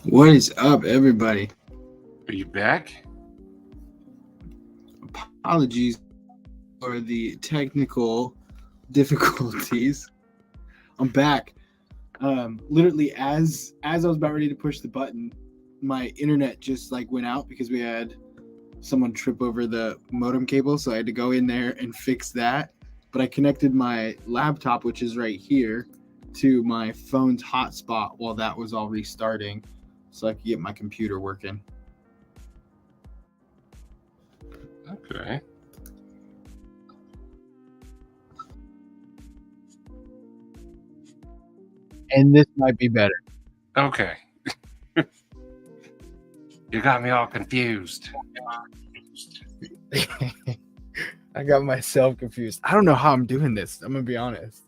What is up, everybody? Are you back? Apologies for the technical difficulties. I'm back. Literally, as I was about ready to push the button, my internet just like went out because we had someone trip over the modem cable, so I had to go in there and fix that. But I connected my laptop, which is right here, to my phone's hotspot while that was all restarting, so I could get my computer working. Okay. And this might be better. Okay. You got me all confused. I got myself confused. I don't know how I'm doing this. I'm gonna be honest.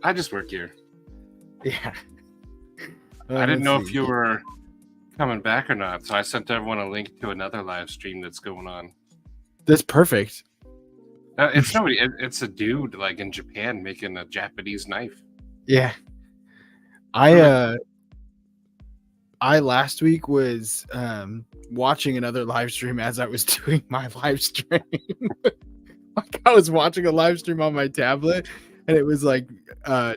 I just work here. Yeah. I didn't know if you were coming back or not, so I sent everyone a link to another live stream that's going on. That's perfect. It's nobody. It's a dude like in Japan making a Japanese knife. Yeah. I last week was watching another live stream as I was doing my live stream. Like I was watching a live stream on my tablet and it was like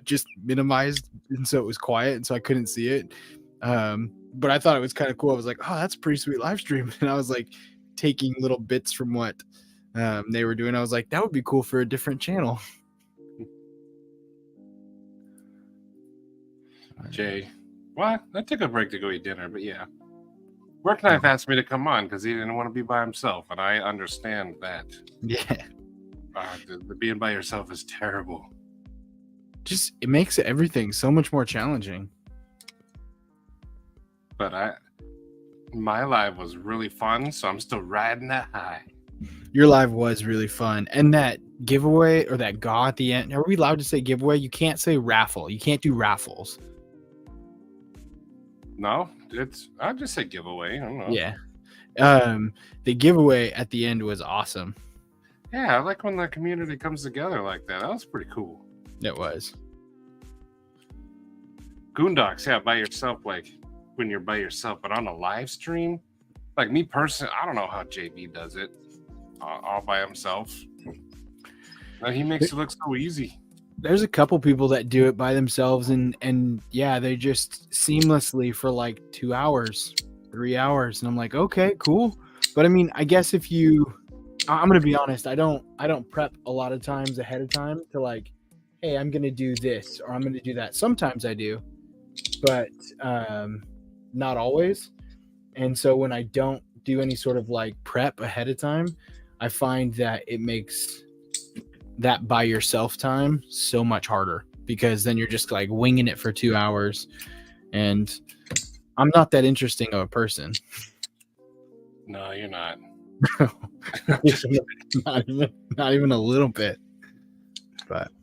just minimized and so it was quiet and so I couldn't see it. But I thought it was kind of cool. I was like, oh, that's a pretty sweet live stream. And I was like taking little bits from what they were doing. I was like, that would be cool for a different channel. Jay, what? I took a break to go eat dinner, but yeah. Work Knife asked me to come on because he didn't want to be by himself, and I understand that. Yeah. The being by yourself is terrible. Just it makes everything so much more challenging. But my live was really fun, so I'm still riding that high. Your live was really fun. And that giveaway or that GAW at the end, are we allowed to say giveaway? You can't say raffle. You can't do raffles. No, I'll just say giveaway. I don't know. Yeah. The giveaway at the end was awesome. Yeah, I like when the community comes together like that. That was pretty cool. It was. Goondocks, yeah, by yourself, like when you're by yourself, but on a live stream, like me personally, I don't know how JB does it all by himself. But he makes it look so easy. There's a couple people that do it by themselves and yeah, they just seamlessly for like 2 hours, 3 hours. And I'm like, okay, cool. But I mean, I guess I'm going to be honest. I don't prep a lot of times ahead of time to like, hey, I'm going to do this or I'm going to do that. Sometimes I do, but not always. And so when I don't do any sort of like prep ahead of time, I find that it makes that by yourself time so much harder because then you're just like winging it for 2 hours. And I'm not that interesting of a person. No, you're not. not even a little bit. But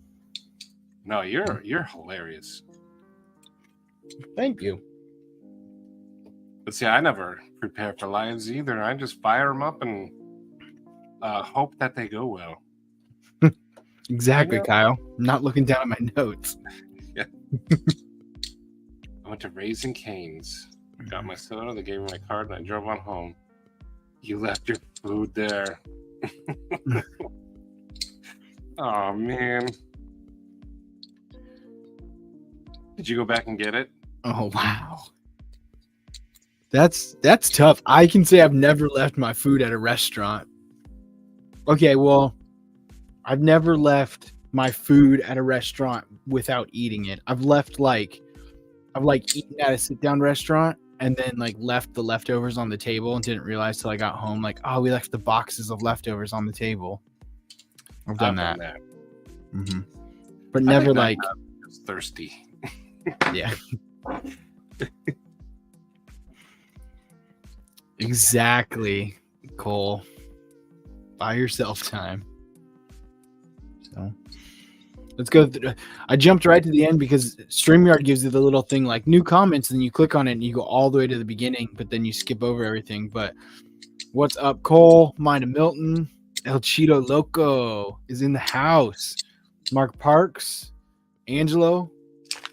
no, you're hilarious. Thank you. But see, I never prepare for lives either. I just fire them up and hope that they go well. Exactly, Kyle. I'm not looking down at my notes. Yeah. I went to Raising Cane's. Got my soda. They gave me my card, and I drove on home. You left your food there. Oh man. Did you go back and get it? Oh wow. That's tough. I can say I've never left my food at a restaurant. Okay, well, I've never left my food at a restaurant without eating it. I've eaten at a sit-down restaurant and then like left the leftovers on the table and didn't realize till I got home like, oh, we left the boxes of leftovers on the table. I've done that. Mm-hmm. But never like just thirsty. Yeah. Exactly, Cole. By yourself time. So let's go. I jumped right to the end because StreamYard gives you the little thing like new comments, and then you click on it and you go all the way to the beginning, but then you skip over everything. But what's up, Cole? Mind of Milton. El Cheeto Loco is in the house. Mark Parks. Angelo.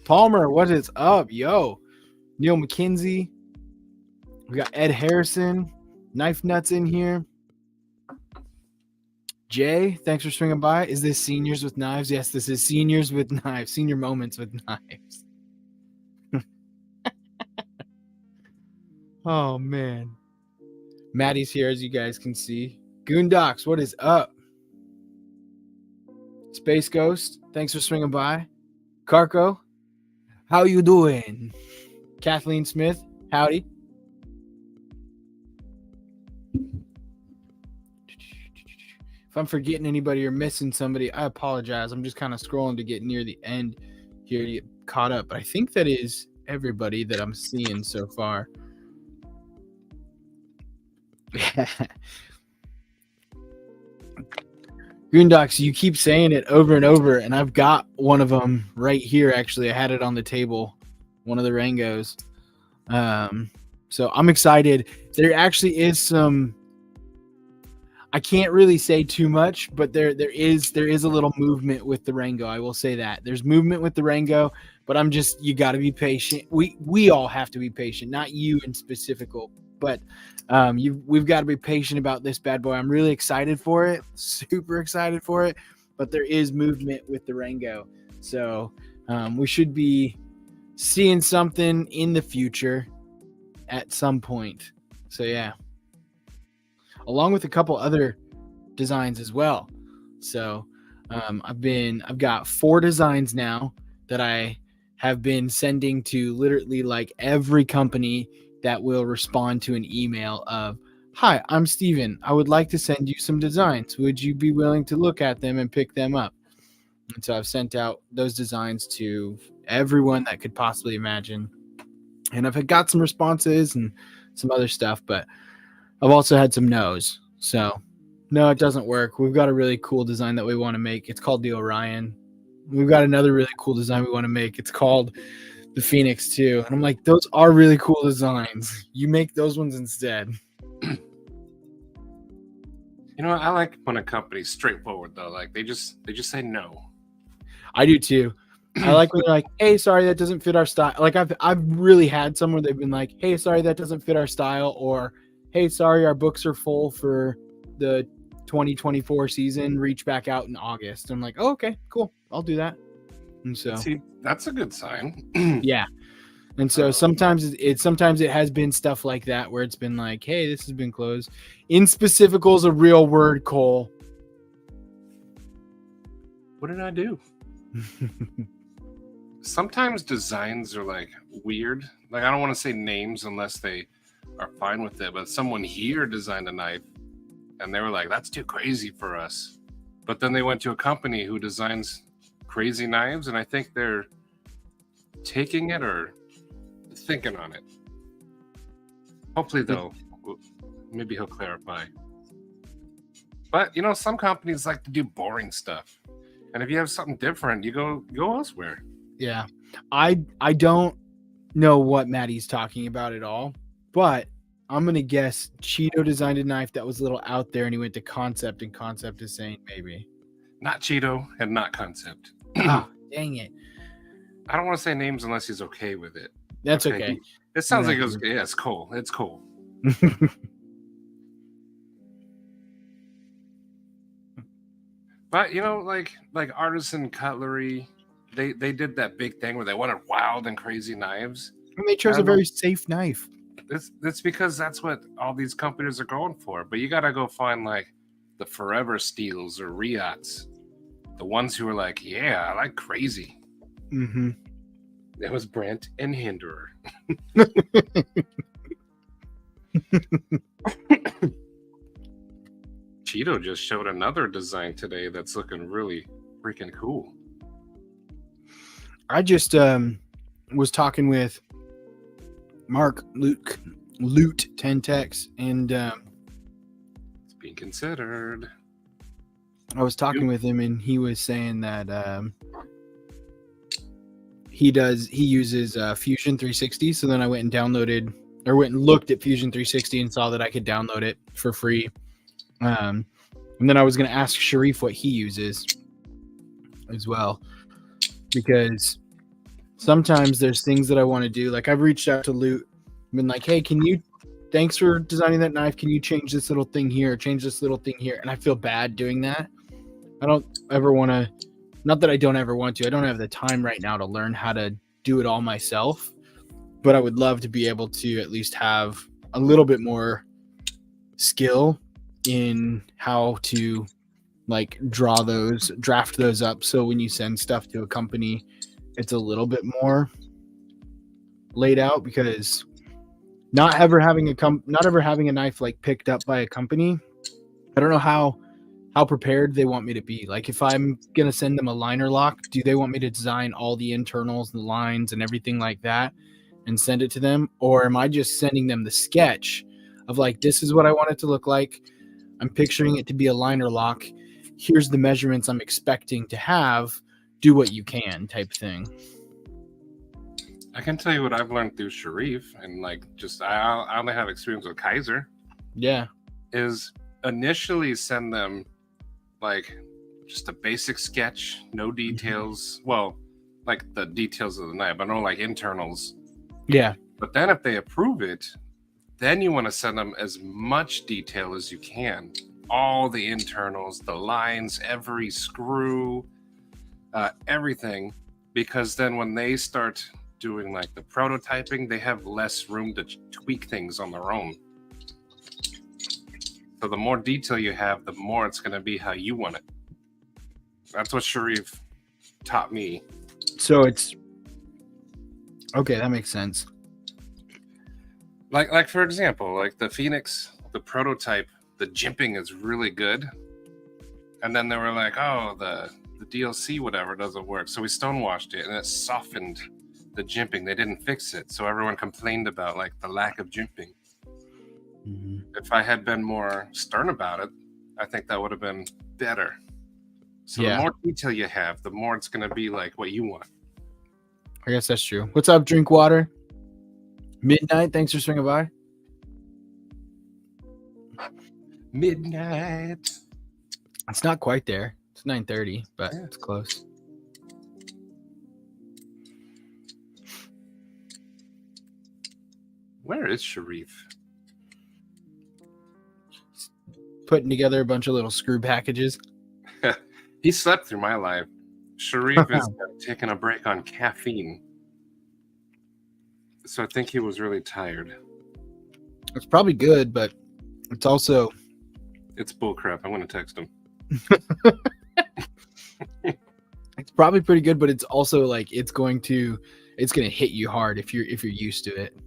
Palmer, what is up? Yo. Neil McKinsey. We got Ed Harrison, Knife Nuts in here. Jay, thanks for swinging by. Is this Seniors with Knives? Yes, this is Seniors with Knives. Senior Moments with Knives. Oh, man. Maddie's here, as you guys can see. Goondocs, what is up? Space Ghost, thanks for swinging by. Carco, how you doing? Kathleen Smith, howdy. If I'm forgetting anybody or missing somebody, I apologize. I'm just kind of scrolling to get near the end here to get caught up. But I think that is everybody that I'm seeing so far. Goondocs, you keep saying it over and over, and I've got one of them right here. Actually, I had it on the table, one of the Rangos. So I'm excited. There actually is some. I can't really say too much, but there is a little movement with the Rango. I will say that there's movement with the Rango, but you got to be patient. We all have to be patient, not you in specifical, but we've got to be patient about this bad boy. I'm really excited for it, super excited for it, but there is movement with the Rango, so we should be seeing something in the future at some point. So yeah. Along with a couple other designs as well. So I've got 4 designs now that I have been sending to literally like every company that will respond to an email of, "Hi, I'm Steven. I would like to send you some designs. Would you be willing to look at them and pick them up?" And so I've sent out those designs to everyone that could possibly imagine. And I've got some responses and some other stuff, but I've also had some no's. So, no, it doesn't work. We've got a really cool design that we want to make. It's called the Orion. We've got another really cool design we want to make. It's called the Phoenix too. And I'm like, those are really cool designs. You make those ones instead. You know, I like when a company's straightforward though. Like they just say no. I do too. I like when they're like, "Hey, sorry, that doesn't fit our style." Like I've really had some where they've been like, "Hey, sorry, that doesn't fit our style," or "Hey, sorry, our books are full for the 2024 season. Reach back out in August." I'm like, "Oh, okay, cool. I'll do that." And so, see, that's a good sign. yeah. And so sometimes it has been stuff like that where it's been like, "Hey, this has been closed." Inspecifical is a real word, Cole. What did I do? Sometimes designs are like weird. Like I don't want to say names unless they are fine with it, but someone here designed a knife and they were like, "That's too crazy for us." But then they went to a company who designs crazy knives, and I think they're taking it or thinking on it. Hopefully maybe he'll clarify. But you know, some companies like to do boring stuff, and if you have something different, you go elsewhere. Yeah, I don't know what Maddie's talking about at all, but I'm gonna guess Cheeto designed a knife that was a little out there, and he went to Concept, and Concept is saying maybe. Not Cheeto and not Concept. Oh, dang it! I don't want to say names unless he's okay with it. That's okay. It sounds like it was. Yeah, it's cool. It's cool. But you know, like Artisan Cutlery, they did that big thing where they wanted wild and crazy knives. And they chose a very safe knife. It's because that's what all these companies are going for. But you gotta go find like the Forever Steels or Riots, the ones who are like, "Yeah, I like crazy." Mm-hmm. That was Brent and Hinderer. Cheeto just showed another design today that's looking really freaking cool. I just was talking with Mark Loot 10tex, and it's being considered. I was talking with him, and he was saying that he uses Fusion 360. So then I went and looked at Fusion 360 and saw that I could download it for free. And then I was going to ask Sharif what he uses as well, because sometimes there's things that I want to do. Like I've reached out to Loot, been like, hey, thanks for designing that knife. Can you change this little thing here? Change this little thing here. And I feel bad doing that. I don't ever want to, not that I don't ever want to. I don't have the time right now to learn how to do it all myself. But I would love to be able to at least have a little bit more skill in how to like draft those up. So when you send stuff to a company, it's a little bit more laid out, because not ever having a knife like picked up by a company, I don't know how prepared they want me to be. Like if I'm going to send them a liner lock, do they want me to design all the internals, the lines and everything like that and send it to them? Or am I just sending them the sketch of like, this is what I want it to look like. I'm picturing it to be a liner lock. Here's the measurements I'm expecting to have. Do what you can type thing. I can tell you what I've learned through Sharif, and like just I only have experience with Kaiser. Yeah. Is initially send them like just a basic sketch, no details. Well, like the details of the knife, but no like internals. Yeah. But then if they approve it, then you want to send them as much detail as you can. All the internals, the lines, every screw, everything. Because then when they start doing like the prototyping, they have less room to tweak things on their own. So the more detail you have, the more it's going to be how you want it. That's what Sharif taught me. So it's okay. That makes sense. Like for example, like the Phoenix, the prototype, the jimping is really good. And then they were like, oh, the DLC, whatever, doesn't work. So we stonewashed it and it softened the jimping. They didn't fix it. So everyone complained about like the lack of jimping. Mm-hmm. If I had been more stern about it, I think that would have been better. So the more detail you have, the more it's going to be like what you want. I guess that's true. What's up, Drinkwater? Midnight, thanks for swinging by. Midnight. It's not quite there. It's 9:30, but it's close. Where is Sharif? Putting together a bunch of little screw packages. He slept through my life. Sharif is taking a break on caffeine. So I think he was really tired. It's probably good, but it's also... It's bullcrap. I'm going to text him. It's probably pretty good, but it's also like it's going to hit you hard if you're used to it.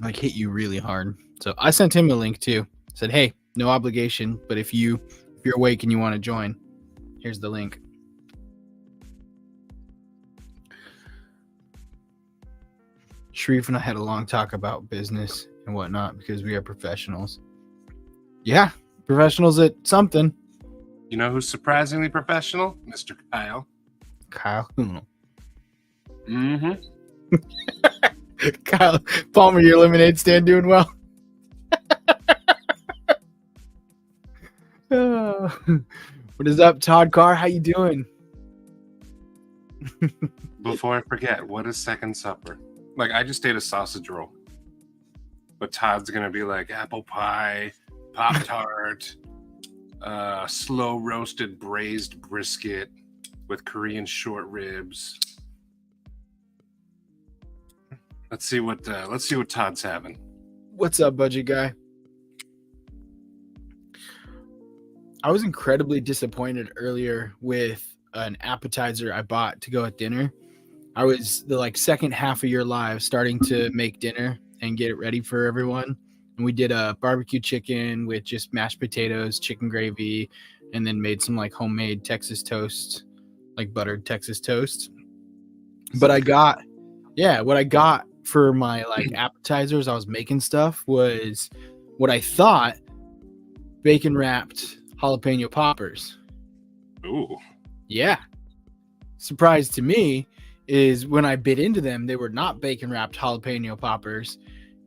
Like hit you really hard. So I sent him a link too. Said, hey, no obligation, but if you're awake and you want to join, here's the link. Sharif and I had a long talk about business and whatnot because we are professionals. Yeah, professionals at something. You know who's surprisingly professional? Mr. Kyle. Kyle. Mm-hmm. Kyle Palmer, your lemonade stand doing well. What is up, Todd Carr? How you doing? Before I forget, what is second supper? Like, I just ate a sausage roll. But Todd's going to be like apple pie, Pop-Tart, slow roasted braised brisket with Korean short ribs. Let's see what Todd's having. What's up, budget guy? I was incredibly disappointed earlier with an appetizer I bought to go at dinner. I was the second half of your live starting to make dinner and get it ready for everyone. And we did a barbecue chicken with just mashed potatoes, chicken gravy, and then made some homemade Texas toast, buttered Texas toast. But what I got for my appetizers, I was making stuff was what I thought bacon wrapped jalapeno poppers. Ooh. Yeah. Surprise to me is when I bit into them, they were not bacon wrapped jalapeno poppers.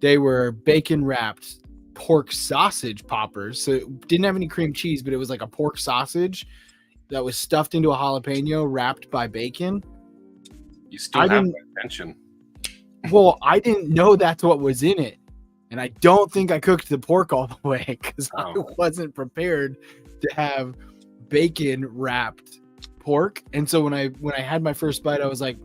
They were bacon wrapped pork sausage poppers. So it didn't have any cream cheese, but it was like a pork sausage, that was stuffed into a jalapeno wrapped by bacon. You still have my attention. Well, I didn't know that's what was in it. And I don't think I cooked the pork all the way because I wasn't prepared to have bacon wrapped pork. And so when I had my first bite, I was like,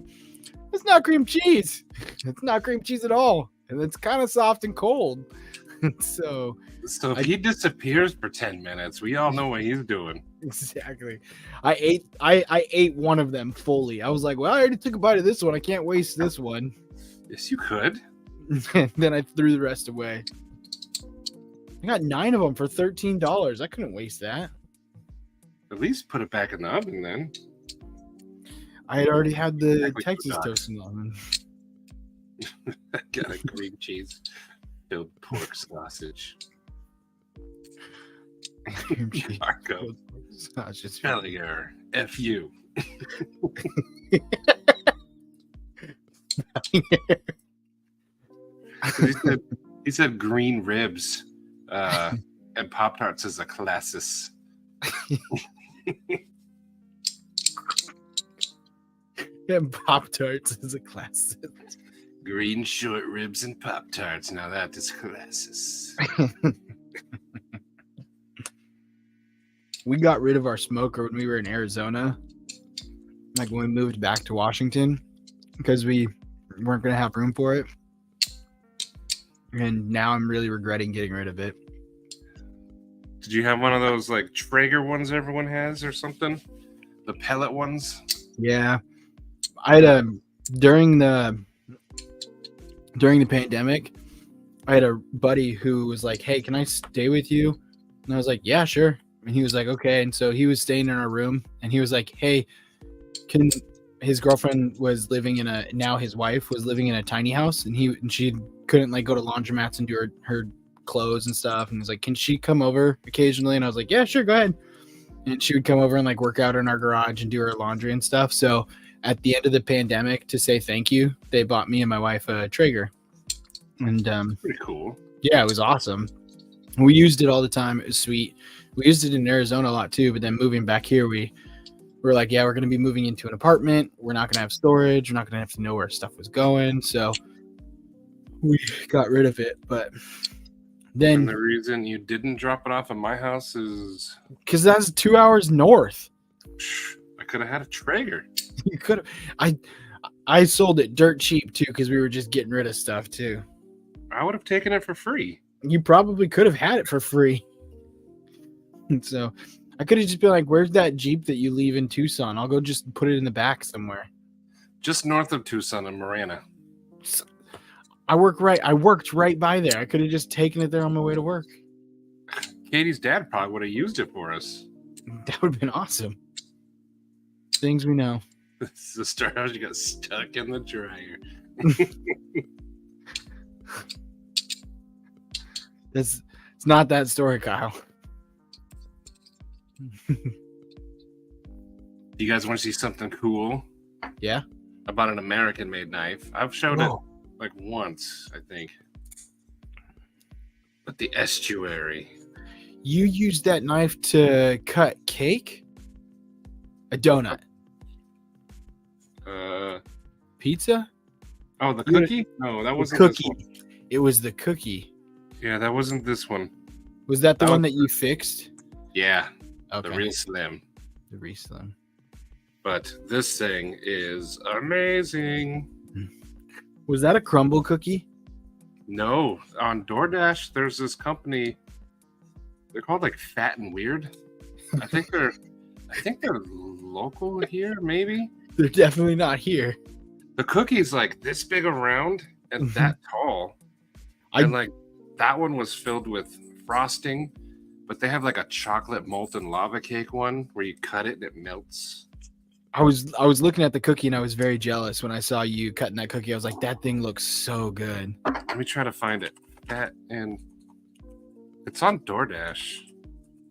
it's not cream cheese. It's not cream cheese at all. And it's kind of soft and cold. So if he disappears for 10 minutes, we all know what he's doing. Exactly. I ate one of them fully. I was like, well, I already took a bite of this one. I can't waste this one. Yes, you could. Then I threw the rest away. I got 9 of them for $13. I couldn't waste that. At least put it back in the oven then. I had already had the Texas toast in the oven. Got a cream cheese filled pork sausage. Cream cheese. Marco. Sausage. Bellinger. F you. He said green ribs and Pop-Tarts is a classis. And Pop-Tarts is a classic. Green short ribs and Pop-Tarts. Now that is classis. We got rid of our smoker when we were in Arizona. Like when we moved back to Washington. Because we weren't going to have room for it. And now I'm really regretting getting rid of it. Did you have one of those like Traeger ones everyone has or something? The pellet ones? Yeah. I had during the pandemic, I had a buddy who was like, hey, can I stay with you? And I was like, yeah, sure. And he was like, okay. And so he was staying in our room and he was like, hey, his girlfriend was living his wife was living in a tiny house and she couldn't like go to laundromats and do her clothes and stuff. And he was like, can she come over occasionally? And I was like, yeah, sure, go ahead. And she would come over and like work out in our garage and do her laundry and stuff. So at the end of the pandemic, to say thank you, they bought me and my wife a Traeger. And pretty cool. Yeah, it was awesome. We used it all the time. It was sweet. We used it in Arizona a lot too, but then moving back here, we were like, yeah, we're going to be moving into an apartment. We're not going to have storage. We're not going to have to know where stuff was going. So we got rid of it. But then and the reason you didn't drop it off at my house is because that's 2 hours north. I could have had a Traeger. You could have. I sold it dirt cheap too because we were just getting rid of stuff too. I would have taken it for free. You probably could have had it for free. And so I could have just been like, where's that Jeep that you leave in Tucson? I'll go just put it in the back somewhere. Just north of Tucson in Marana. I worked right by there. I could have just taken it there on my way to work. Katie's dad probably would have used it for us. That would have been awesome. Things we know. This is the story how she got stuck in the dryer. It's not that story, Kyle. You guys want to see something cool? Yeah. About an American-made knife. I've showed it like once, I think. But the estuary. You used that knife to cut cake? A donut? Pizza? Oh, the cookie? No, that wasn't cookie. This one. It was the cookie. Yeah, that wasn't this one. Was that the one that you fixed? Yeah. Okay. The real slim. The real slim. But this thing is amazing. Was that a crumble cookie? No. On DoorDash, there's this company. They're called like Fat and Weird. I think they're local here, maybe. They're definitely not here. The cookie's like this big around and that tall. And like that one was filled with frosting, but they have like a chocolate molten lava cake one where you cut it and it melts. I was looking at the cookie and I was very jealous when I saw you cutting that cookie. I was like, that thing looks so good. Let me try to find it. And it's on DoorDash.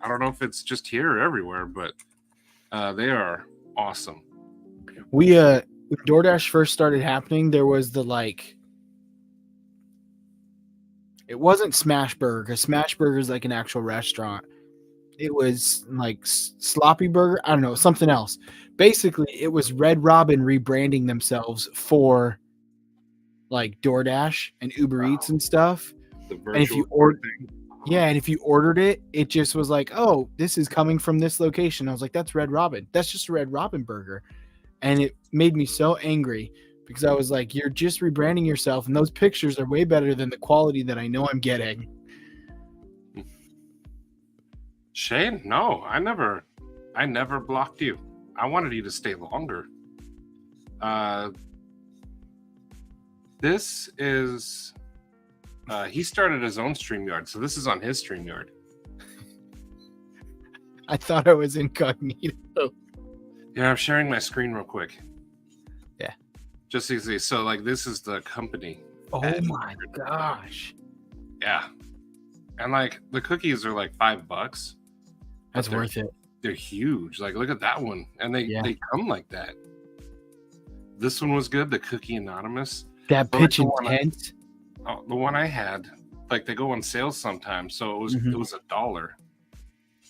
I don't know if it's just here or everywhere, but they are awesome. We when DoorDash first started happening, there was the like, it wasn't Smash Burger because Smash Burger is like an actual restaurant. It was like sloppy burger. I don't know, something else. Basically, it was Red Robin rebranding themselves for like DoorDash and Uber Eats and stuff. The And if virtual you order, thing. yeah, and if you ordered it, it just was like, oh, this is coming from this location. I was like, that's Red Robin. That's just a Red Robin burger. And it made me so angry because I was like, you're just rebranding yourself, and those pictures are way better than the quality that I know I'm getting. Shane, no, I never blocked you. I wanted you to stay longer. This is he started his own StreamYard, so this is on his StreamYard. I thought I was incognito. Yeah, I'm sharing my screen real quick. Yeah. Just easy. So like this is the company. Oh my gosh. Yeah. And like the cookies are like $5. That's they're- worth it. They're huge. Like look at that one. And they come like that. This one was good, the Cookie Anonymous. That Well, pitch like the one intense. Oh, the one I had, like they go on sale sometimes, so it was $1.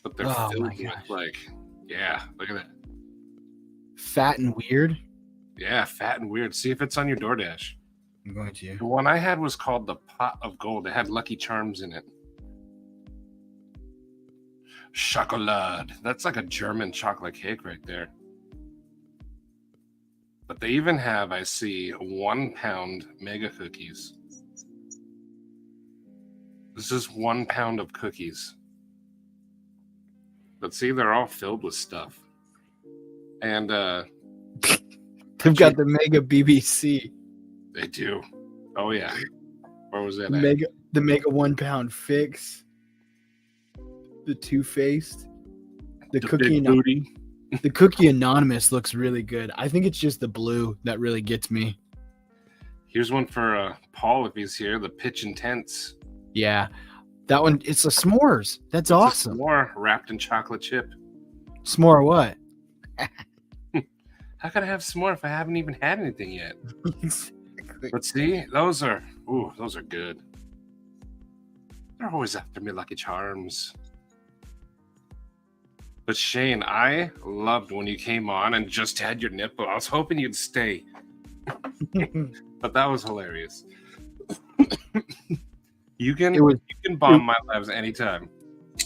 But they're Oh filled my with gosh. like, yeah, look at that. Fat and weird. Yeah, fat and weird. See if it's on your DoorDash. I'm going to. The one I had was called the Pot of Gold. It had Lucky Charms in it. Chocolade. That's like a German chocolate cake right there. But they even have, I see, 1 pound mega cookies. This is 1 pound of cookies. But see, they're all filled with stuff. And They've got the mega BBC. they do. Oh yeah. Where was that at? The mega 1 pound fix. The two-faced. The cookie big booty. The Cookie Anonymous looks really good. I think it's just the blue that really gets me. Here's one for Paul if he's here. The Pitch Intense. Yeah. That one, it's a s'mores. That's awesome. More wrapped in chocolate chip. S'more what? How can I have s'more if I haven't even had anything yet? Exactly. But see, those are good. They're always after me, Lucky Charms. But Shane, I loved when you came on and just had your nipple. I was hoping you'd stay. But that was hilarious. You can bomb my lives anytime.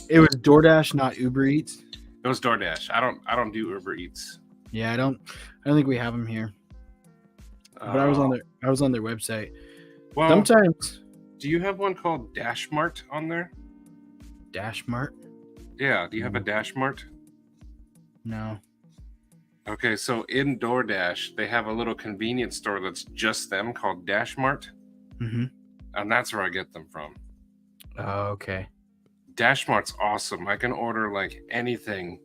It was DoorDash, not Uber Eats. It was DoorDash. I don't do Uber Eats. Yeah, I don't think we have them here. But I was on their website. Well, Sometimes do you have one called Dash Mart on there? Dash Mart? Yeah. Do you have a Dash Mart? No. Okay, so in DoorDash, they have a little convenience store that's just them called Dash Mart. Mm-hmm. And that's where I get them from. Oh, okay. Dash Mart's awesome. I can order like anything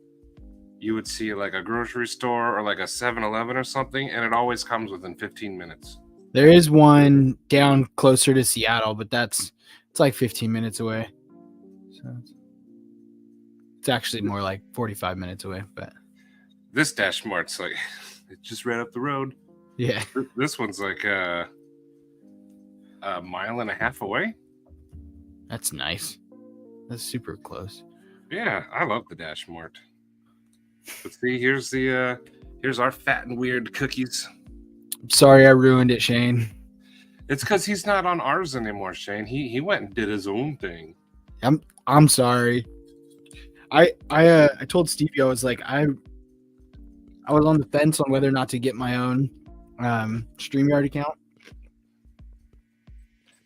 you would see like a grocery store or like a 7-Eleven or something, and it always comes within 15 minutes. There is one down closer to Seattle, but it's like 15 minutes away. So it's actually more like 45 minutes away, but This Dash Mart's like it's just right up the road. yeah. This one's like a mile and a half away. That's nice. That's super close. Yeah, I love the Dash Mart. But see, here's our fat and weird cookies. Sorry I ruined it, Shane. It's because he's not on ours anymore, Shane. He went and did his own thing. I'm sorry. I told Stevie, I was like, I was on the fence on whether or not to get my own StreamYard account.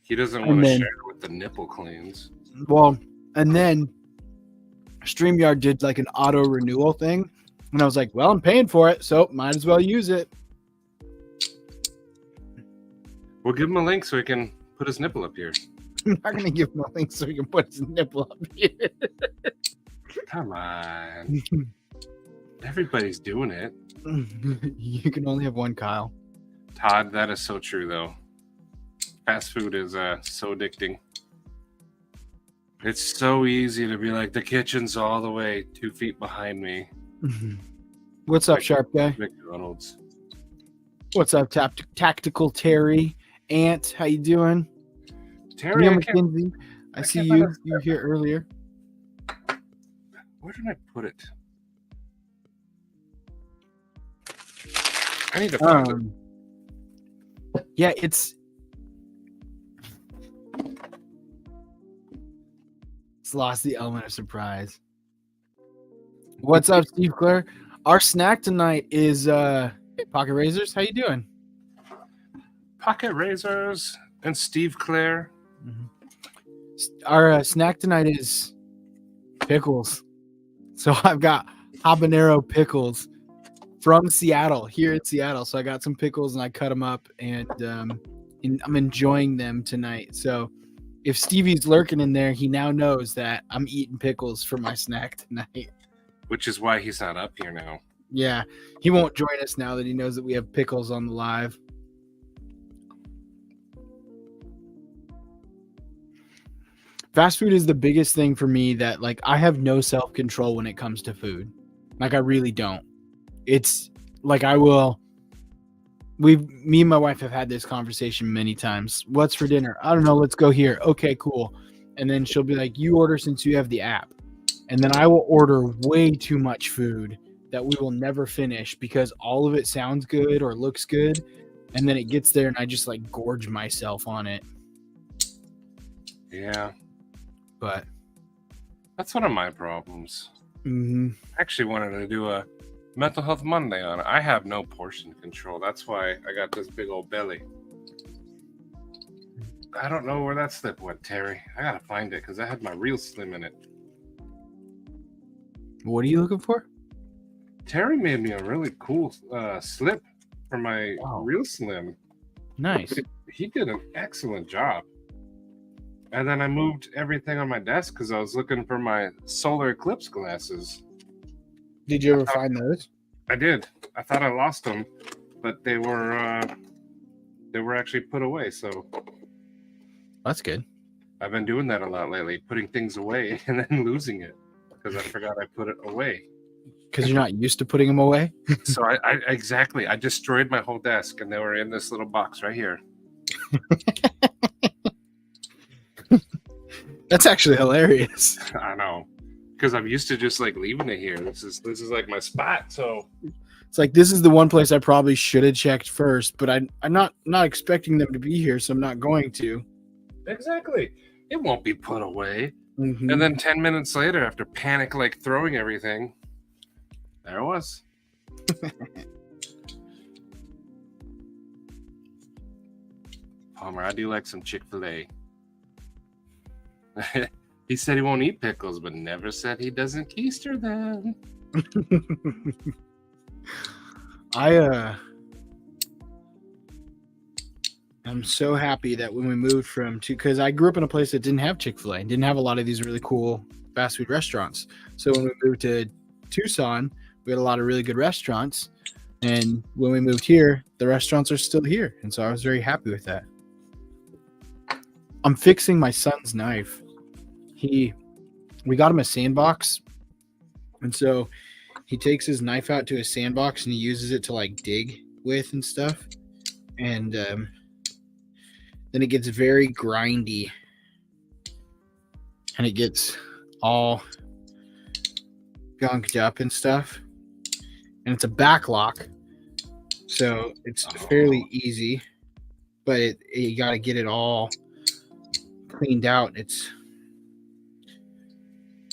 He doesn't want to share it with the nipple cleans. Well, and then StreamYard did like an auto renewal thing, and I was like, well, I'm paying for it, so might as well use it. We'll give him a link so he can put his nipple up here. I'm not gonna give him a link so he can put his nipple up here. Come on. Everybody's doing it. You can only have one Kyle. Todd, that is so true, though. Fast food is so addicting. It's so easy to be like, the kitchen's all the way 2 feet behind me. What's up, Sharp Guy? McDonald's. What's up, Tactical Terry? Ant, how you doing? Terry, Neil I can't- McKenzie, I see can't you. find us. You were here earlier. Where did I put it? I need to find it. Yeah, it's lost the element of surprise. What's up, Steve Claire? Our snack tonight is Pocket Razors. How you doing? Pocket Razors and Steve Claire. Our snack tonight is pickles. So I've got habanero pickles from Seattle, here in Seattle. So I got some pickles and I cut them up, and I'm enjoying them tonight. So if Stevie's lurking in there, he now knows that I'm eating pickles for my snack tonight. Which is why he's not up here now. Yeah, he won't join us now that he knows that we have pickles on the live. Fast food is the biggest thing for me that, like, I have no self-control when it comes to food. Like, I really don't. It's like me and my wife have had this conversation many times. What's for dinner? I don't know. Let's go here. Okay, cool. And then she'll be like, you order since you have the app. And then I will order way too much food that we will never finish because all of it sounds good or looks good. And then it gets there and I just like gorge myself on it. Yeah. But that's one of my problems. Mm-hmm. I actually wanted to do a Mental Health Monday on it. I have no portion control. That's why I got this big old belly. I don't know where that slip went, Terry. I gotta find it because I had my Real Slim in it. What are you looking for? Terry made me a really cool slip for my Wow. Real Slim. Nice. He did an excellent job. And then I moved everything on my desk because I was looking for my solar eclipse glasses. Did you ever find those? I did. I thought I lost them, but they were actually put away. So That's good. I've been doing that a lot lately, putting things away and then losing it because I forgot I put it away. Because you're not used to putting them away? So I destroyed my whole desk and they were in this little box right here. That's actually hilarious. I know. Because I'm used to just like leaving it here. This is like my spot. So It's like, this is the one place I probably should have checked first, but I'm not expecting them to be here, so I'm not going to. exactly. It won't be put away. Mm-hmm. And then 10 minutes later, after panic like throwing everything, there it was. Palmer, I do like some Chick-fil-A. He said he won't eat pickles, but never said he doesn't keister them. I'm so happy that when we moved because I grew up in a place that didn't have Chick-fil-A and didn't have a lot of these really cool fast food restaurants. So when we moved to Tucson, we had a lot of really good restaurants. And when we moved here, the restaurants are still here. And so I was very happy with that. I'm fixing my son's knife. We got him a sandbox. And so he takes his knife out to a sandbox and he uses it to like dig with and stuff. And then it gets very grindy. And it gets all gunked up and stuff. And it's a back lock. So it's fairly easy. But you got to get it all cleaned out.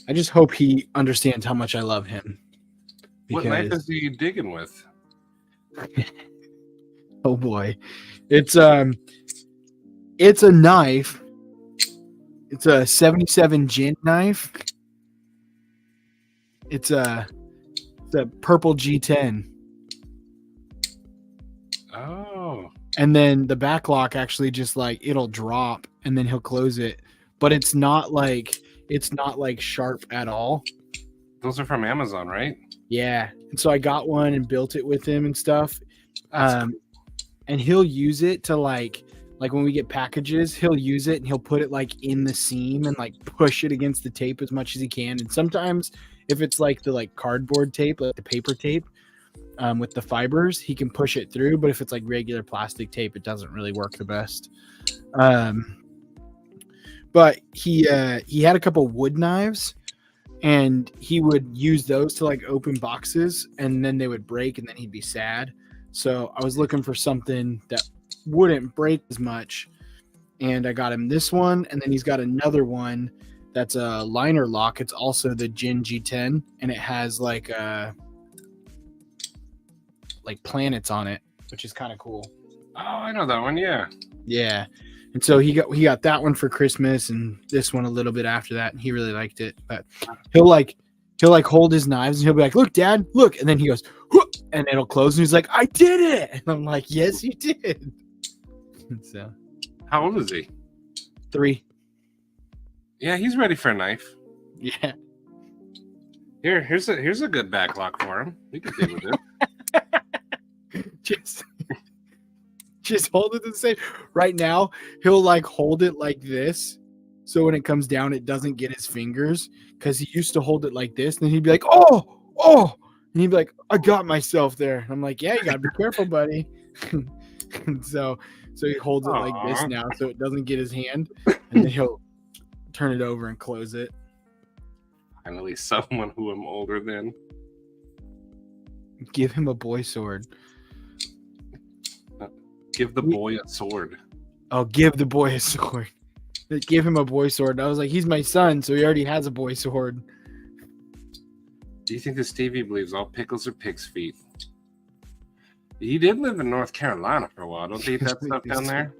I just hope he understands how much I love him. What knife is he digging with? Oh boy. It's a knife. It's a 77 gin knife. It's a purple G10. Oh. And then the back lock actually just like it'll drop and then he'll close it. But it's not like sharp at all. Those are from Amazon, right? Yeah. And so I got one and built it with him and stuff. And he'll use it to like when we get packages, he'll use it and he'll put it like in the seam and like push it against the tape as much as he can. And sometimes if it's like the like cardboard tape, like the paper tape, with the fibers, he can push it through. But if it's like regular plastic tape, it doesn't really work the best. But he had a couple wood knives and he would use those to like open boxes, and then they would break, and then he'd be sad. So I was looking for something that wouldn't break as much, and I got him this one, and then he's got another one that's a liner lock. It's also the Jin G10, and it has like planets on it, which is kind of cool. Oh, I know that one. Yeah. Yeah. And so he got that one for Christmas, and this one a little bit after that, and he really liked it. But he'll hold his knives, and he'll be like, "Look, Dad, look," and then he goes, "Whoop," and it'll close, and he's like, "I did it!" And I'm like, "Yes, you did." So, How old is he? 3. Yeah, he's ready for a knife. Yeah. Here's a good back lock for him. We can deal with it. Just hold it the same. Right now, he'll like hold it like this, so when it comes down, it doesn't get his fingers. Because he used to hold it like this, and then he'd be like, "Oh," and he'd be like, "I got myself there." And I'm like, "Yeah, you gotta be careful, buddy." And so he holds it like this now, so it doesn't get his hand, and then he'll turn it over and close it. Finally, someone who I'm older than. Give him a boy sword. Give the boy a sword. Oh, give the boy a sword. Give him a boy sword. And I was like, he's my son, so he already has a boy sword. Do you think that Stevie believes all pickles are pig's feet? He did live in North Carolina for a while. Don't they eat that stuff down there?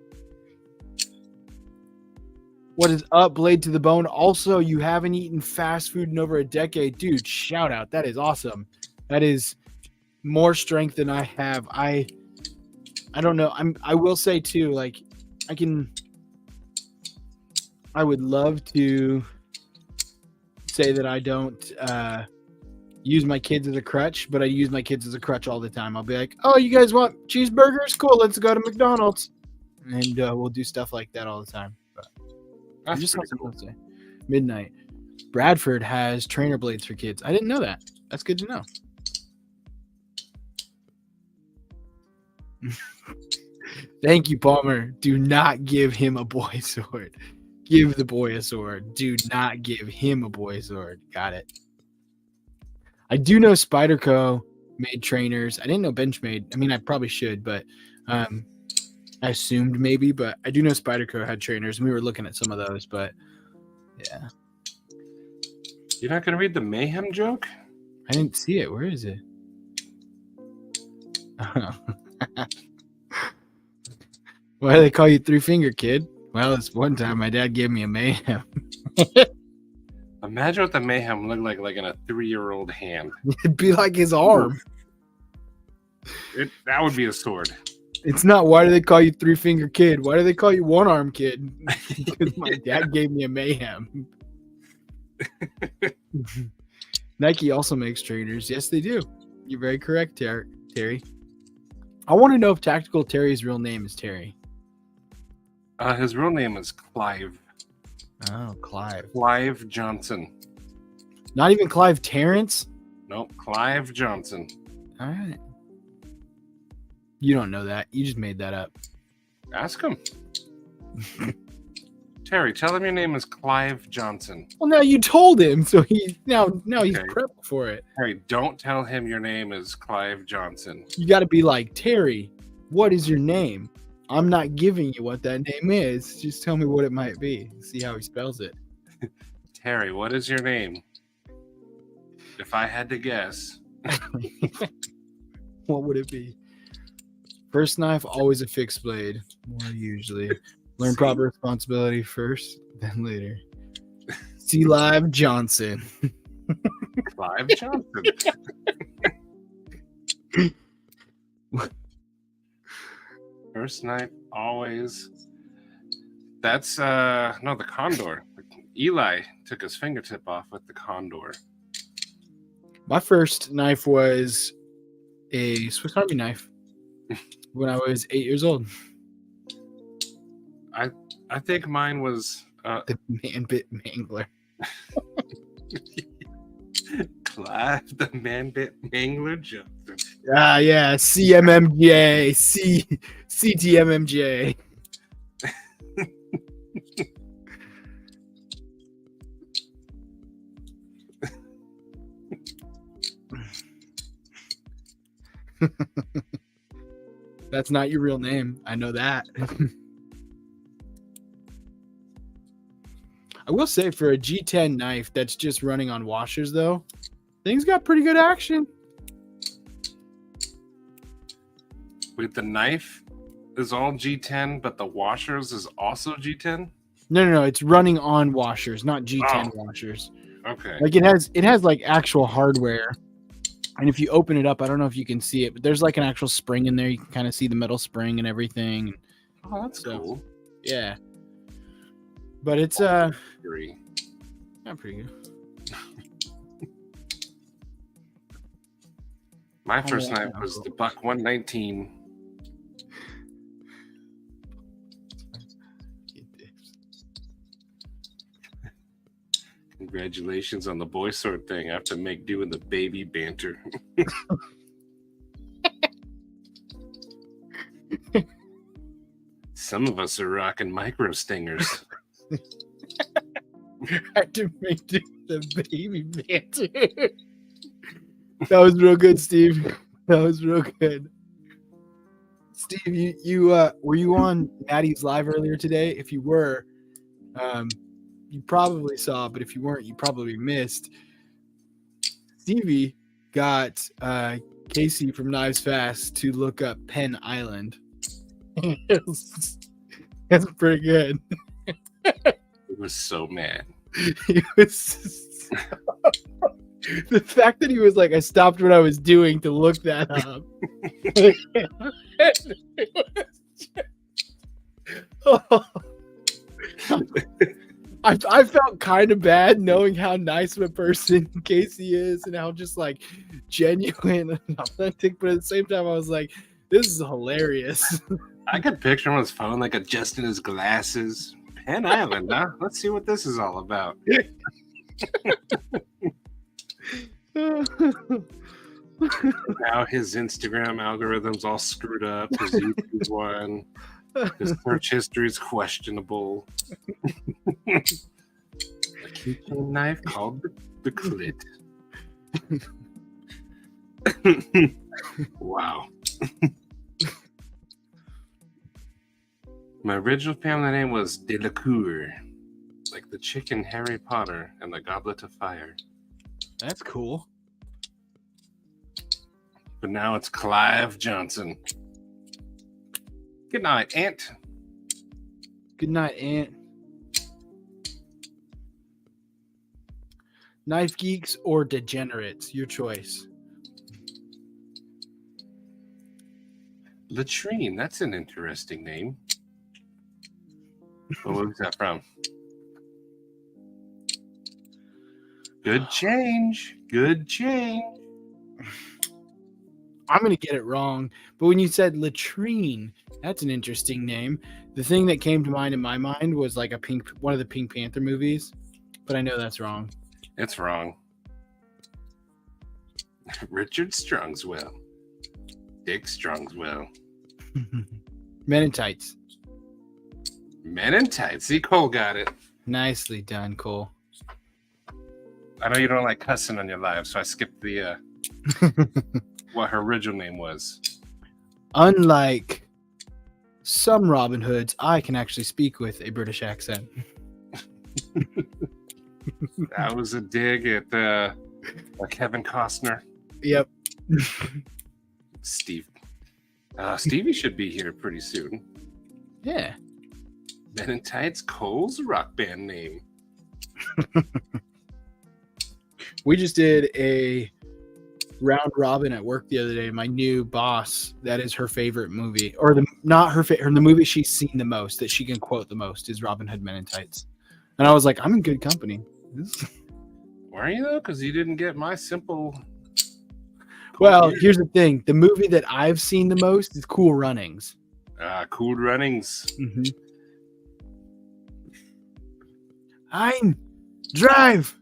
What is up, Blade to the Bone? Also, you haven't eaten fast food in over a decade. Dude, shout out. That is awesome. That is more strength than I have. I don't know. I will say too, like I would love to say that I don't use my kids as a crutch, but I use my kids as a crutch all the time. I'll be like, "Oh, you guys want cheeseburgers? Cool, let's go to McDonald's." And we'll do stuff like that all the time. But That's just pretty something cool. to say. Midnight. Bradford has trainer blades for kids. I didn't know that. That's good to know. Thank you, Palmer. Do not give him a boy sword. Give the boy a sword. Do not give him a boy sword. Got it. I do know Spyderco made trainers. I didn't know Benchmade. I mean, I probably should, but I assumed maybe. But I do know Spyderco had trainers, and we were looking at some of those. But yeah, You're not gonna read the mayhem joke? I didn't see it. Where is it? Why do they call you Three Finger Kid? Well, this one time my dad gave me a mayhem. Imagine what the mayhem looked like in a 3-year-old hand. It'd be like his arm. That would be a sword. It's not why do they call you Three Finger Kid? Why do they call you One Arm Kid? Because my dad gave me a mayhem. Nike also makes trainers. Yes, they do. You're very correct, Terry. I want to know if Tactical Terry's real name is Terry. His real name is Clive. Oh, Clive. Clive Johnson. Not even Clive Terrence? Nope, Clive Johnson. All right. You don't know that. You just made that up. Ask him. Terry, tell him your name is Clive Johnson. Well, now you told him, so he's now he's Okay. prepped for it. Terry, don't tell him your name is Clive Johnson. You got to be like, Terry, what is your name? I'm not giving you what that name is. Just tell me what it might be. See how he spells it. Terry, what is your name? If I had to guess. What would it be? First knife, always a fixed blade. More usually. Learn proper responsibility first, then later. See Live Johnson. Clive Johnson. First knife, always. That's no, the Condor. Eli took his fingertip off with the Condor. My first knife was a Swiss Army knife when I was 8 years old. I think mine was The Man-Bit Mangler. Clive the Man-Bit Mangler Johnson. Yeah, CMMJ, CTMMJ. That's not your real name. I know that. I will say for a G10 knife that's just running on washers, though, things got pretty good action. Wait, the knife is all G10, but the washers is also G10? No. It's running on washers, not G10 Oh. washers. Okay. Like it has like actual hardware. And if you open it up, I don't know if you can see it, but there's like an actual spring in there. You can kind of see the metal spring and everything. Oh, that's So, cool. Yeah. But it's Three. not pretty good. My first yeah, knife was the Buck 119. Congratulations on the boy sword thing. I have to make do with the baby banter. Some of us are rocking micro stingers. I had to make do with the baby banter. That was real good, Steve. That was real good. Steve, you were you on Maddie's live earlier today? If you were, you probably saw, but if you weren't, you probably missed. Stevie got Casey from Knives Fast to look up Penn Island. That's pretty good. It was so mad. He was the fact that he was like, I stopped what I was doing to look that up. I felt kind of bad knowing how nice of a person Casey is and how just like genuine and authentic, but at the same time I was like, this is hilarious. I could picture him on his phone, like adjusting his glasses. Penn Island, huh? Let's see what this is all about. Now his Instagram algorithm's all screwed up. His YouTube one. His search history is questionable. A kitchen knife called the clit. Wow. My original family name was Delacour, like the chicken Harry Potter and the Goblet of Fire. That's cool. But now it's Clive Johnson. Good night, Aunt. Good night, Aunt. Knife geeks or degenerates, your choice. Latrine, that's an interesting name. What was that from? Good change. Good change. I'm going to get it wrong, but when you said latrine, that's an interesting name. The thing that came to mind in my mind was like one of the Pink Panther movies, but I know that's wrong. It's wrong. Richard Strongswell. Dick Strongswell. Men in Tights. Men in Tights. See, Cole got it. Nicely done, Cole. I know you don't like cussing on your live, so I skipped the what her original name was. Unlike some Robin Hoods, I can actually speak with a British accent. That was a dig at Kevin Costner. Yep. Steve. Stevie should be here pretty soon. Yeah. Men in Tights, Cole's rock band name. We just did a round robin at work the other day. My new boss, that is her favorite movie, or the movie she's seen the most, that she can quote the most, is Robin Hood Men in Tights. And I was like, I'm in good company. Were you though? Because you didn't get my simple. Well, here's the thing: the movie that I've seen the most is Cool Runnings. Cool Runnings. Mm-hmm. Ein, drive.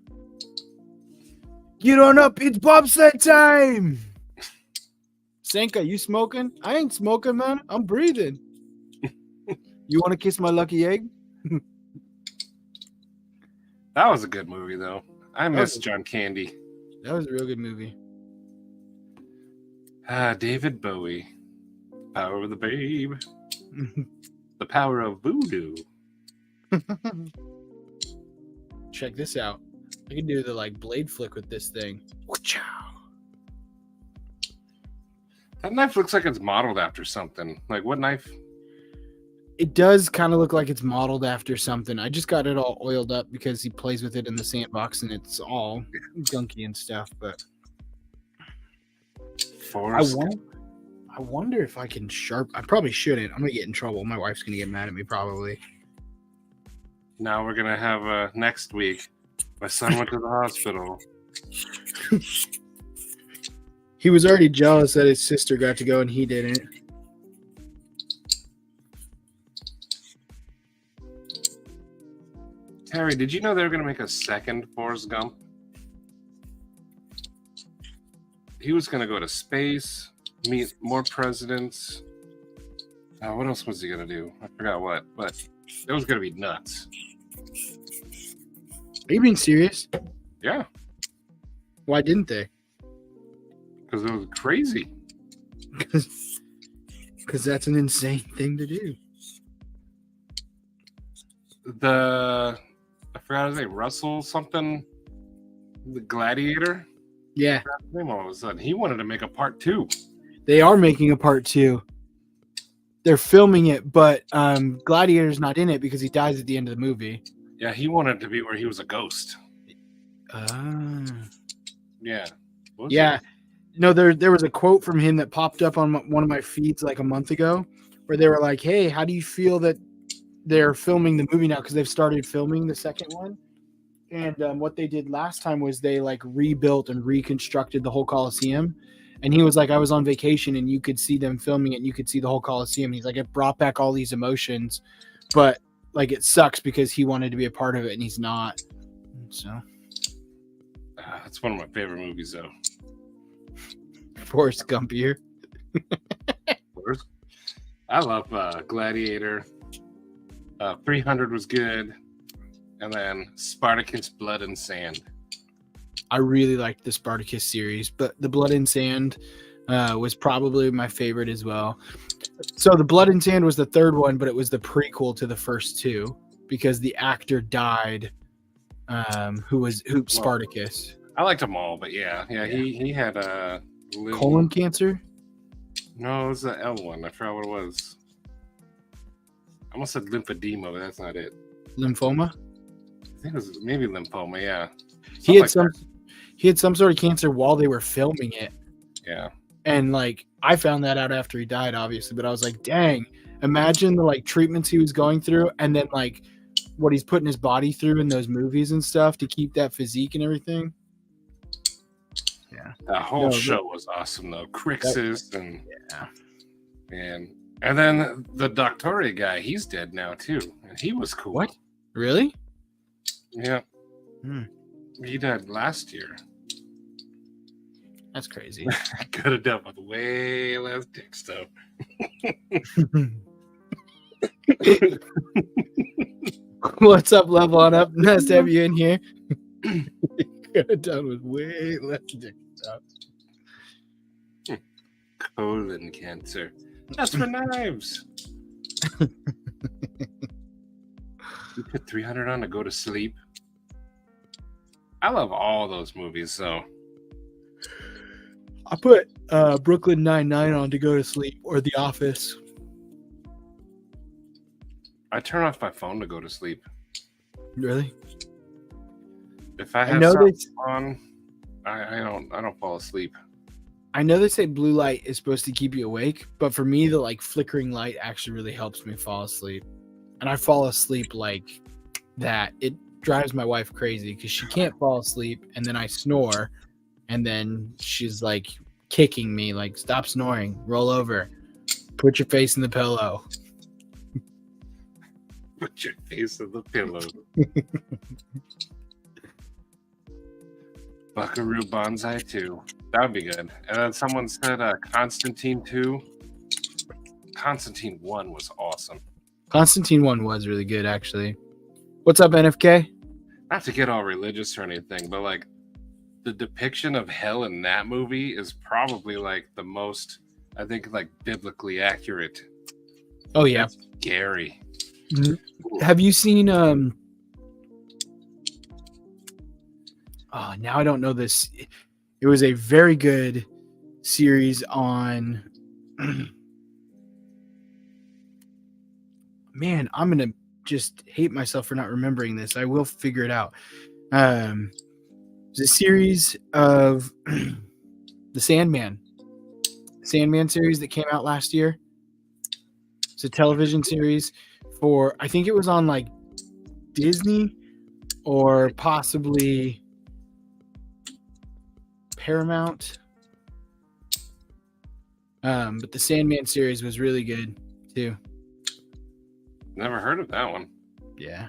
Get on up, it's bobsled time. Senka, you smoking? I ain't smoking, man. I'm breathing. You want to kiss my lucky egg? That was a good movie, though. I miss John Candy. That was a real good movie. David Bowie. Power of the Babe. The power of voodoo. Check this out. I can do the like blade flick with this thing. That knife looks like it's modeled after something. Like what knife? It does kind of look like it's modeled after something. I just got it all oiled up because he plays with it in the sandbox and it's all gunky and stuff. But I wonder if I can I probably shouldn't. I'm gonna get in trouble. My wife's gonna get mad at me probably. Now we're gonna have next week. My son went to the hospital. He was already jealous that his sister got to go and he didn't. Terry, did you know they were gonna make a second Forrest Gump? He was gonna go to space, meet more presidents. What else was he gonna do? I forgot what, but it was gonna be nuts. Are you being serious? Yeah, Why didn't they? because it was crazy. Because that's an insane thing to do. I forgot his name, Russell something, the Gladiator. Yeah, His name all of a sudden. He wanted to make a part 2. they are making a part 2. They're filming it, but Gladiator's not in it because he dies at the end of the movie. Yeah, he wanted to be where he was a ghost. Yeah. What was Yeah. it? No, there was a quote from him that popped up on one of my feeds like a month ago where they were like, hey, how do you feel that they're filming the movie now? Because they've started filming the second one. And what they did last time was they like rebuilt and reconstructed the whole Coliseum. And he was like, I was on vacation and you could see them filming it and you could see the whole Coliseum. He's like, it brought back all these emotions, but like it sucks because he wanted to be a part of it and he's not. So That's one of my favorite movies, though. Forrest Gump here. I love Gladiator. 300 was good. And then Spartacus Blood and Sand. I really liked the Spartacus series, but the Blood and Sand was probably my favorite as well. So the Blood and Sand was the third one, but it was the prequel to the first two because the actor died. Who Spartacus? I liked them all, but yeah. He had Colon cancer. No, it was the L one. I forgot what it was. I almost said lymphedema, but that's not it. Lymphoma. I think it was maybe lymphoma. Yeah. He had some sort of cancer while they were filming it. Yeah. And like I found that out after he died, obviously. But I was like, dang, imagine the like treatments he was going through, and then like what he's putting his body through in those movies and stuff to keep that physique and everything. Yeah. That whole show was awesome though. Crixus and then the Doctore guy, he's dead now too. And he was cool. What? Really? Yeah. He died last year. That's crazy. I could have done with way less dick stuff. What's up, Level On Up? Nice to have you in here. Could have done with way less dick stuff. Colon cancer. That's for knives. You put 300 on to go to sleep. I love all those movies, so. I put Brooklyn Nine-Nine on to go to sleep, or The Office. I turn off my phone to go to sleep. Really? If I have something on, I don't fall asleep. I know they say blue light is supposed to keep you awake, but for me, the like flickering light actually really helps me fall asleep. And I fall asleep like that. It drives my wife crazy because she can't fall asleep, and then I snore, and then she's like kicking me, like, stop snoring, roll over, put your face in the pillow. Put your face in the pillow. Buckaroo Banzai 2. That would be good. And then someone said Constantine 2. Constantine 1 was awesome. Constantine 1 was really good, actually. What's up, NFK? Not to get all religious or anything, but like the depiction of hell in that movie is probably like the most, I think, like biblically accurate. Oh yeah. It's scary. Have you seen now I don't know this. It was a very good series on man, I'm gonna just hate myself for not remembering this. I will figure it out. It's a series of the Sandman series that came out last year. It's a television series for, I think it was on like Disney or possibly Paramount. But the Sandman series was really good too. Never heard of that one. Yeah.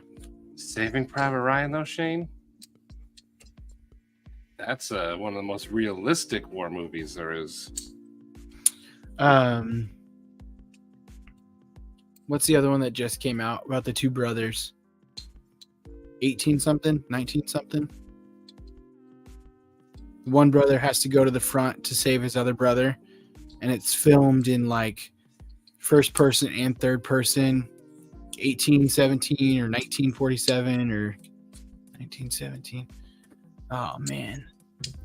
Saving Private Ryan, though, Shane? That's one of the most realistic war movies there is. What's the other one that just came out about the two brothers? 18 something, 19 something. One brother has to go to the front to save his other brother, and it's filmed in like first person and third person, 1817 or 1947 or 1917. Oh man,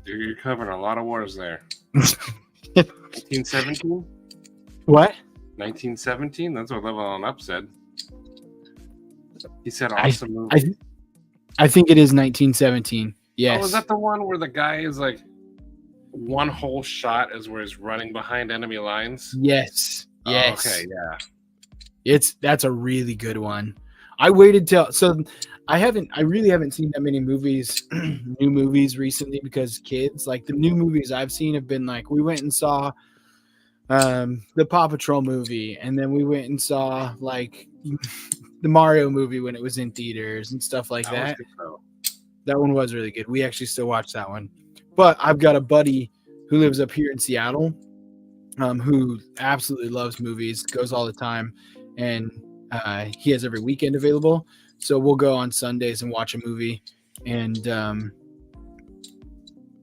you're covering a lot of wars there. 1917? What? 1917? That's what Level on Up said. He said awesome movie. I think it is 1917. Yes. Oh, is that the one where the guy is like one whole shot is where he's running behind enemy lines? Yes. Yes. Oh, okay, yeah. That's a really good one. I waited till I really haven't seen that many movies, new movies recently because kids, like the new movies I've seen have been like, we went and saw the Paw Patrol movie, and then we went and saw like the Mario movie when it was in theaters and stuff like that. That one was really good. We actually still watch that one. But I've got a buddy who lives up here in Seattle, who absolutely loves movies, goes all the time, and he has every weekend available. So we'll go on Sundays and watch a movie. And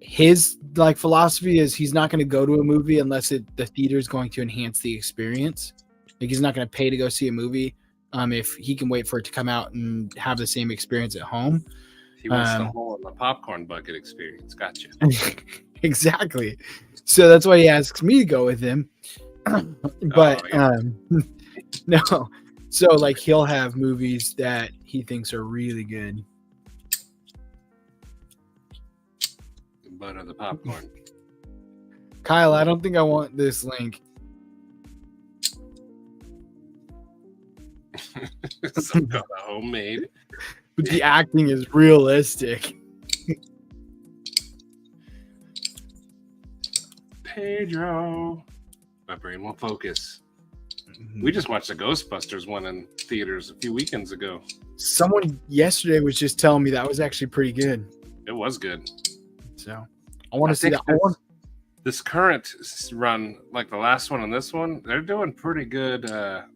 his like philosophy is he's not going to go to a movie unless the theater is going to enhance the experience. Like he's not going to pay to go see a movie if he can wait for it to come out and have the same experience at home. He wants the hole in the popcorn bucket experience. Gotcha. Exactly. So that's why he asks me to go with him. But no. So like he'll have movies that he thinks are really good. Butter the popcorn. Kyle, I don't think I want this link. Some kind of homemade. But the acting is realistic. Pedro. My brain won't focus. We just watched the Ghostbusters one in theaters a few weekends ago. Someone yesterday was just telling me that was actually pretty good. It was good. So I want to see that. This current run, like the last one and this one, they're doing pretty good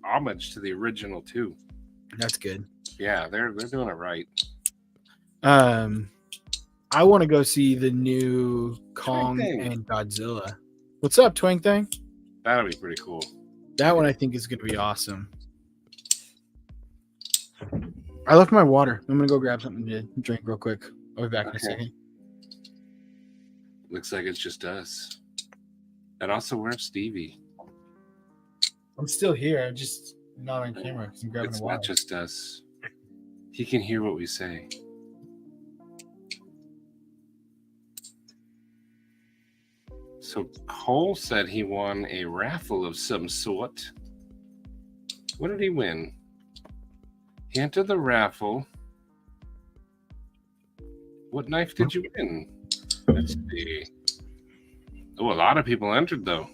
homage to the original too. That's good. Yeah, they're doing it right. I want to go see the new Kong and Godzilla. What's up, Twang Thing? That'll be pretty cool. That one I think is going to be awesome. I left my water. I'm going to go grab something to drink real quick. I'll be back in a second. Looks like it's just us. And also, where's Stevie? I'm still here. I'm just not on camera because I'm grabbing It's a water. not just us. He can hear what we say. So Cole said he won a raffle of some sort. What did he win? He entered the raffle. What knife did you win? Let's see. Oh, a lot of people entered though.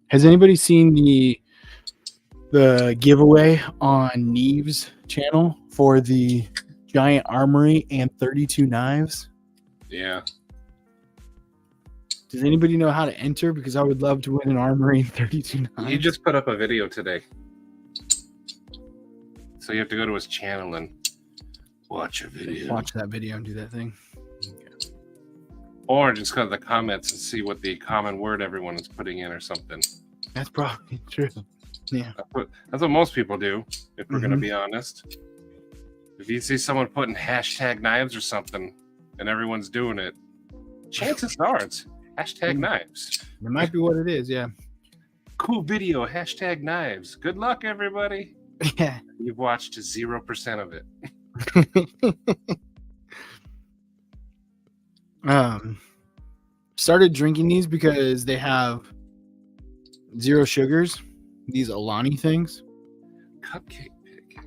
Has anybody seen the giveaway on Neve's channel for the giant armory and 32 knives? Yeah. Does anybody know how to enter? Because I would love to win an armory and 32 knives. He just put up a video today. So you have to go to his channel and Watch a video. Watch that video and do that thing. Or just go to the comments and see what the common word everyone is putting in or something. That's probably true. Yeah. That's what most people do, if we're going to Mhm. be honest. If you see someone putting hashtag knives or something and everyone's doing it, chances are it's hashtag knives. It might be what it is. Yeah. Cool video, hashtag knives. Good luck, everybody. Yeah. You've watched 0% of it. Started drinking these because they have 0 sugars. These Alani things. Cupcake pig.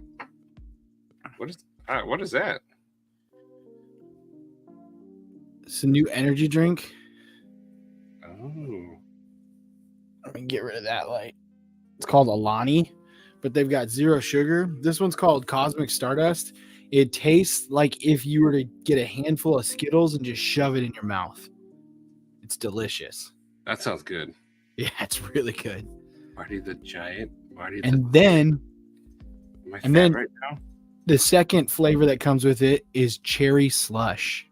What is that? It's a new energy drink. Oh. Let me get rid of that light. It's called Alani, but they've got 0 sugar. This one's called Cosmic Stardust. It tastes like if you were to get a handful of Skittles and just shove it in your mouth. It's delicious. That sounds good. Yeah, it's really good. Marty the Giant. And then Am I and fat then- right now? the second flavor that comes with it is cherry slush.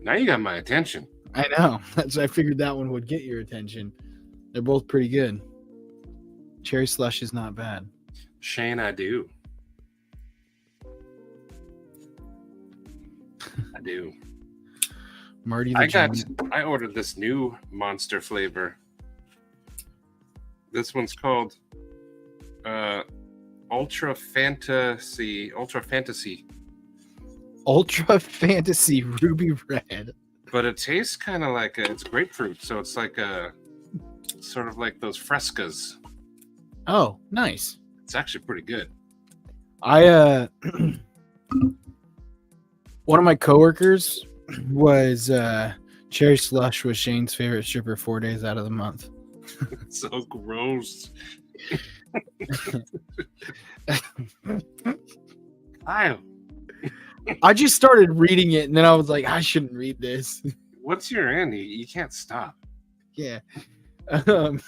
Now you got my attention. I know. That's I figured that one would get your attention. They're both pretty good. Cherry slush is not bad. Shane, I do. I do. Marty the Giant. I ordered this new Monster flavor. This one's called Ultra Fantasy Ultra Fantasy Ruby Red. but it tastes kind of like it's grapefruit, so it's like a sort of like those frescas. Oh, nice. It's actually pretty good. I one of my coworkers was cherry slush was Shane's favorite stripper 4 days out of the month. It's so gross. Kyle, I just started reading it and then I was like, I shouldn't read this. what's your end? You can't stop. Yeah. Ugh.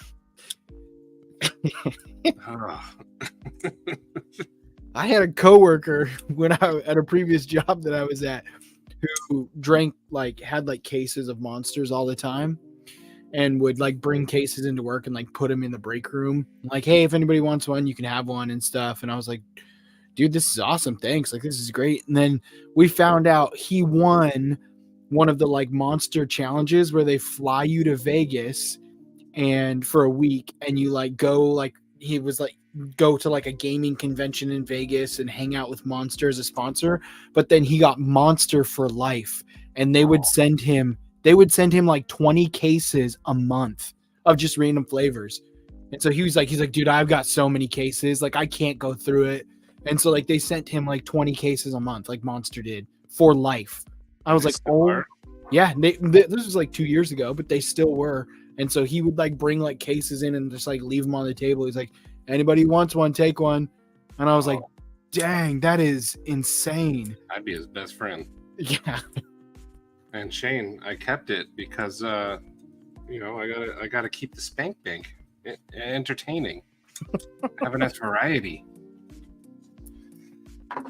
I had a coworker when I at a previous job that I was at who drank had cases of Monsters all the time and would bring cases into work and put them in the break room. Like, hey, if anybody wants one, you can have one and stuff. And I was like, dude, this is awesome. Thanks. This is great. And then we found out he won one of the Monster challenges where they fly you to Vegas and for a week and you he was go to a gaming convention in Vegas and hang out with Monster as a sponsor, but then he got Monster for life and they would send him 20 cases a month of just random flavors. And so he's like, dude, I've got so many cases, I can't go through it. And so they sent him 20 cases a month, like Monster did, for life. I was like, oh yeah, this was 2 years ago, but they still were. And so he would bring cases in and just leave them on the table. He's like, anybody wants one, take one. And I was like, dang, that is insane. I'd be his best friend. Yeah. And Shane, I kept it because I gotta keep the spank bank entertaining. Have enough variety.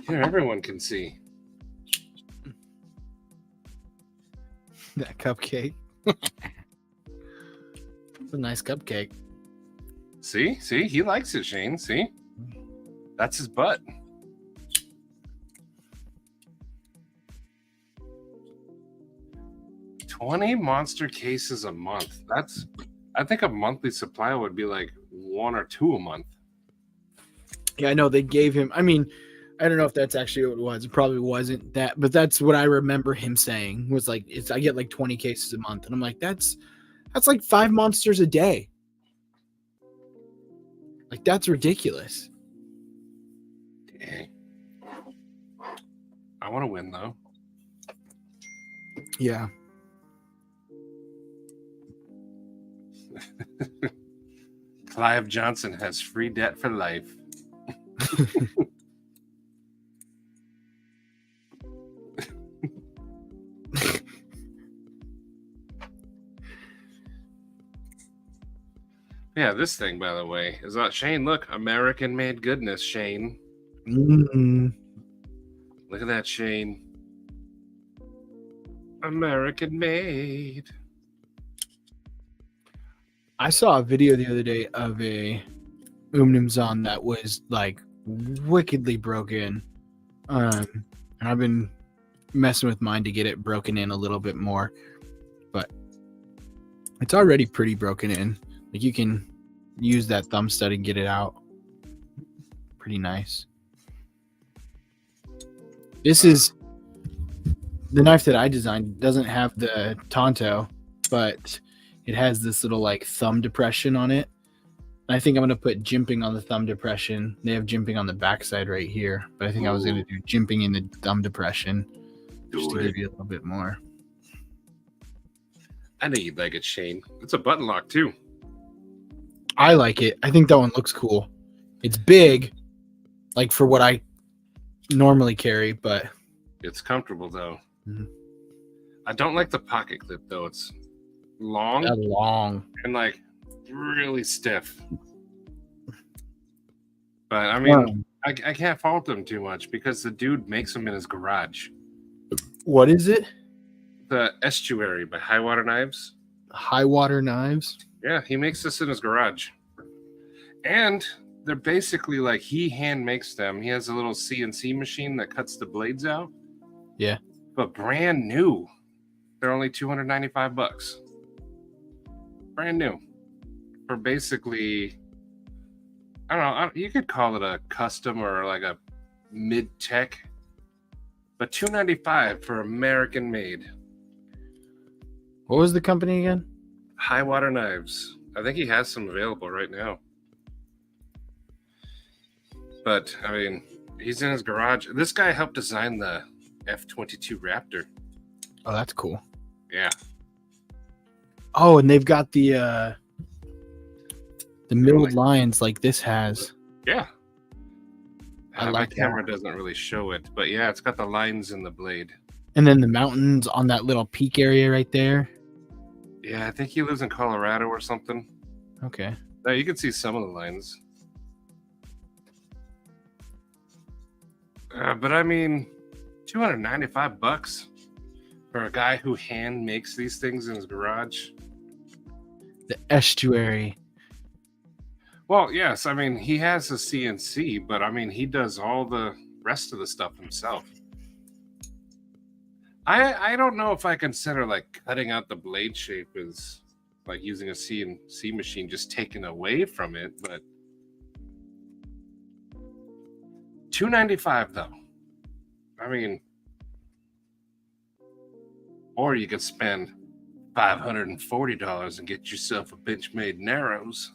Here, everyone can see. That cupcake. It's a nice cupcake. See, he likes it, Shane. See, that's his butt. $20 Monster cases a month. I think a monthly supply would be 1 or 2 a month. Yeah, I know they gave him. I mean, I don't know if that's actually what it was. It probably wasn't that, but that's what I remember him saying was I get 20 cases a month, and I'm like, that's 5 Monsters a day. That's ridiculous. Dang. I want to win though. Yeah. Clive Johnson has free debt for life. Yeah, this thing, by the way, is Shane. Look, American-made goodness, Shane. Mm. Look at that, Shane. American made. I saw a video the other day of a Umnumzon that was like wickedly broken. And I've been messing with mine to get it broken in a little bit more, but it's already pretty broken in. Like you can use that thumb stud and get it out. Pretty nice. This is the knife that I designed. Doesn't have the Tonto, but it has this little like thumb depression on it. And I think I'm going to put jimping on the thumb depression. They have jimping on the backside right here, but I think I was going to do jimping in the thumb depression just to give you a little bit more. I know you'd like it, Shane. It's a button lock too. I like it. I think that one looks cool. It's big, like for what I normally carry, but it's comfortable though. Mm-hmm. I don't like the pocket clip though. It's long, and like really stiff. But I mean, I can't fault them too much because the dude makes them in his garage. What is it? The Estuary by High Water Knives. High Water Knives? Yeah, he makes this in his garage. And they're basically like he hand makes them. He has a little CNC machine that cuts the blades out. Yeah. But brand new. They're only $295. Brand new. For basically, I don't know, you could call it a custom or like a mid-tech. But $295 for American made. What was the company again? High Water Knives. I think he has some available right now. But, I mean, he's in his garage. This guy helped design the F-22 Raptor. Oh, that's cool. Yeah. Oh, and they've got the milled lines like this has. Yeah. I like my that. camera doesn't really show it, but yeah, it's got the lines in the blade. And then the mountains on that little peak area right there. Yeah, I think he lives in Colorado or something. Okay. Now you can see some of the lines. But I mean, $295 for a guy who hand makes these things in his garage. The Estuary. Well, yes, I mean, he has a CNC, but I mean, he does all the rest of the stuff himself. I don't know if I consider like cutting out the blade shape as like using a CNC machine, just taken away from it, but $295 though. I mean, or you could spend $540 and get yourself a Benchmade Narrows.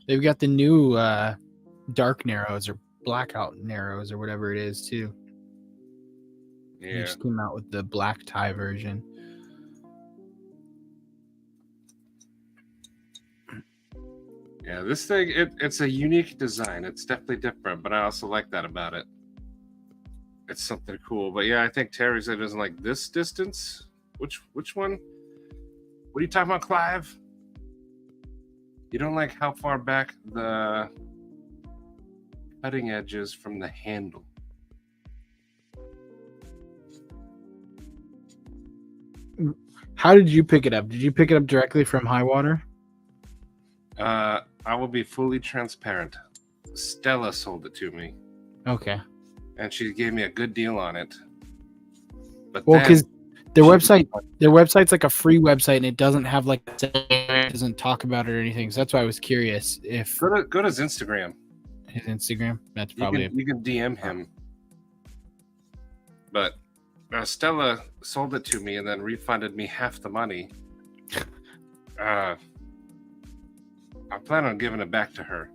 They've got the new dark narrows or blackout narrows or whatever it is too. Yeah. They just came out with the black tie version. Yeah, this thing, it's a unique design. It's definitely different, but I also like that about it. It's something cool. But yeah, I think Terry said it doesn't like this distance. Which one? What are you talking about, Clive? You don't like how far back the cutting edge is from the handle. How did you pick it up? Did you pick it up directly from High Water? I will be fully transparent. Stella sold it to me. Okay. And she gave me a good deal on it. But well, because their website's like a free website and it doesn't have like it doesn't talk about it or anything. So that's why I was curious if go to his Instagram. His Instagram? That's probably you can DM him. But Stella sold it to me and then refunded me half the money. I plan on giving it back to her.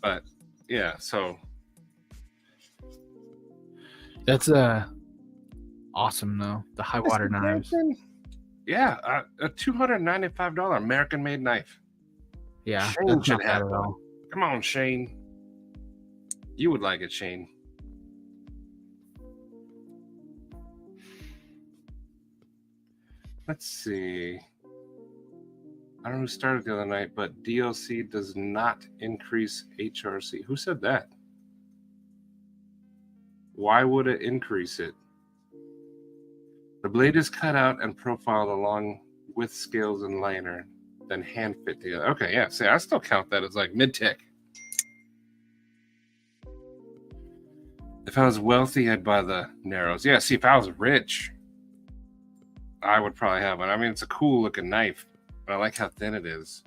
But yeah, so that's awesome though. The High Water knives. Yeah, a $295 American made knife. Yeah, Shane should have it all. Come on, Shane. You would like it, Shane. Let's see. I don't know who started the other night, but DLC does not increase HRC. Who said that? Why would it increase it? The blade is cut out and profiled along with scales and liner, then hand fit together. Okay, yeah. See, I still count that as like mid-tick. If I was wealthy, I'd buy the Narrows. Yeah, see, if I was rich, I would probably have one. I mean, it's a cool looking knife, but I like how thin it is.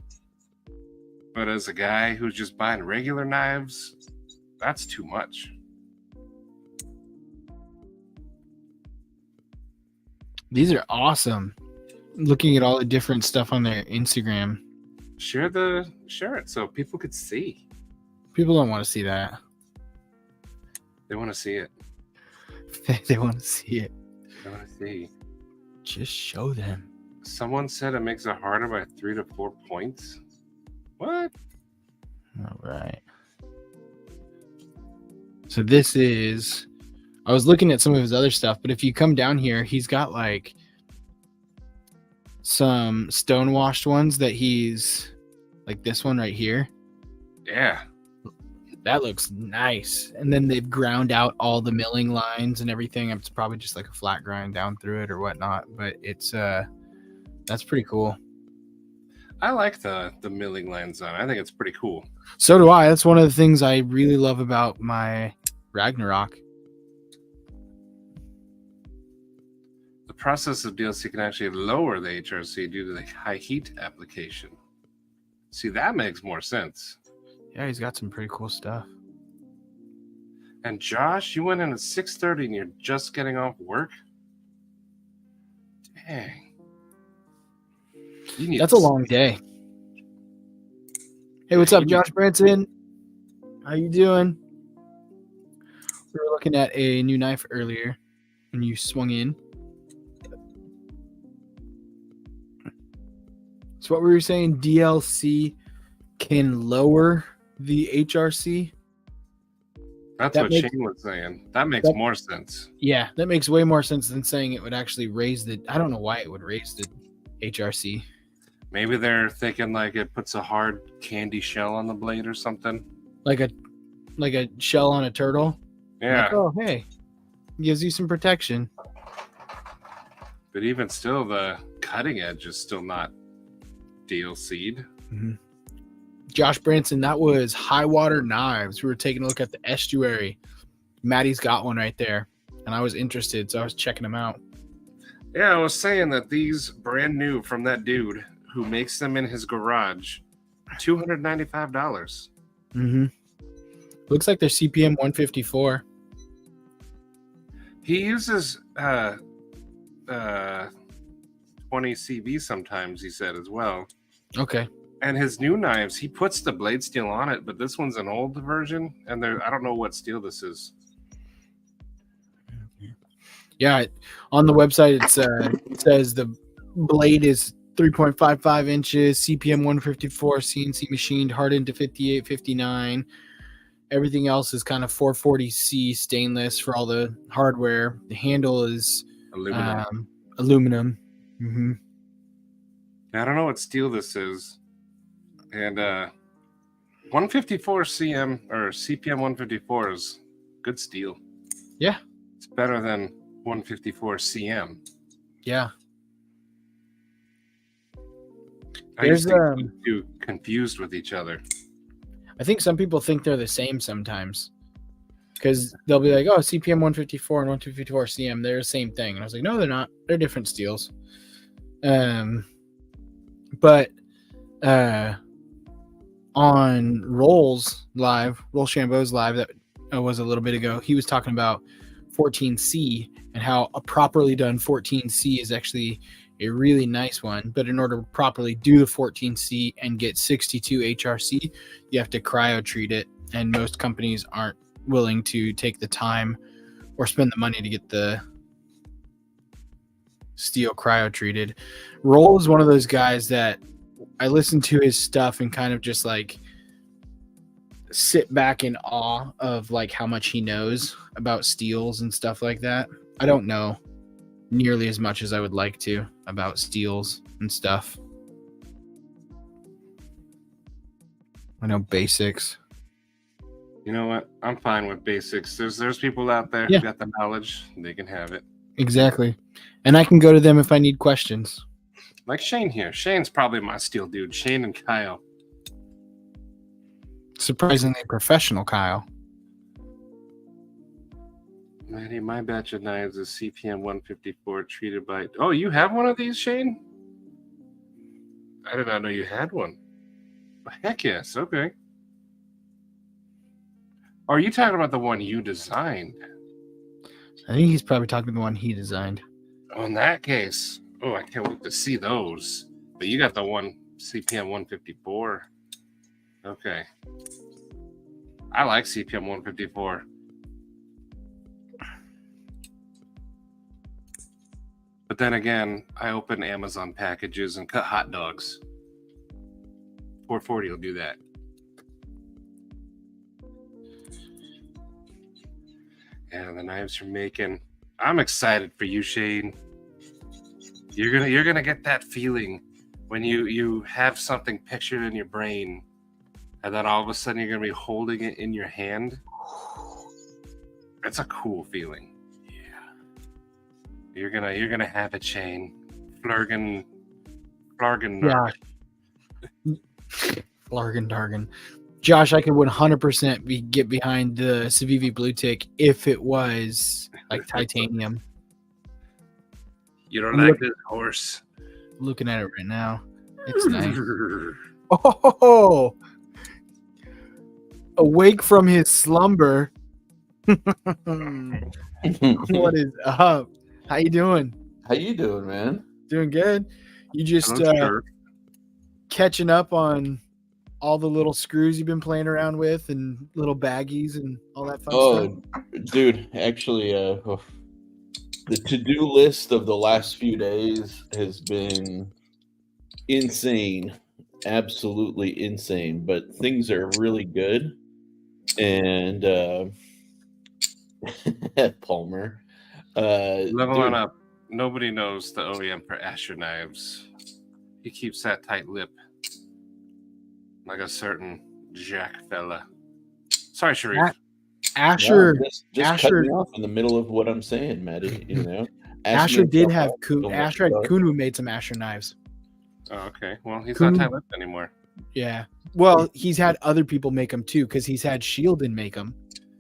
But as a guy who's just buying regular knives, that's too much. These are awesome. Looking at all the different stuff on their Instagram. Share it so people could see. People don't want to see that. They want to see it. They want to see it. They want to see. Just show them. Someone said it makes it harder by 3 to 4 points. What? All right. So this is, I was looking at some of his other stuff, but if you come down here, he's got like some stone-washed ones that he's, like this one right here. Yeah. That looks nice. And then they've ground out all the milling lines and everything. It's probably just like a flat grind down through it or whatnot, but it's that's pretty cool. I like the milling lines on it. I think it's pretty cool. So do I. That's one of the things I really love about my Ragnarok. The process of DLC can actually lower the HRC due to the high heat application. See, that makes more sense. Yeah, he's got some pretty cool stuff. And Josh, you went in at 6:30 and you're just getting off work? Dang. That's a long day. Hey, what's up, Josh Branson? How you doing? We were looking at a new knife earlier and you swung in. So what were you saying? DLC can lower the HRC? That's what Shane was saying. That makes more sense. Yeah, that makes way more sense than saying it would actually raise the... I don't know why it would raise the HRC. Maybe they're thinking like it puts a hard candy shell on the blade or something. Like a shell on a turtle? Yeah. Like, oh, hey. Gives you some protection. But even still, the cutting edge is still not DLC'd. Mm-hmm. Josh Branson, that was High Water Knives. We were taking a look at the estuary. Maddie's got one right there. And I was interested, so I was checking them out. Yeah, I was saying that these brand new from that dude who makes them in his garage, $295. Mm-hmm. Looks like they're CPM 154. He uses 20 CV sometimes, he said, as well. Okay. And his new knives, he puts the blade steel on it, but this one's an old version, and I don't know what steel this is. Yeah, on the website it says the blade is 3.55 inches, CPM 154, CNC machined, hardened to 58, 59. Everything else is kind of 440C stainless for all the hardware. The handle is aluminum. Mm-hmm. I don't know what steel this is. And 154 CM or CPM 154 is good steel. Yeah. It's better than 154 CM. Yeah. I used to get too confused with each other. I think some people think they're the same sometimes. Because they'll be like, oh, CPM 154 and 154 CM, they're the same thing. And I was like, no, they're not. They're different steels. But on Roll Shambo's live that was a little bit ago, he was talking about 14C and how a properly done 14C is actually a really nice one. But in order to properly do the 14C and get 62 HRC, you have to cryo treat it. And most companies aren't willing to take the time or spend the money to get the steel cryo treated. Roll is one of those guys that I listen to his stuff and kind of just like sit back in awe of like how much he knows about steels and stuff like that. I don't know nearly as much as I would like to about steels and stuff. I know basics. You know what? I'm fine with basics. There's people out there Yeah. who got the knowledge. They can have it. Exactly. And I can go to them if I need questions. Like Shane here. Shane's probably my steel dude. Shane and Kyle. Surprisingly professional, Kyle. Maddie, my batch of knives is CPM 154 treated by. Oh, you have one of these, Shane? I did not know you had one. Heck yes. Okay. Are you talking about the one you designed? I think he's probably talking the one he designed. Oh, in that case, I can't wait to see those. But you got the one CPM 154. Okay. I like CPM 154. But then again, I open Amazon packages and cut hot dogs. 440 will do that. And the knives you're making. I'm excited for you, Shane. You're gonna get that feeling when you have something pictured in your brain, and then all of a sudden you're gonna be holding it in your hand. That's a cool feeling. You're gonna have it, Shane. Flargen. Yeah. Flargen Dargan. Josh, I could 100% get behind the Civivi Blue Tick if it was like titanium. You don't like this horse. Looking at it right now. It's nice. Oh, awake from his slumber. What is up? How you doing? How you doing, man? Doing good. You just catching up on all the little screws you've been playing around with and little baggies and all that fun stuff? Dude, actually, the to-do list of the last few days has been insane. Absolutely insane. But things are really good. And Palmer. Leveling up. Nobody knows the OEM for Asher knives. He keeps that tight lip. Like a certain Jack fella. Sorry, Sharif. Asher, no, just cut me off in the middle of what I'm saying, Maddie. You know, Asher did have Asher had Kunu made some Asher knives. Oh, okay. Well, he's not tight lipped anymore. Yeah. Well, he's had other people make them too, because he's had Shieldon make them.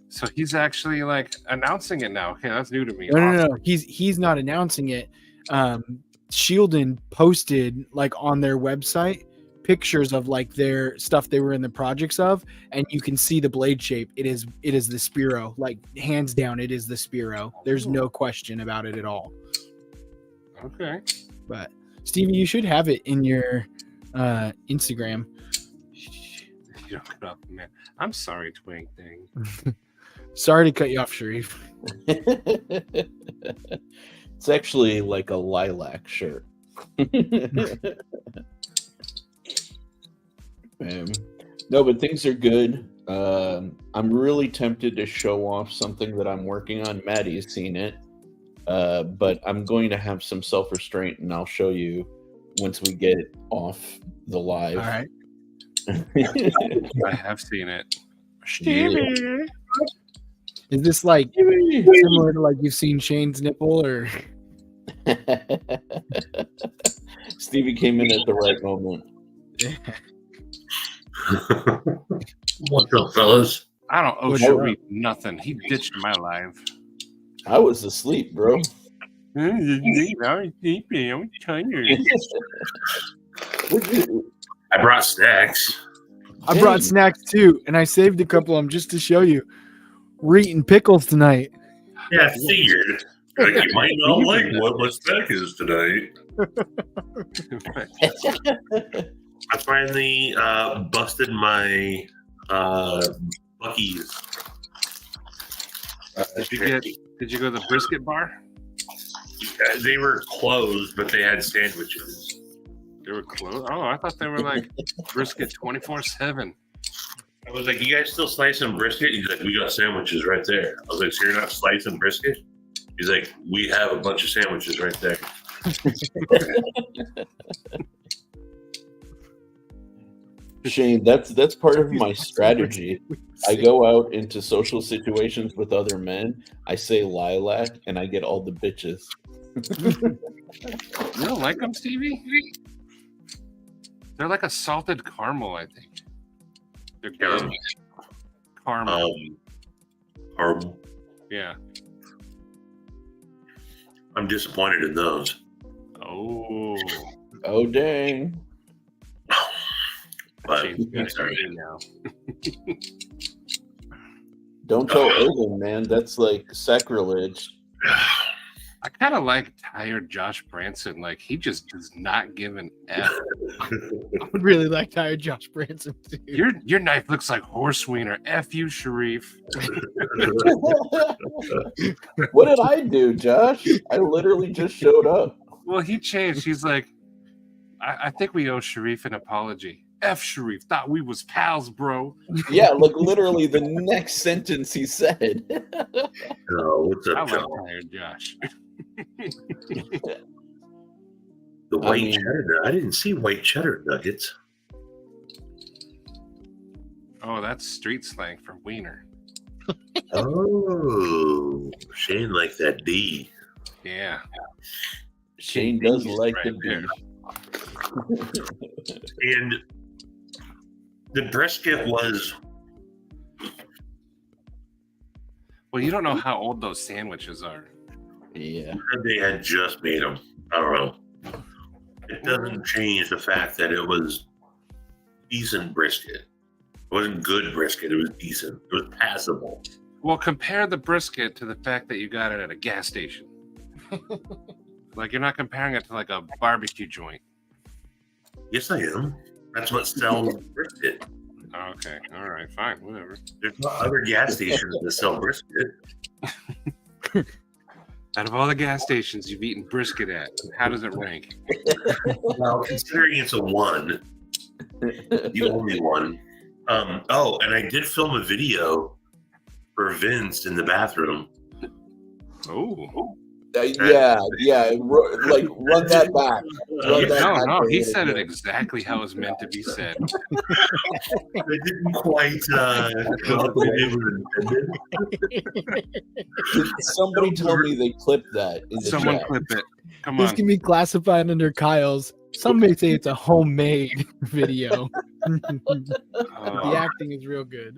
So he's actually like announcing it now. Okay, that's new to me. No. He's not announcing it. Shieldon posted like on their website pictures of like their stuff they were in the projects of, and you can see the blade shape. It is the Spiro, like hands down, it is the Spiro. There's no question about it at all. Okay. But Stevie, you should have it in your Instagram. You don't cut off, man. I'm sorry, Twink thing. Sorry to cut you off, Sharif. It's actually like a lilac shirt. No, but things are good. I'm really tempted to show off something that I'm working on. Maddie's seen it, but I'm going to have some self-restraint, and I'll show you once we get it off the live. All right. I have seen it. Yeah. Is this like similar to like you've seen Shane's nipple, or? Stevie came in at the right moment. What's up, fellas? I don't owe Sharif nothing. He ditched my live. I was asleep, bro. I'm sleepy. I'm tired. I brought snacks. I brought snacks too, and I saved a couple of them just to show you. We're eating pickles tonight. Yeah, I figured. Like, you might not like what my snack is tonight. I finally busted my Buc-ee's. Did you go to the brisket bar? They were closed, but they had sandwiches. They were closed? Oh, I thought they were like brisket 24/7. I was like, you guys still slicing brisket? He's like, we got sandwiches right there. I was like, so you're not slicing brisket? He's like, we have a bunch of sandwiches right there. Shane, that's part of my strategy. I go out into social situations with other men. I say lilac, and I get all the bitches. You don't like them, Stevie? They're like a salted caramel, I think. They're Caramel. Caramel. Horrible. Yeah. I'm disappointed in those. Oh. Oh dang! But Shane's got I'm sorry. it now. Don't tell Irvin, man. That's like sacrilege. I kind of like tired Josh Branson. Like, he just does not give an F. I would really like tired Josh Branson too. Your knife looks like horse wiener. F you, Sharif. What did I do, Josh? I literally just showed up. Well, he changed. He's like, I think we owe Sharif an apology. F Sharif. Thought we was pals, bro. Yeah, like literally the next sentence he said. Oh, what's I up, like John? tired Josh. The white mean- cheddar. I didn't see white cheddar nuggets. Oh, that's street slang for wiener. Oh, Shane like that D. Yeah. Shane does like Right the there. beef. And the brisket was Well, you don't know how old those sandwiches are. Yeah. they had just made them. I don't know. It doesn't change the fact that it was decent brisket. It wasn't good brisket. It was decent. It was passable. Well, compare the brisket to the fact that you got it at a gas station. Like, you're not comparing it to like a barbecue joint. Yes, I am. That's what sells brisket. Okay. All right. Fine. Whatever. There's not other gas stations that sell brisket. Out of all the gas stations you've eaten brisket at, how does it rank? Well, considering it's a one, the only one. Oh, and I did film a video for Vince in the bathroom. Oh. Yeah. Like run that back. Run that back No. a He little said it bit. exactly how it's meant to be said. I didn't quite come up with it was intended. Somebody told me they clipped that in the Someone chat. clip it. Come This on. can be classified under Kyle's. Some may say it's a homemade video. The acting is real good.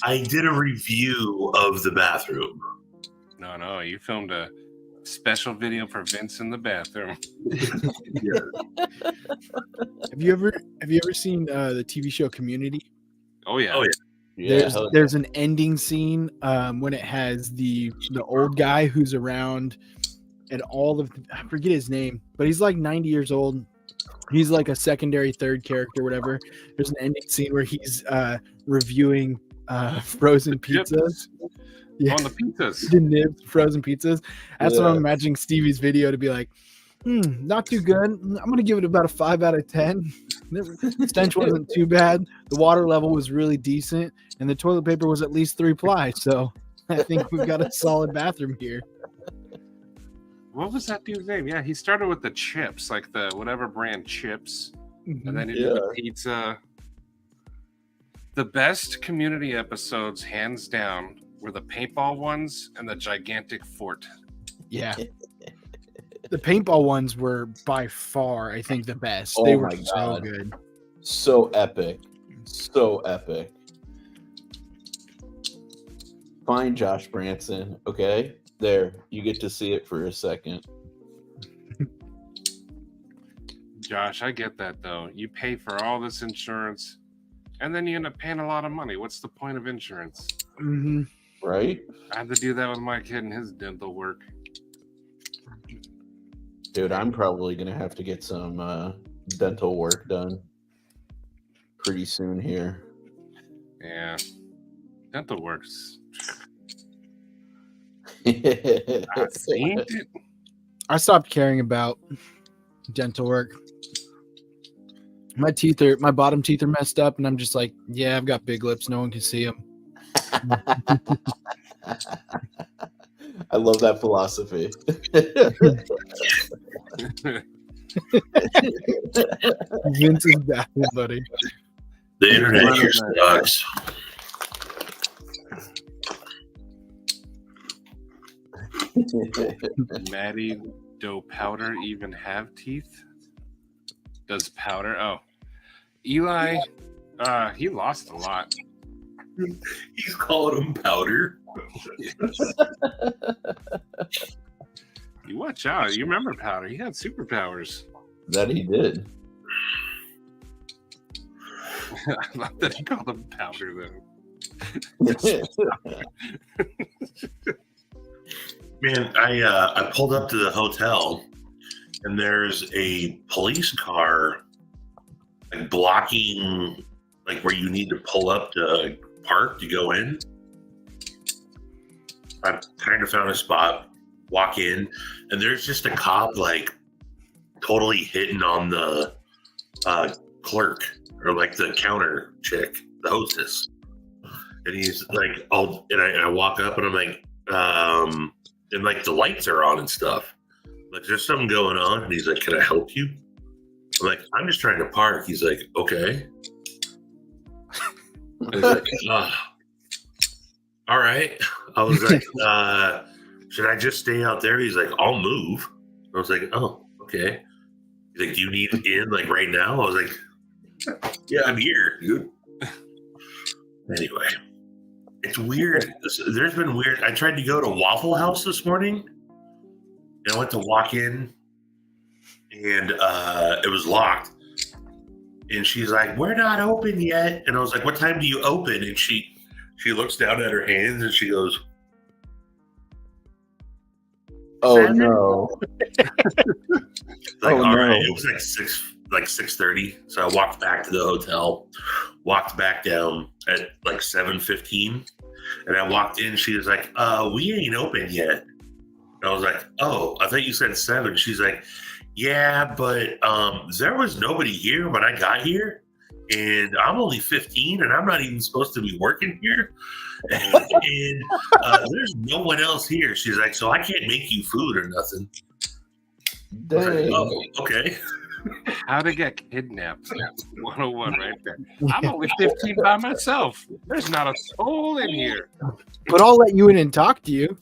I did a review of the bathroom. No. You filmed a special video for Vince in the bathroom. Have you ever seen the TV show Community? Oh yeah. Oh, yeah. Yeah, There's an ending scene when it has the old guy who's around and all of I forget his name, but he's like 90 years old. He's like a secondary third character, whatever. There's an ending scene where he's reviewing frozen pizzas. Yeah. On the pizzas. The nibs, frozen pizzas. That's what I'm Yeah. imagining Stevie's video to be like. Not too good. I'm gonna give it about a 5 out of 10. The stench wasn't too bad. The water level was really decent, and the toilet paper was at least 3 ply. So I think we've got a solid bathroom here. What was that dude's name? Yeah, he started with the chips, like the whatever brand chips, Mm-hmm. and then he did the pizza. The best Community episodes, hands down, were the paintball ones and the gigantic fort. Yeah. The paintball ones were by far, I think, the best. Oh They were my so God. good. so epic. So epic. Fine, Josh Branson. Okay. There. You get to see it for a second. Josh, I get that though. You pay for all this insurance, and then you end up paying a lot of money. What's the point of insurance? Mm-hmm. Right? I had to do that with my kid and his dental work. Dude, I'm probably going to have to get some dental work done pretty soon here. Yeah, dental works. Ain't Ain't it? I stopped caring about dental work. My bottom teeth are messed up, and I'm just like, yeah, I've got big lips. No one can see them. I love that philosophy. Vince is baffled, buddy. The internet here sucks. Maddie, do powder even have teeth? Does powder? Oh, Eli, he lost a lot. He's calling him powder. You watch out. You remember Powder. He had superpowers. That he did. I love that he called him Powder, though. Man, I pulled up to the hotel, and there's a police car like blocking like where you need to pull up to park to go in. I kind of found a spot, walk in, and there's just a cop like totally hitting on the clerk or like the counter chick, the hostess. And he's like, I walk up and I'm like, and like the lights are on and stuff. Like, there's something going on. And he's like, can I help you? I'm like, I'm just trying to park. He's like, okay. I was like, all right. I was like, should I just stay out there? He's like, I'll move. I was like, oh, okay. He's like, do you need in like right now? I was like, yeah, I'm here, dude. Anyway, it's weird. There's been weird. I tried to go to Waffle House this morning, and I went to walk in, and it was locked. And she's like, we're not open yet. And I was like, what time do you open? And she looks down at her hands and she goes, Oh 7? no! Like, Oh, all no. right. It was like 6:30. So I walked back to the hotel, walked back down at like 7:15, and I walked in. She was like, we ain't open yet. And I was like, oh, I thought you said 7. She's like, yeah, but there was nobody here when I got here, and I'm only 15, and I'm not even supposed to be working here, and there's no one else here. She's like, so I can't make you food or nothing. I was like, Dang. oh, okay. How to get kidnapped. That's 101 right there. I'm only 15 by myself. There's not a soul in here. But I'll let you in and talk to you.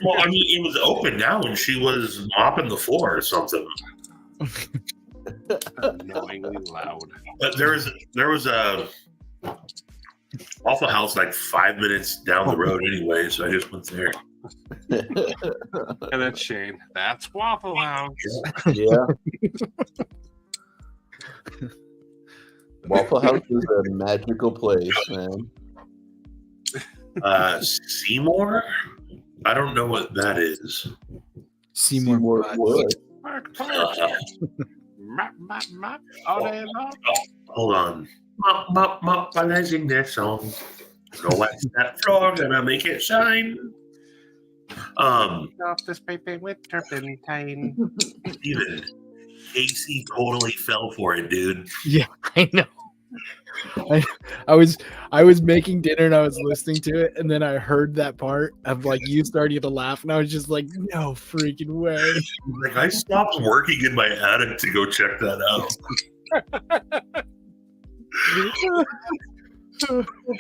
Well, I mean, it was open now, and she was mopping the floor or something. Annoyingly loud. But there was a Waffle House like 5 minutes down the road anyway, so I just went there. And that's Shane. That's Waffle House. Yeah. Waffle House is a magical place, man. Seymour? I don't know what that is. Seymour Butts. Wood. Mark, Uh, mop, mop, mop, all day long. hold on. Mop, mop, mop, while I sing that song. Go wax that floor, gonna make it shine. Off this paper with turpentine. Steven, Casey totally fell for it, dude. Yeah, I know. I was making dinner and I was listening to it, and then I heard that part of like you starting to laugh, and I was just like, no freaking way. Like, I stopped working in my attic to go check that out.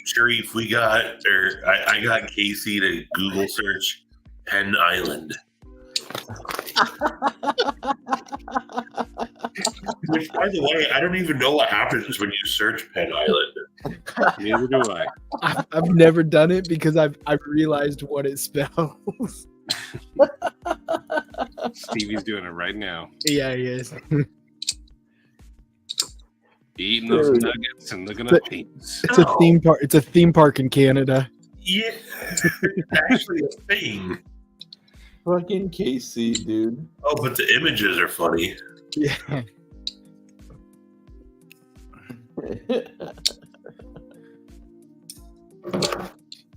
Sharif, I got Casey to Google search Penn Island. Which, by the way, I don't even know what happens when you search Penn Island. Neither do I. I've never done it because I've realized what it spells. Stevie's doing it right now. Yeah, he is. Eating those Dude. nuggets and looking at things. It's a theme park. It's a theme park in Canada. Yeah, it's actually a thing. Fucking Casey, dude. Oh, but the images are funny. Yeah.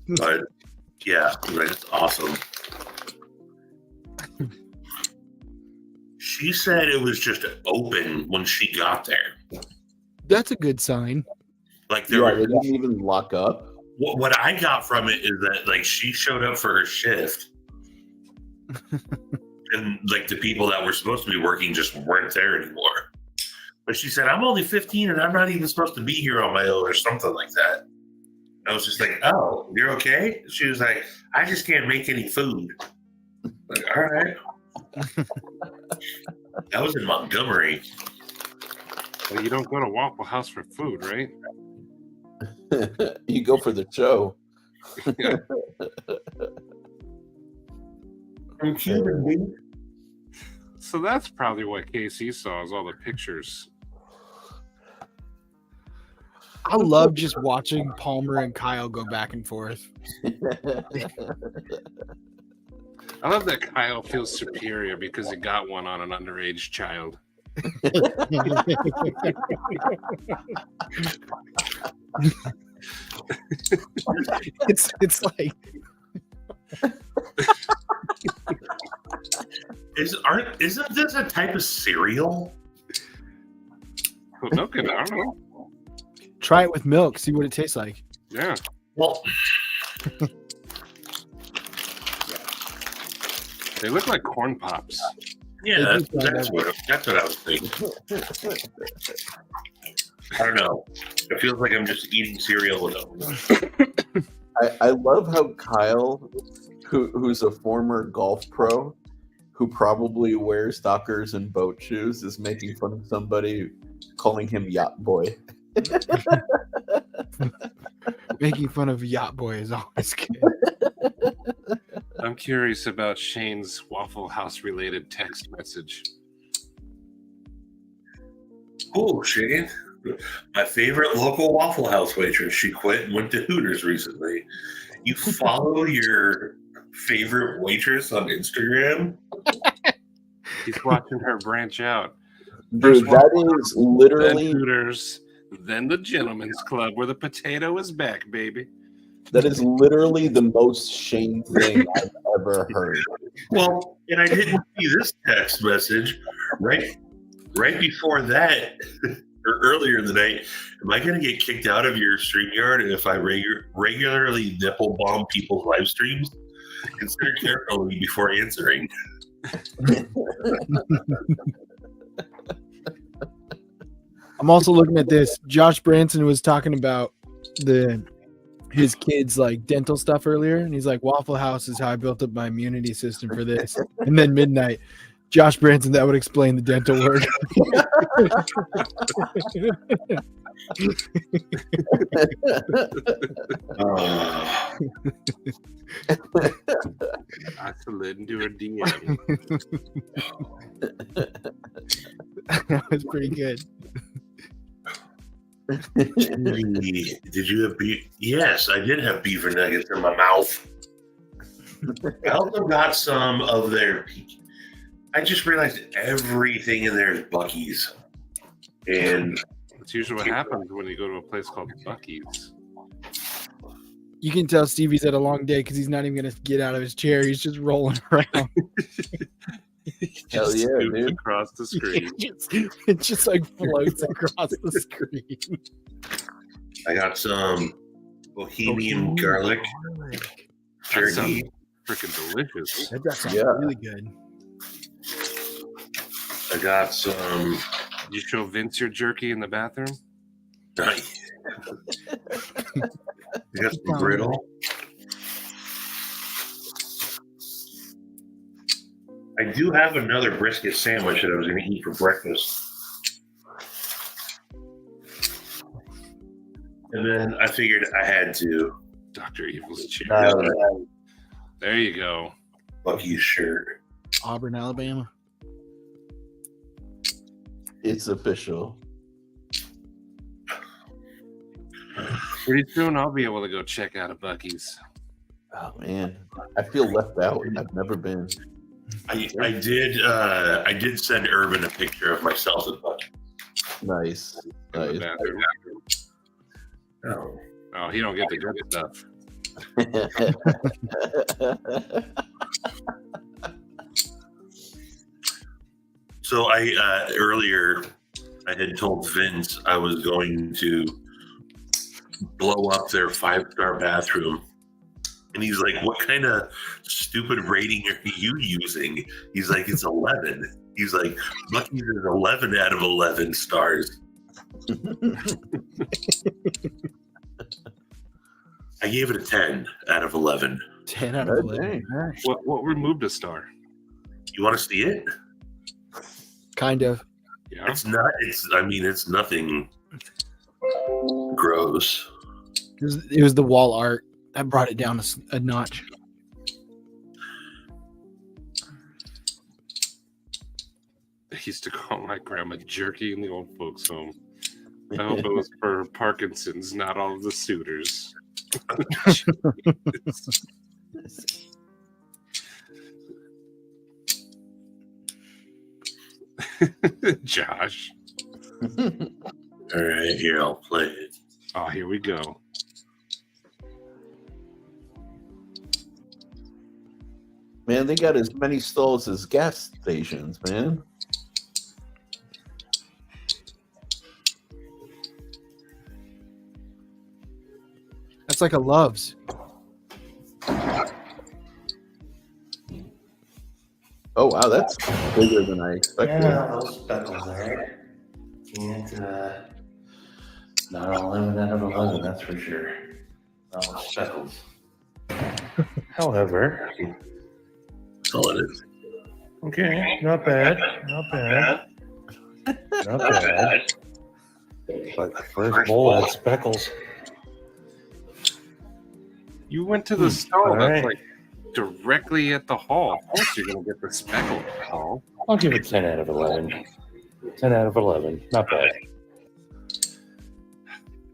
But yeah, like, it's awesome. She said it was just open when she got there. That's a good sign. Like, there Yeah, were, they didn't even lock up. what I got from it is that like she showed up for her shift, and like the people that were supposed to be working just weren't there anymore. But she said, I'm only 15 and I'm not even supposed to be here on my own or something like that. I was just like, oh, you're okay? She was like, I just can't make any food. Like, all right. That was in Montgomery. Well, you don't go to Waffle House for food, right? You go for the show. I'm Cuban, dude. So that's probably what KC saw is all the pictures. I love just watching Palmer and Kyle go back and forth. I love that Kyle feels superior because he got one on an underage child. It's like Isn't this a type of cereal? Well, no good. I don't know. try it with milk, see what it tastes like. Yeah. Well, They look like corn pops. yeah, that's what I was thinking. I don't know. It feels like I'm just eating cereal with them. I love how Kyle, who's a former golf pro, who probably wears Dockers and boat shoes, is making fun of somebody calling him Yacht Boy. Making fun of Yacht Boy is always good. I'm curious about Shane's Waffle House related text message. Oh, Shane. My favorite local Waffle House waitress. She quit and went to Hooters recently. You follow your favorite waitress on Instagram? He's watching her branch out. Dude, that is Then literally Hooters, then the Gentleman's Club, where the potato is back, baby. the most Shane thing I've ever heard. Well, and I didn't see this text message right before that, or earlier in the night. Am I going to get kicked out of your StreamYard if I regularly nipple bomb people's live streams? Consider carefully before answering. I'm also looking at this. Josh Branson was talking about his kids' like dental stuff earlier, and he's like, Waffle House is how I built up my immunity system for this. And then midnight, Josh Branson, that would explain the dental work. I slid into a DM. That was pretty good. Did you have beef? Yes, I did have beaver nuggets in my mouth. I also got some of their. I just realized everything in there is Buc-ee's, and That's usually what happens when you go to a place called Buc-ee's. You can tell Stevie's had a long day because he's not even going to get out of his chair. He's just rolling around. Hell yeah, Scoops dude. across the screen. It just like floats across the screen. I got some Bohemian garlic That sounds jerky. freaking delicious. That does sound Yeah. really good. I got some. You show Vince your jerky in the bathroom? I got some griddle. I do have another brisket sandwich that I was going to eat for breakfast. And then I figured I had to. Dr. Evil's chair. There There you go. Buc-ee's shirt. Auburn, Alabama. It's official. Pretty soon I'll be able to go check out a Buc-ee's. Oh man, I feel left out. I've never been. I did send Urban a picture of myself at Buc-ee's. Nice, In the nice. bathroom. Oh. Oh, he don't get the good stuff. So I earlier I had told Vince I was going to blow up their 5-star bathroom. And he's like, what kind of stupid rating are you using? He's like, it's 11. He's like, Bucky's is 11 out of 11 stars. I gave it a 10 out of 11. 10 out of Good 11. day. All right. What removed a star? You want to see it? Kind of. Yeah. It's not. It's nothing gross. It was the wall art that brought it down a notch. I used to call my grandma jerky in the old folks' home. I hope it was for Parkinson's, not all of the suitors. Josh. All right, here, I'll play it. Oh, here we go. Man, they got as many stalls as gas stations, man. That's like a Love's. Oh wow, that's bigger than I expected. Yeah, those speckles there. Can't, not all 11 out of 11, that's for sure. All speckles. However, That's all it is. okay, not bad, not bad. Not bad. But the first bowl had speckles. You went to the stall all that's right. like directly at the hall. Of course you're going to get the speckled hall. I'll give it 10 out of 11. 10 out of 11, not bad.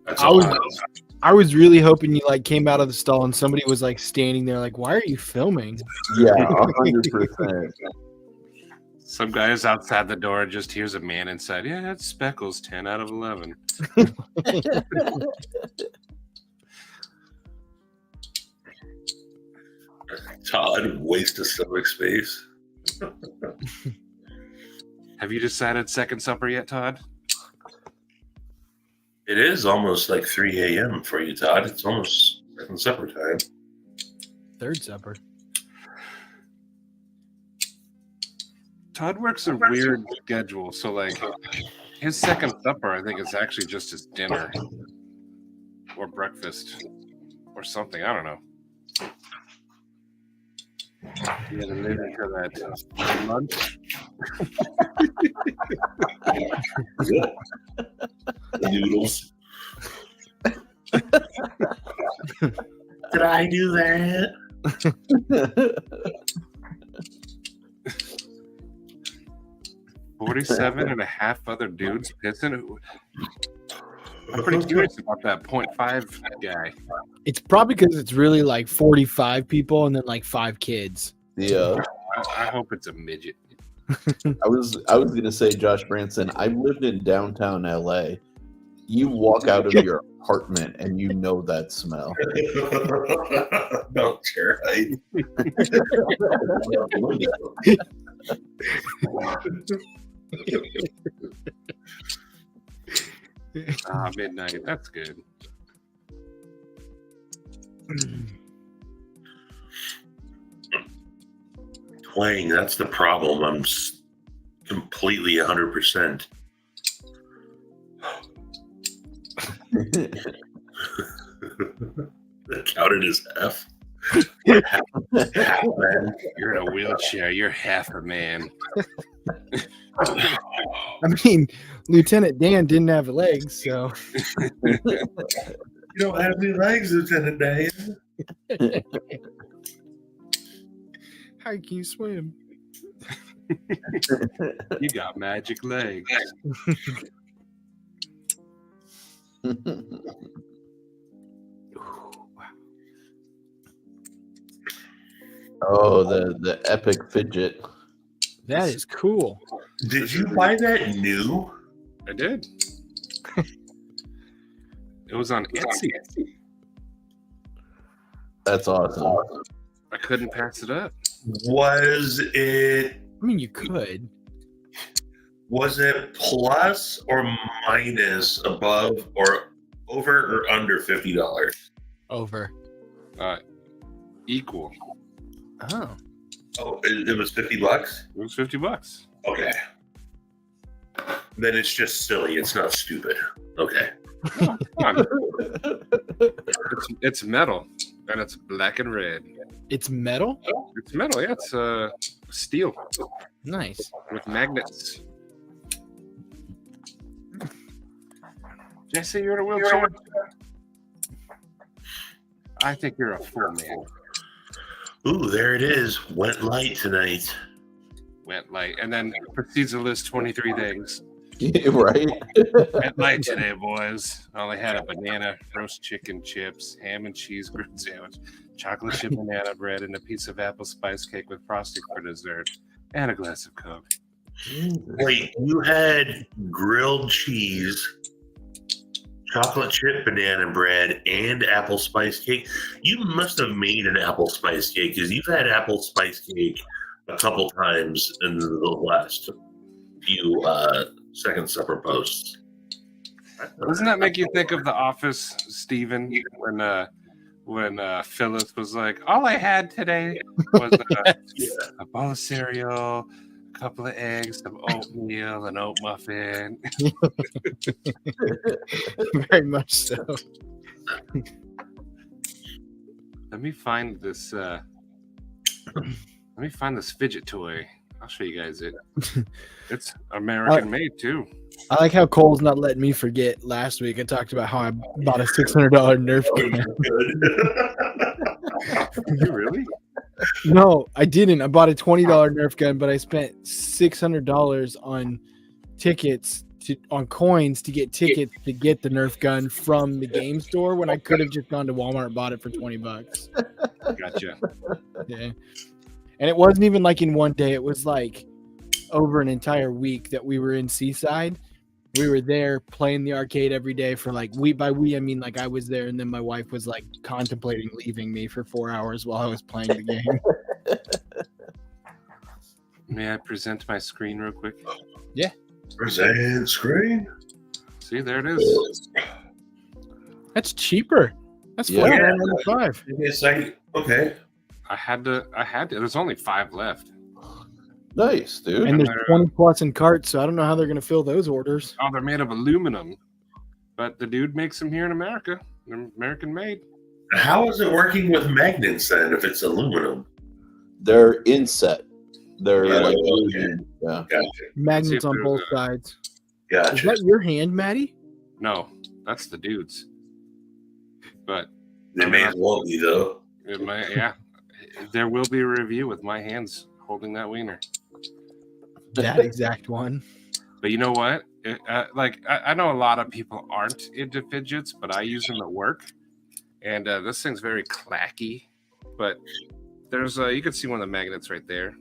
That's I all was- it is. I was really hoping you like came out of the stall and somebody was like standing there like, why are you filming? Yeah, 100%. Some guy is outside the door and just hears a man inside. Yeah, that's speckles, 10 out of 11. Todd, waste of stomach space. Have you decided second supper yet, Todd? It is almost like 3 a.m. for you, Todd. It's almost second supper time. Third supper. Todd works a weird schedule. So, like, his second supper, I think, is actually just his dinner or breakfast or something. I don't know. You gotta live into that lunch. Noodles. Did I do that? 47 and a half other dudes pissing. I'm pretty curious about that 0.5 guy. It's probably because it's really like 45 people and then like 5 kids. Yeah, I hope it's a midget. I was gonna say, Josh Branson. I lived in downtown LA. You walk out of your apartment and you know that smell. Don't share height. Midnight. That's good. Twang, that's the problem. I'm completely 100%. Counted as F. Half man. You're in a wheelchair. You're half a man. I mean, Lieutenant Dan didn't have legs, so You don't have any legs, Lieutenant Dan. how can you swim? You got magic legs. Oh, the epic fidget. That is cool. Did you buy that new? I did. It was on Etsy. That's awesome. I couldn't pass it up. Was it I mean, you could. plus or minus above or over or under $50? Over. Equal. Oh. Oh, it was $50. It was $50. Okay. Then it's just silly. It's not stupid. Okay. Come on. It's metal, and it's black and red. It's metal. It's metal, yeah. It's steel Nice. with magnets. Jesse, you're in a wheelchair. I think you're a fool, man. Ooh, there it is. Went light tonight. Went light, and then proceeds to list 23 things. Yeah, right. Went light today, boys. I only had a banana, roast chicken, chips, ham and cheese grilled sandwich, chocolate chip banana bread, and a piece of apple spice cake with frosting for dessert, and a glass of Coke. Wait, you had grilled cheese, chocolate chip banana bread, and apple spice cake? You must have made an apple spice cake because you've had apple spice cake a couple times in the last few Second Supper posts. Doesn't that make you think of The Office, Steven, when Phyllis was like, all I had today was a bowl of cereal, a couple of eggs, some oatmeal, an oat muffin. Very much so. Let me find this fidget toy. I'll show you guys it. It's American made too. I like how Cole's not letting me forget. Last week I talked about how I bought a $600 Nerf gun. Did you really? No, I didn't. I bought a $20 Nerf gun, but I spent $600 on tickets on coins to get tickets to get the Nerf gun from the game store when I could have just gone to Walmart and bought it for $20. Gotcha. Yeah. And it wasn't even like in one day. It was like over an entire week that we were in Seaside. We were there playing the arcade every day for like by we, I mean like I was there and then my wife was like contemplating leaving me for 4 hours while I was playing the game. May I present my screen real quick? Yeah. Present screen. See, there it is. That's cheaper. That's Yeah. $49.95. Give me a second. Okay. I had to. There's only 5 left. Nice, dude. And there's 20 plus in carts, so I don't know how they're going to fill those orders. Oh, they're made of aluminum, but the dude makes them here in America. They're American made. How is it working with magnets then if it's aluminum? They're inset. They're Yeah, like, okay. yeah. Gotcha. Magnets See if on there's both a- sides. Is Gotcha. that your hand, Maddie? No, that's the dude's. But They may as well be though. it might, yeah, there will be a review with my hands holding that wiener. That exact one. But you know what? I know a lot of people aren't into fidgets, but I use them at work, and this thing's very clacky. But there's you can see one of the magnets right there,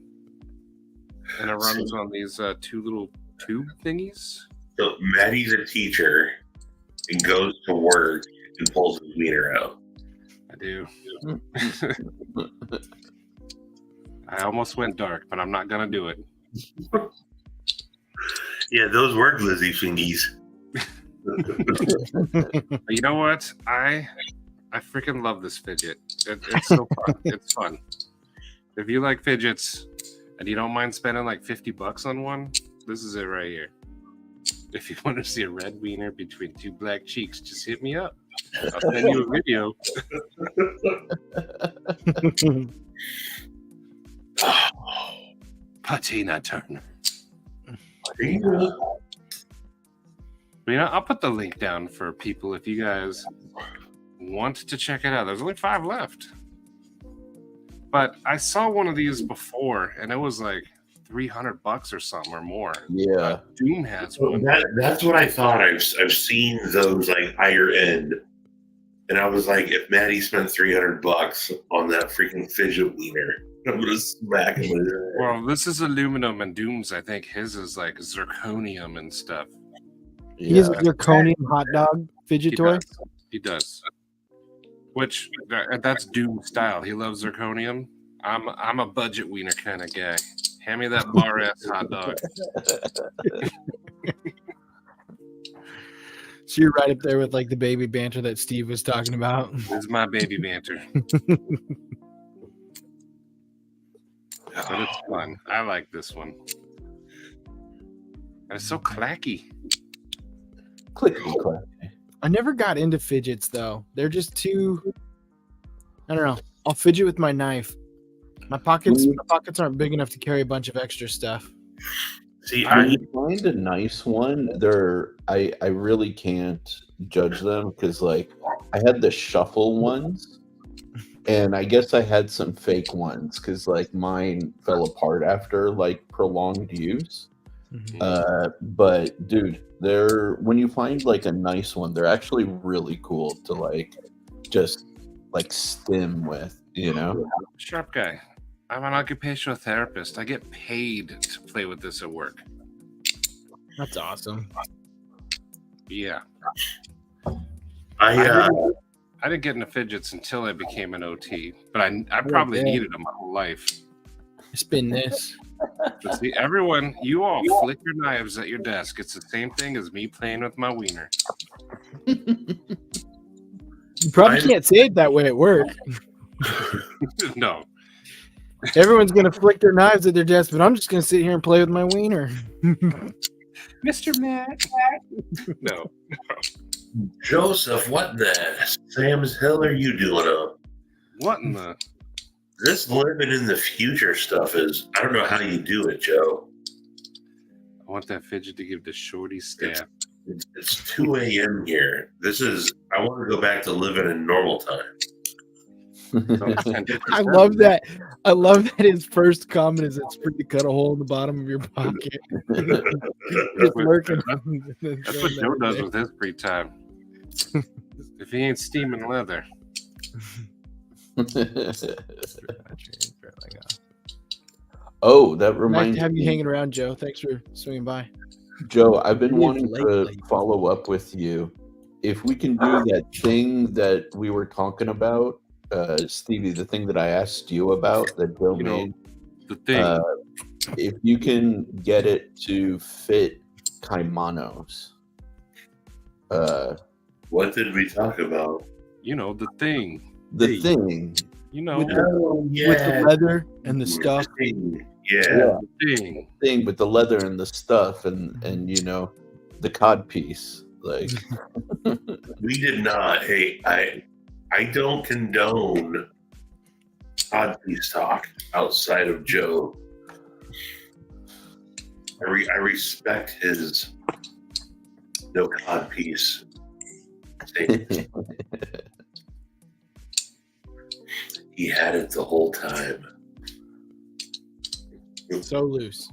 and it runs on these 2 little tube thingies. So Maddie's a teacher and goes to work and pulls his wiener out. I do. I almost went dark, but I'm not gonna do it. Yeah, those work, Lizzie fingies. But you know what? I freaking love this fidget. It's so fun. It's fun. If you like fidgets and you don't mind spending like $50 on one, this is it right here. If you want to see a red wiener between 2 black cheeks, just hit me up. I'll send you a video. Patina Turner. But, you know, I'll put the link down for people if you guys want to check it out. There's only 5 left. But I saw one of these before, and it was like $300 or something or more. Yeah. Doom has one. That's what I thought. I've seen those like higher end, and I was like, if Maddie spent $300 on that freaking fidget wiener, I'm gonna smack him with it. Well, this is aluminum, and Doom's, I think his is like zirconium and stuff. He has a Yeah. zirconium hot dog fidget toy. He does. Which that's Doom style. He loves zirconium. I'm a budget wiener kind of guy. Hand me that bar ass hot dog. So you're right up there with like the baby banter that Steve was talking about. This is my baby banter. But it's fun. I like this one. And it's so clacky. Clickety clack. I never got into fidgets though. They're just too. I don't know. I'll fidget with my knife. My pockets aren't big enough to carry a bunch of extra stuff. See, When you find a nice one, I really can't judge them because like I had the shuffle ones, and I guess I had some fake ones because like mine fell apart after like prolonged use. But dude, when you find like a nice one, they're actually really cool to like just like stim with, you know. Sharp guy. I'm an occupational therapist. I get paid to play with this at work. That's awesome. Yeah. I I didn't get into fidgets until I became an OT, but I probably needed them my whole life. Spin this. But see, everyone, you all flick your knives at your desk. It's the same thing as me playing with my wiener. You probably can't say it that way at work. No. Everyone's gonna flick their knives at their desk, but I'm just gonna sit here and play with my wiener. Mr. Matt. No. Joseph, what the Sam's hell are you doing up? What in the... This living in the future stuff is, I don't know how you do it, Joe. I want that fidget to give the shorty staff. It's 2 a.m. here. I want to go back to living in normal time. I love that. I love that his first comment is it's free to cut a hole in the bottom of your pocket. Just lurking. That's what Joe does with his free time. If he ain't steaming leather. Oh, that Nice reminds to have you me, hanging around, Joe. Thanks for swinging by. Joe. I've been Really wanting to lately. follow up with you. If we can do that thing that we were talking about, Stevie, the thing that I asked you about that Joe You know, made. The thing. If you can get it to fit kimonos. What did we talk about? You know, the thing. The thing. You know, With the With the leather and the stuff. Yeah. thing. Thing with the leather and the stuff and you know the cod piece. Like We did not. Hey, I don't condone codpiece talk outside of Joe. I respect his no codpiece statement. He had it the whole time. So loose.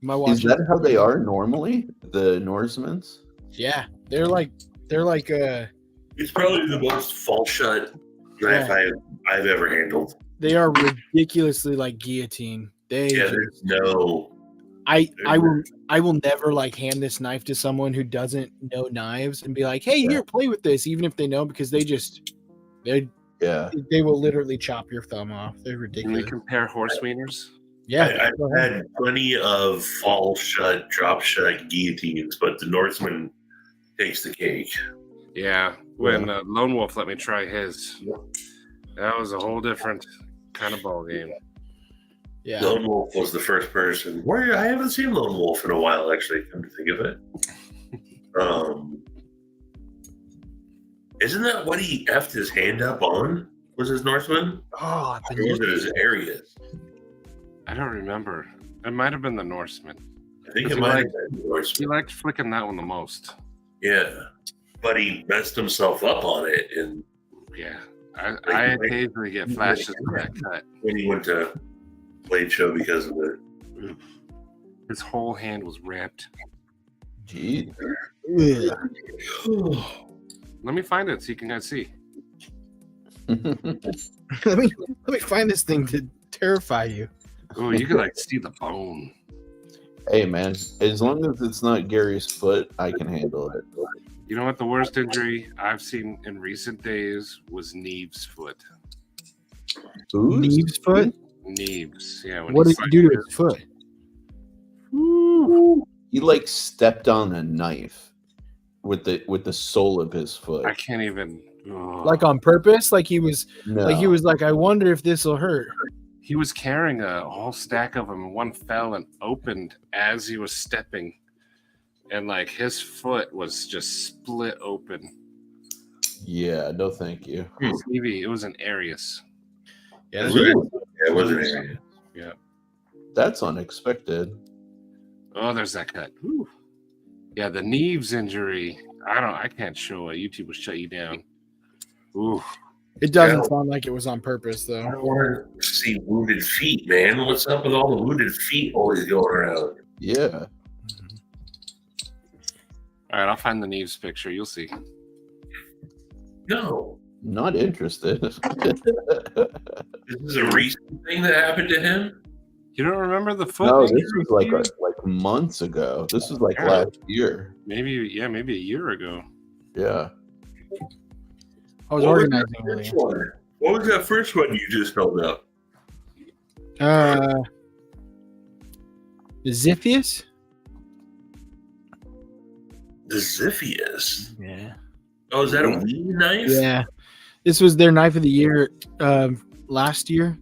Am I is watching? that how they are normally? The Norsemans? Yeah, they're like It's probably the most fall shut knife I've ever handled. they are ridiculously like guillotine. They Yeah, there's no. I will never like hand this knife to someone who doesn't know knives and be like, hey, here, play with this, even if they know, because they will literally chop your thumb off. They're Can we ridiculous. compare horse wieners? Yeah. I've had plenty of fall shut, drop shut guillotines, but the Northman takes the cake. Yeah. When Lone Wolf let me try his, that was a whole different kind of ball game. Yeah. Lone Wolf was the first person. I haven't seen Lone Wolf in a while, actually, come to think of it. Isn't that what he effed his hand up on? Was his Northman? Oh, Or was it his Arius? I don't remember. It might have been the Norseman. I think Does it he might like- have been the He Northman. liked flicking that one the most. Yeah. But he messed himself up on it and Yeah. I occasionally get flashes of that cut. when he went to Blade Show because of it. His whole hand was ripped. Gee. Let me find it so you can guys see. let me find this thing to terrify you. Oh, you can like see the bone. Hey man, as long as it's not Gary's foot, I can handle it. You know what? The worst injury I've seen in recent days was Neve's foot. Who's? Neve's foot? Neves. Yeah. When What he did he do to his foot? He like stepped on a knife with the sole of his foot. I can't even. Oh. Like on purpose? Like he was No. like I wonder if this will hurt. He was carrying a whole stack of them, and one fell and opened as he was stepping, and like his foot was just split open. Yeah, no, thank you. Stevie, it was an Arius. Yeah, It that's- wasn't it? Yeah. That's unexpected. Oh, there's that cut. Whew. Yeah, the Neves injury. I can't show it. YouTube will shut you down. Ooh. it doesn't Yeah. sound like it was on purpose, I though. don't want to see wounded feet, man. What's up with all the wounded feet always going around? Yeah. All right, I'll find the Neves picture. You'll see. No. Not interested. This is a recent thing that happened to him? You don't remember the foot? No, injury, this was like Stevie? like months ago. This was like Yeah. last year. maybe a year ago. Yeah. I was What organizing that earlier. first one? What was that first one you just held up? Ziphius? The Ziphius. Yeah. Oh, is that a weed knife? Yeah. This was their knife of the year last year,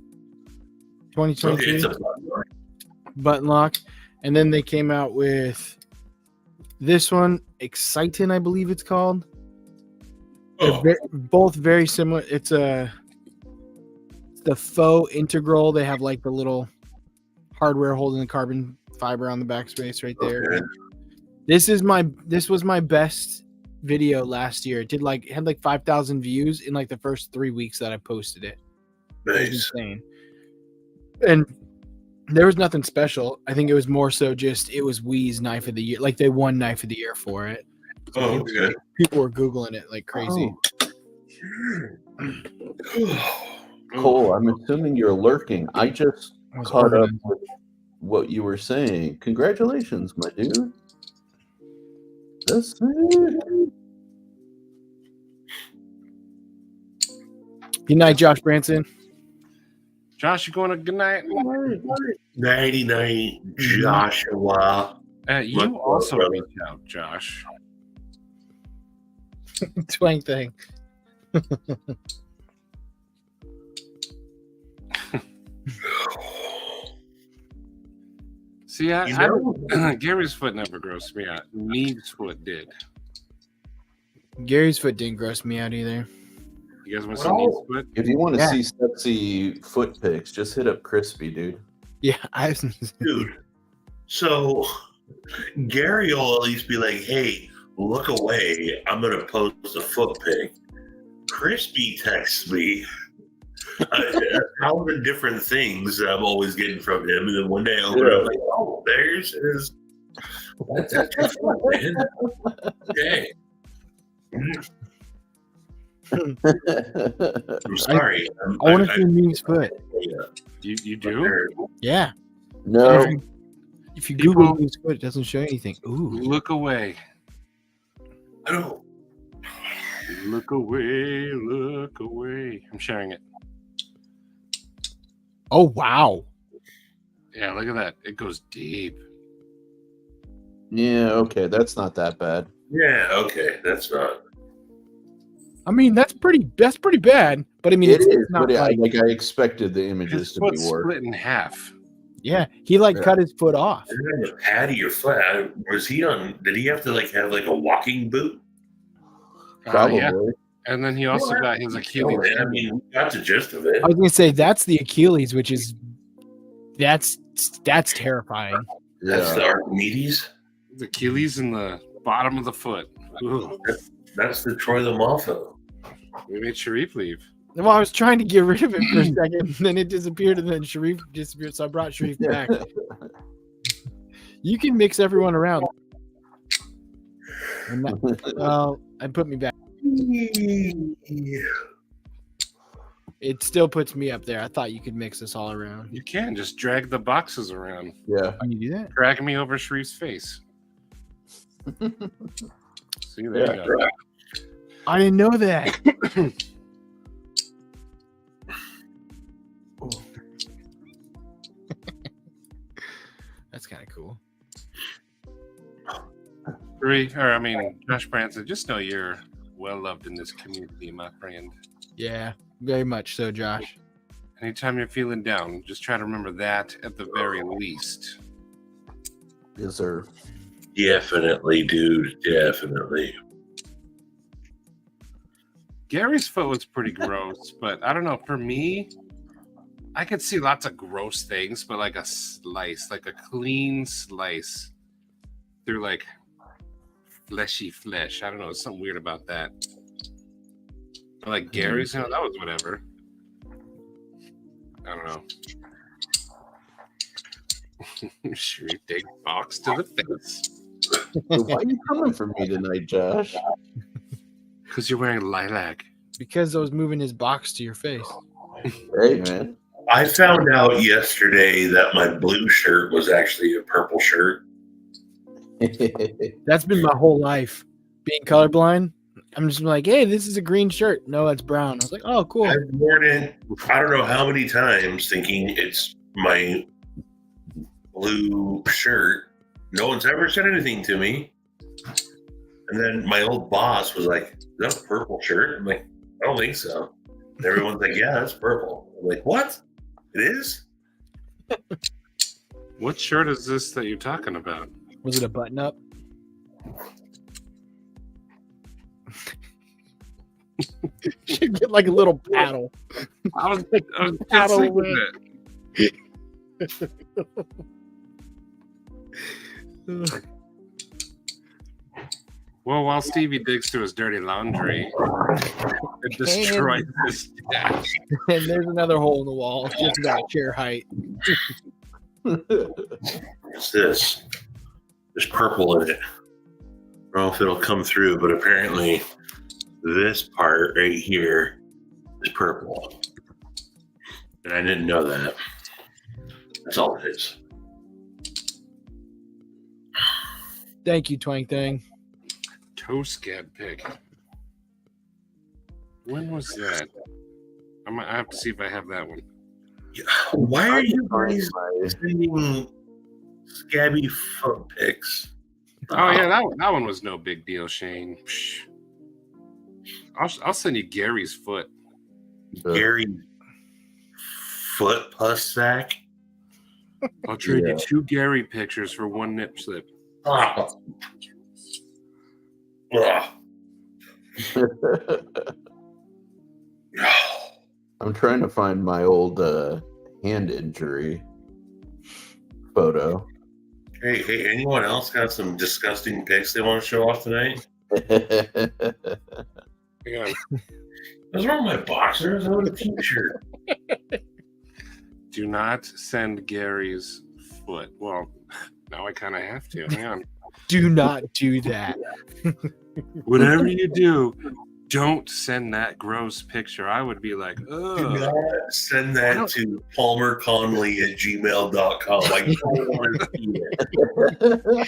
Okay, 2023. it's a Button lock. And then they came out with this one, Exciton, I believe it's called. oh, They're both very similar. It's the faux integral. They have like the little hardware holding the carbon fiber on the backspace right there. okay. This was my best video last year. It had like 5,000 views in like the first 3 weeks that I posted it. It was Nice. insane. And there was nothing special. I think it was more so just it was Wii's knife of the year. Like they won knife of the year for it. Oh, okay. People were Googling it like crazy. Cole, I'm assuming you're lurking. I just I was caught up organizing. with what you were saying. Congratulations, my dude. That's it. Good night, Josh Branson. Josh, you going to good night? Nighty night, Joshua. You My also brother. reach out, Josh. Twang thing. See, I You know, Gary's foot never grossed me out. Neve's foot did. Gary's foot didn't gross me out either. You guys want to see Neve's foot? If you want to Yeah. see sexy foot pics, just hit up Crispy, dude. Yeah, dude. So Gary will at least be like, "Hey, look away! I'm gonna post a foot pic." Crispy texts me 1,000 different things that I'm always getting from him, and then one day I'll be like, "Oh, there's his." That's your foot, man. Okay. I'm sorry. I want to see Neve's foot. You do? Yeah. No, If you People- Google Neve's foot, it doesn't show anything. Ooh. Look away. I don't. Look away. Look away. I'm sharing it. Oh wow. Yeah, look at that. It goes deep. yeah, okay, that's not that bad. Yeah. Okay. That's not. I mean, that's pretty bad. But I mean, It it's is, not but like, I expected the images His to be foot's worse. split in half. yeah, he like Yeah. cut his foot off. And then the patty or flat. Was he on? Did he have to have like a walking boot? Probably. Yeah. And then he also got his Achilles. No, I mean, we got the gist of it. I was gonna say that's the Achilles, which is that's terrifying. That's Yeah. the Archimedes. The Achilles in the bottom of the foot. Ooh. That's the Troy the Malfo. We made Sharif leave. Well, I was trying to get rid of it for a second, and then it disappeared, and then Sharif disappeared, so I brought Sharif back. You can mix everyone around. And that, well, and put me back. It still puts me up there. I thought you could mix us all around. You can just drag the boxes around. Yeah. Can you do that? Drag me over Sharif's face. See, there Yeah. you go. I didn't know that. That's kind of cool. Josh Branson, just know you're well loved in this community, my friend. Yeah, very much so, Josh. Anytime you're feeling down, just try to remember that at the very least. Yes, sir. Definitely, dude. Definitely. Gary's foot was pretty gross, but I don't know. For me, I could see lots of gross things, but like a slice, like a clean slice through like fleshy flesh. I don't know. There's something weird about that. But like Gary's, that was whatever. I don't know. Sure, take box to the face. Why are you coming for me tonight, Josh? Because you're wearing lilac. Because I was moving his box to your face. Hey, man. I found out yesterday that my blue shirt was actually a purple shirt. That's been my whole life. Being colorblind, I'm just like, hey, this is a green shirt. No, it's brown. I was like, oh, cool. I've worn it, I don't know how many times, thinking it's my blue shirt. No one's ever said anything to me. And then my old boss was like, is that a purple shirt? I'm like, I don't think so. And everyone's like, yeah, that's purple. I'm like, what? It is? What shirt is this that you're talking about? Was it a button up? Should get like a little paddle. I was just Paddle thinking with- that. Well, while Stevie digs through his dirty laundry, it destroys his stash. And there's another hole in the wall, just about chair height. What's this? There's purple in it. I don't know if it'll come through, but apparently this part right here is purple. And I didn't know that. That's all it is. Thank you, Twang Thing. Toe scab pick. When was that? I have to see if I have that one. Why are you guys sending scabby foot pics? Oh yeah, that one was no big deal, Shane. Psh. I'll send you Gary's foot. Gary foot pus sack. I'll trade you 2 Gary pictures for 1 nip slip. Oh. Ugh. I'm trying to find my old hand injury photo. Hey, anyone else got some disgusting pics they want to show off tonight? Hang on. Those aren't my boxers. I want a t-shirt. Do not send Gary's foot. Well, now I kind of have to. Hang on. Do not do that. Whatever you do, don't send that gross picture. I would be like, Do ugh. not send that to palmerconley@gmail.com. I don't want to see it.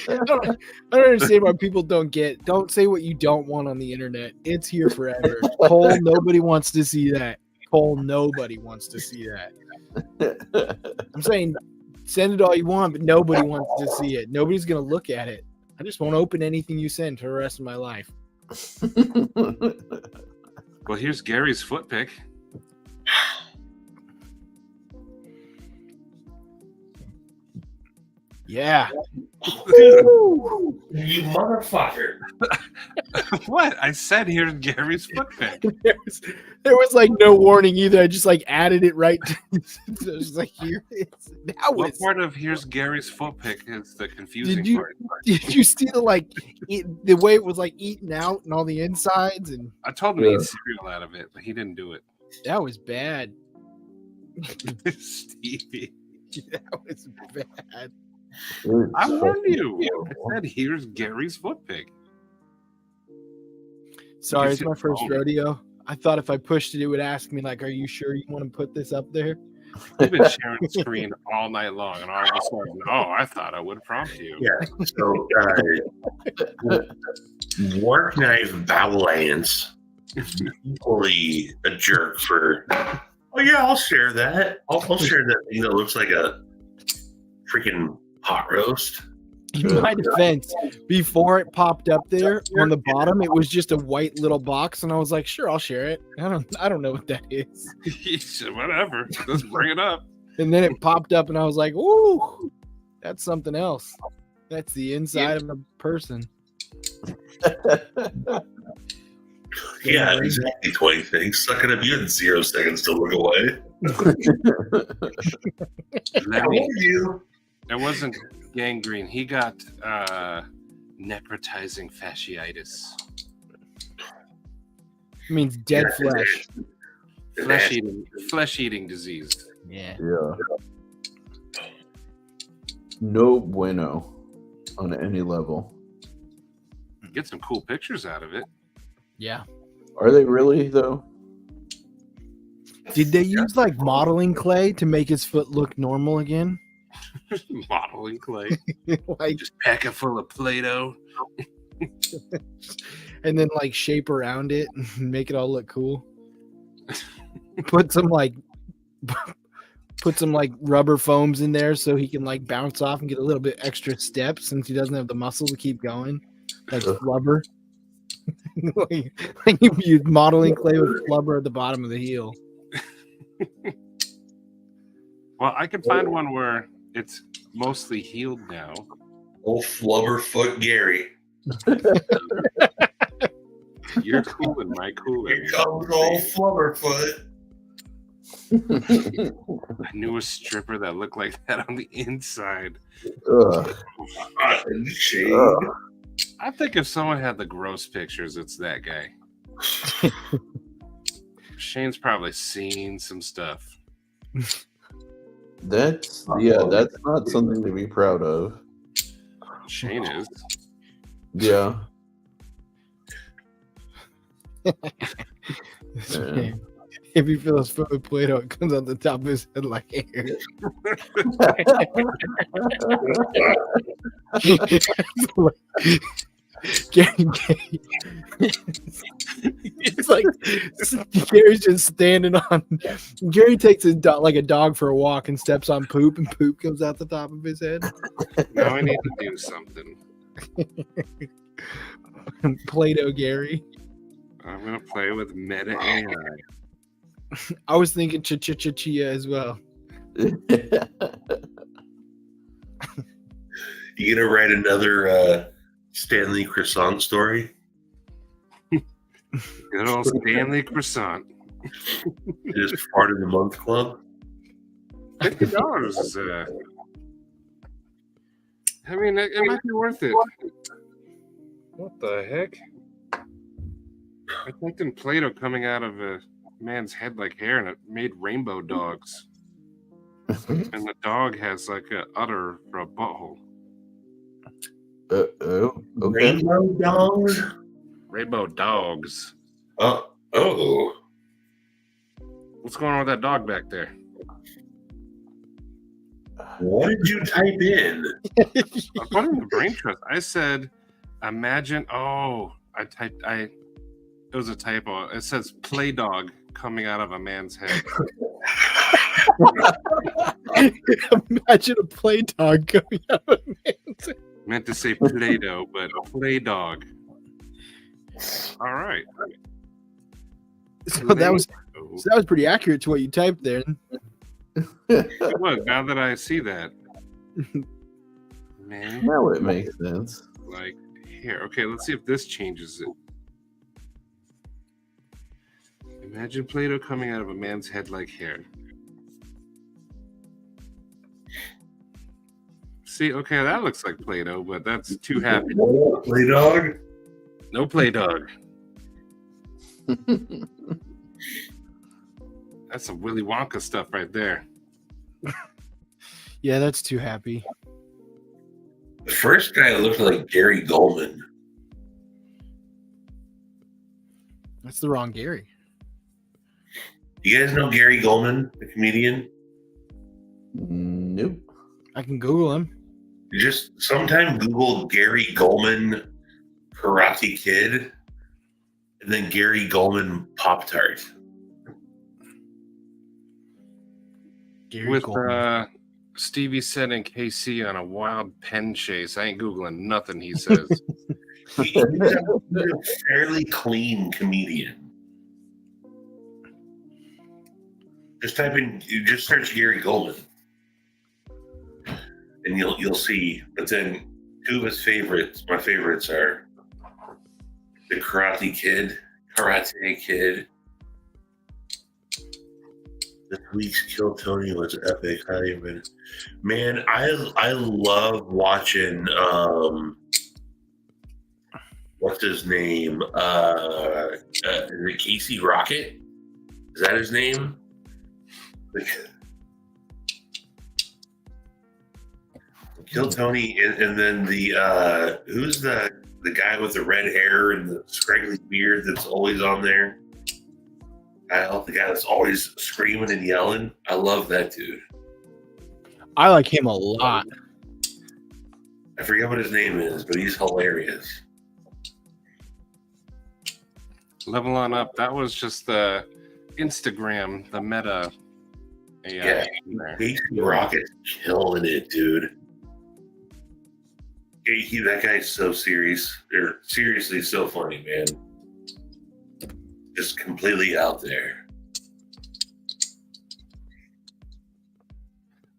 I don't understand why people don't say what you don't want on the internet. It's here forever. Cole, nobody wants to see that. Cole, nobody wants to see that. I'm saying send it all you want, but nobody wants to see it. Nobody's going to look at it. I just won't open anything you send for the rest of my life. Well, here's Gary's foot pick. Yeah. You motherfucker. What? I said here's Gary's foot pick. There was like no warning either. I just like added it right. So it was like here. That What was. part of here's Gary's foot pick is the confusing Did you- part? Did you see the the way it was like eaten out and all the insides, and I told him to eat cereal out of it, but he didn't do it. that was bad. Stevie, That was bad. I warned you. I said here's Gary's foot pick. Sorry, You it's my should first own it. rodeo. I thought if I pushed it, it would ask me like, "Are you sure you want to put this up there?" You've been sharing the screen all night long, and all of a sudden, oh, I thought I would prompt you. Yeah. So, Work Knife Valance is equally a jerk for. Oh yeah, I'll share that. I'll share that thing that looks like a freaking hot roast. In my defense, before it popped up there on the bottom, it was just a white little box, and I was like, "Sure, I'll share it." I don't know what that is. He said, whatever. Let's bring it up. And then it popped up, and I was like, "Ooh, that's something else. That's the inside of a person." Yeah, exactly. 20 things. Suck it up. You had 0 seconds to look away. Let me, you. it wasn't gangrene. He got necrotizing fasciitis. It means dead flesh. Flesh eating disease. Yeah. Yeah. No bueno on any level. Get some cool pictures out of it. Yeah. Are they really though? Did they use like modeling clay to make his foot look normal again? Modeling clay. Like, Just pack it full of Play-Doh. and then like shape around it and make it all look cool. Put some like rubber foams in there so he can like bounce off and get a little bit extra step since he doesn't have the muscle to keep going. Like flubber. like you use modeling clay with flubber at the bottom of the heel. Well, I can find one where it's mostly healed now. Old Flubberfoot Gary. You're cooling, my cooling. Here comes old Flubberfoot. I knew a stripper that looked like that on the inside. Ugh. Shade. Ugh. I think if someone had the gross pictures, it's that guy. Shane's probably seen some stuff. That's not something to be proud of. Shane is. Yeah. Yeah. If you fill his foot with Play-Doh, it comes out the top of his head like hair. It's like Gary's just standing on. Gary takes his dog like a dog for a walk and steps on poop, and poop comes out the top of his head. Now I need to do something. Play-Doh Gary. I'm gonna play with Meta AI. I was thinking Chia as well. You gonna write another Stanley Croissant story? Good old Stanley Croissant. Just part of the month club? $50. I mean, it might be worth it. What the heck? I typed in Play-Doh coming out of a man's head like hair, and it made rainbow dogs. And the dog has like a udder for a butthole. Oh, okay. Rainbow dogs? Rainbow dogs. Oh. What's going on with that dog back there? What did you type in? According to Brain Trust, I said, imagine. Oh, it was a typo. It says play dog coming out of a man's head. Imagine a play dog coming out of a man's head. Meant to say Play-Doh, but play dog. All right. So that was pretty accurate to what you typed there. It was. Now that I see that, man, Now it makes sense. like here. Okay, let's see if this changes it. Imagine Play-Doh coming out of a man's head like hair. See, okay, that looks like Play-Doh, but that's too happy. Play dog? No play dog. That's some Willy Wonka stuff right there. Yeah, that's too happy. The first guy looked like Gary Goldman. That's the wrong Gary. You guys know Gary Goldman, the comedian? Nope. I can Google him. Just sometime Google Gary Goldman Karate Kid and then Gary Goldman Pop-Tart. Gary With Goldman. Stevie sending KC on a wild pen chase. I ain't Googling nothing he says. He's a fairly clean comedian. Just search Gary Goldman, and you'll see. But then two of his favorites, my favorites are the Karate Kid. This week's Kill Tony was epic. Man, I love watching what's his name? Is it Casey Rocket? Is that his name? Kill Tony, and then the who's the guy with the red hair and the scraggly beard that's always on there? Kyle, the guy that's always screaming and yelling. I love that dude. I like him a lot. I forget what his name is, but he's hilarious. Level on up. That was just the Instagram, the meta AI. Yeah, Casey Rocket's killing it, dude. That guy's so serious. They're seriously so funny, man. Just completely out there.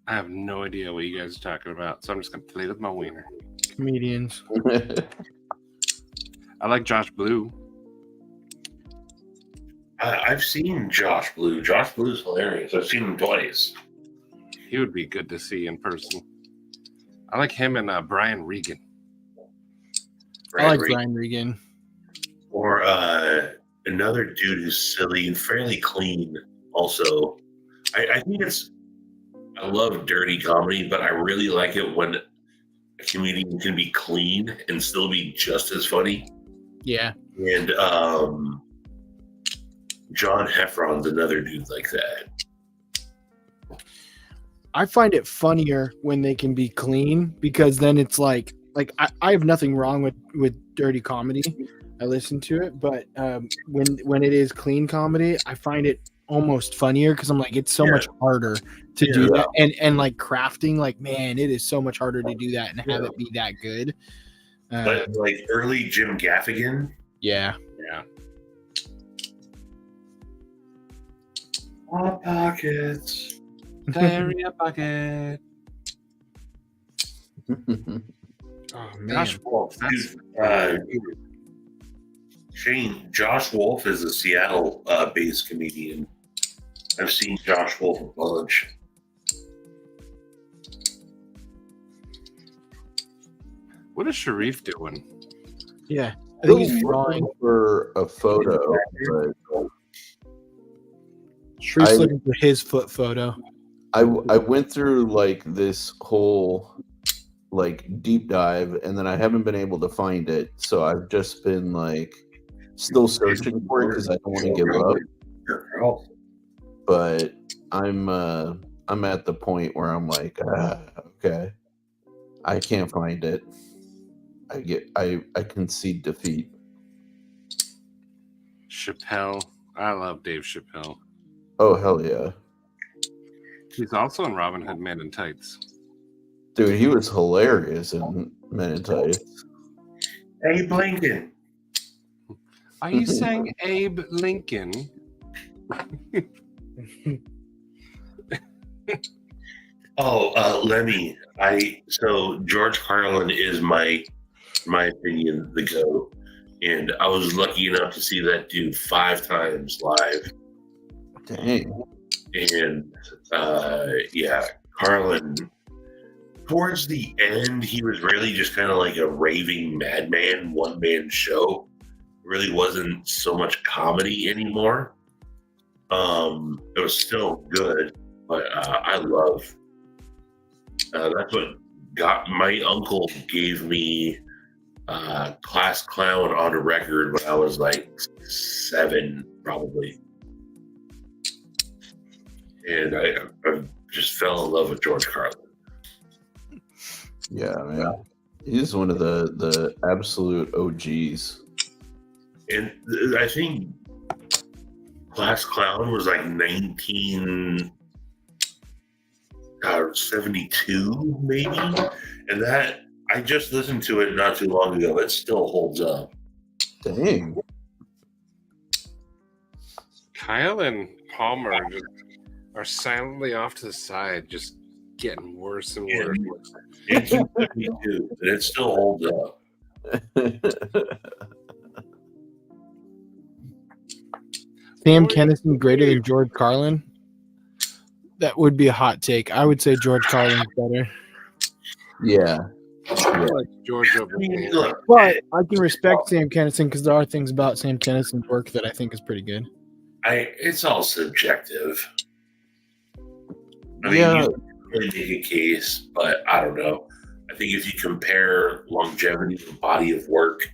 I have no idea what you guys are talking about, so I'm just gonna play with my wiener. Comedians. I like Josh Blue. I've seen Josh Blue. Josh Blue's hilarious. I've seen him twice. He would be good to see in person. I like him and Brian Regan. I like Brian Regan. Or another dude who's silly and fairly clean. Also, I think I love dirty comedy, but I really like it when a comedian can be clean and still be just as funny. Yeah. And John Heffron's another dude like that. I find it funnier when they can be clean, because then it's like I have nothing wrong with dirty comedy. I listen to it, but when it is clean comedy, I find it almost funnier, because I'm like, it's so much harder to do that, and like crafting, like, man, it is so much harder to do that and have it be that good. But like early Jim Gaffigan. Yeah. Hot pockets. Carry a bucket. Oh man. Josh Wolf. That's Shane, Josh Wolf is a Seattle based comedian. I've seen Josh Wolf a bunch. what is Sharif doing? Yeah. I think he's drawing. For a photo, but Shreve's looking for his foot photo. I went through like this whole like deep dive, and then I haven't been able to find it. So I've just been like still searching for it because I don't want to give up. But I'm at the point where I'm like, okay, I can't find it. I concede defeat. Chappelle. I love Dave Chappelle. Oh hell yeah. He's also in Robin Hood Men in Tights. Dude, he was hilarious in Men in Tights. Abe Lincoln. Are you saying Abe Lincoln? Lemmy. So George Carlin is my opinion the GOAT, and I was lucky enough to see that dude 5 times live. Dang. And Carlin, towards the end, he was really just kind of like a raving madman, one-man show. It really wasn't so much comedy anymore. It was still good, but I love that's what got my uncle gave me Class Clown on a record when I was like 7 probably. And I just fell in love with George Carlin. Yeah, man. He's one of the absolute OGs. And I think Class Clown was like 19. 72 maybe, and that I just listened to it not too long ago. It still holds up. Dang. Kyle and Palmer are silently off to the side, just getting worse and Yeah. worse. 1872, and it still holds up. Sam Kennison greater than George Carlin? That would be a hot take. I would say George Carlin's better. Yeah. I like George over I mean, Sam. look, But I can respect Sam Kennison because there are things about Sam Kennison's work that I think is pretty good. it's all subjective. I mean, Yeah. you can make a case, but I don't know. I think if you compare longevity of body of work,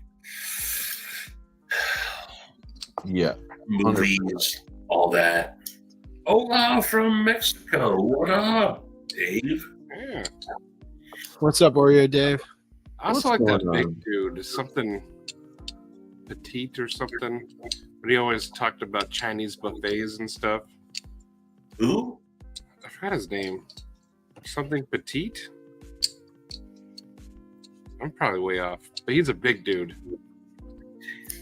Yeah. movies, all that. Hola from Mexico. What up, Dave? Yeah. What's up, Oreo Dave? I also What's like that going big on? dude, something petite or something. But he always talked about Chinese buffets and stuff. Who? I forgot his name. Something petite? I'm probably way off. But he's a big dude.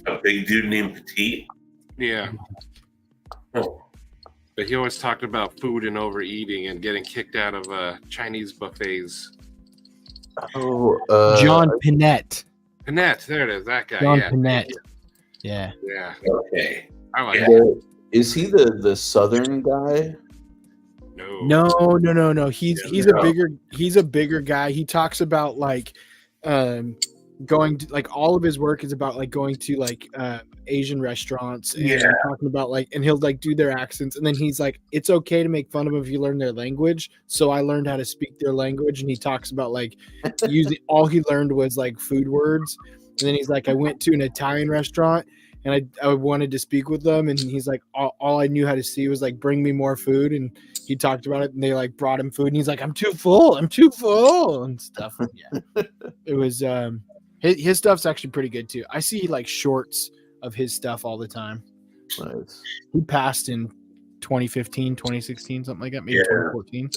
A big dude named Petite? Yeah. Oh, But he always talked about food and overeating and getting kicked out of Chinese buffets. Oh, John Pinette. Panette, there it is. That guy. John yeah. Pinette. Yeah. Yeah. okay. I like Yeah. it. is he the southern guy? No. No. He's a bigger guy. He talks about like going to like all of his work is about like going to like Asian restaurants and Yeah. talking about like and he'll like do their accents and then he's like it's okay to make fun of them if you learn their language. So I learned how to speak their language and he talks about like using all he learned was like food words. And then he's like I went to an Italian restaurant and I wanted to speak with them and he's like all I knew how to see was like bring me more food and he talked about it and they like brought him food and he's like I'm too full and stuff. Yeah. It was his stuff's actually pretty good too. I see like shorts of his stuff all the time. Nice. He passed in 2015, 2016, something like that, maybe Yeah. 2014.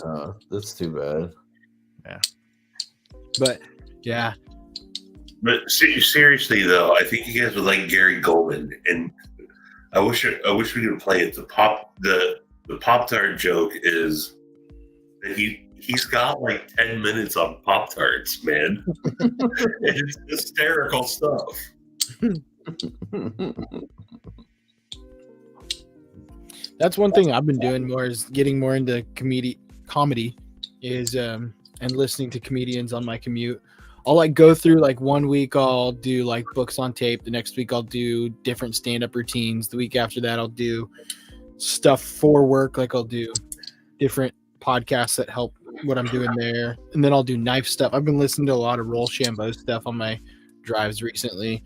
That's too bad. But yeah, But seriously though, I think you guys would like Gary Goldman, and I wish we could play it. The Pop-Tart joke is that he's got like 10 minutes on Pop-Tarts, man. It's hysterical stuff. that's one thing I've been doing more is getting more into comedy is and listening to comedians on my commute. I'll like go through like 1 week I'll do like books on tape. The next week I'll do different stand-up routines. The week after that I'll do stuff for work. Like I'll do different podcasts that help what I'm doing there. And then I'll do knife stuff. I've been listening to a lot of Roll Shambo stuff on my drives recently,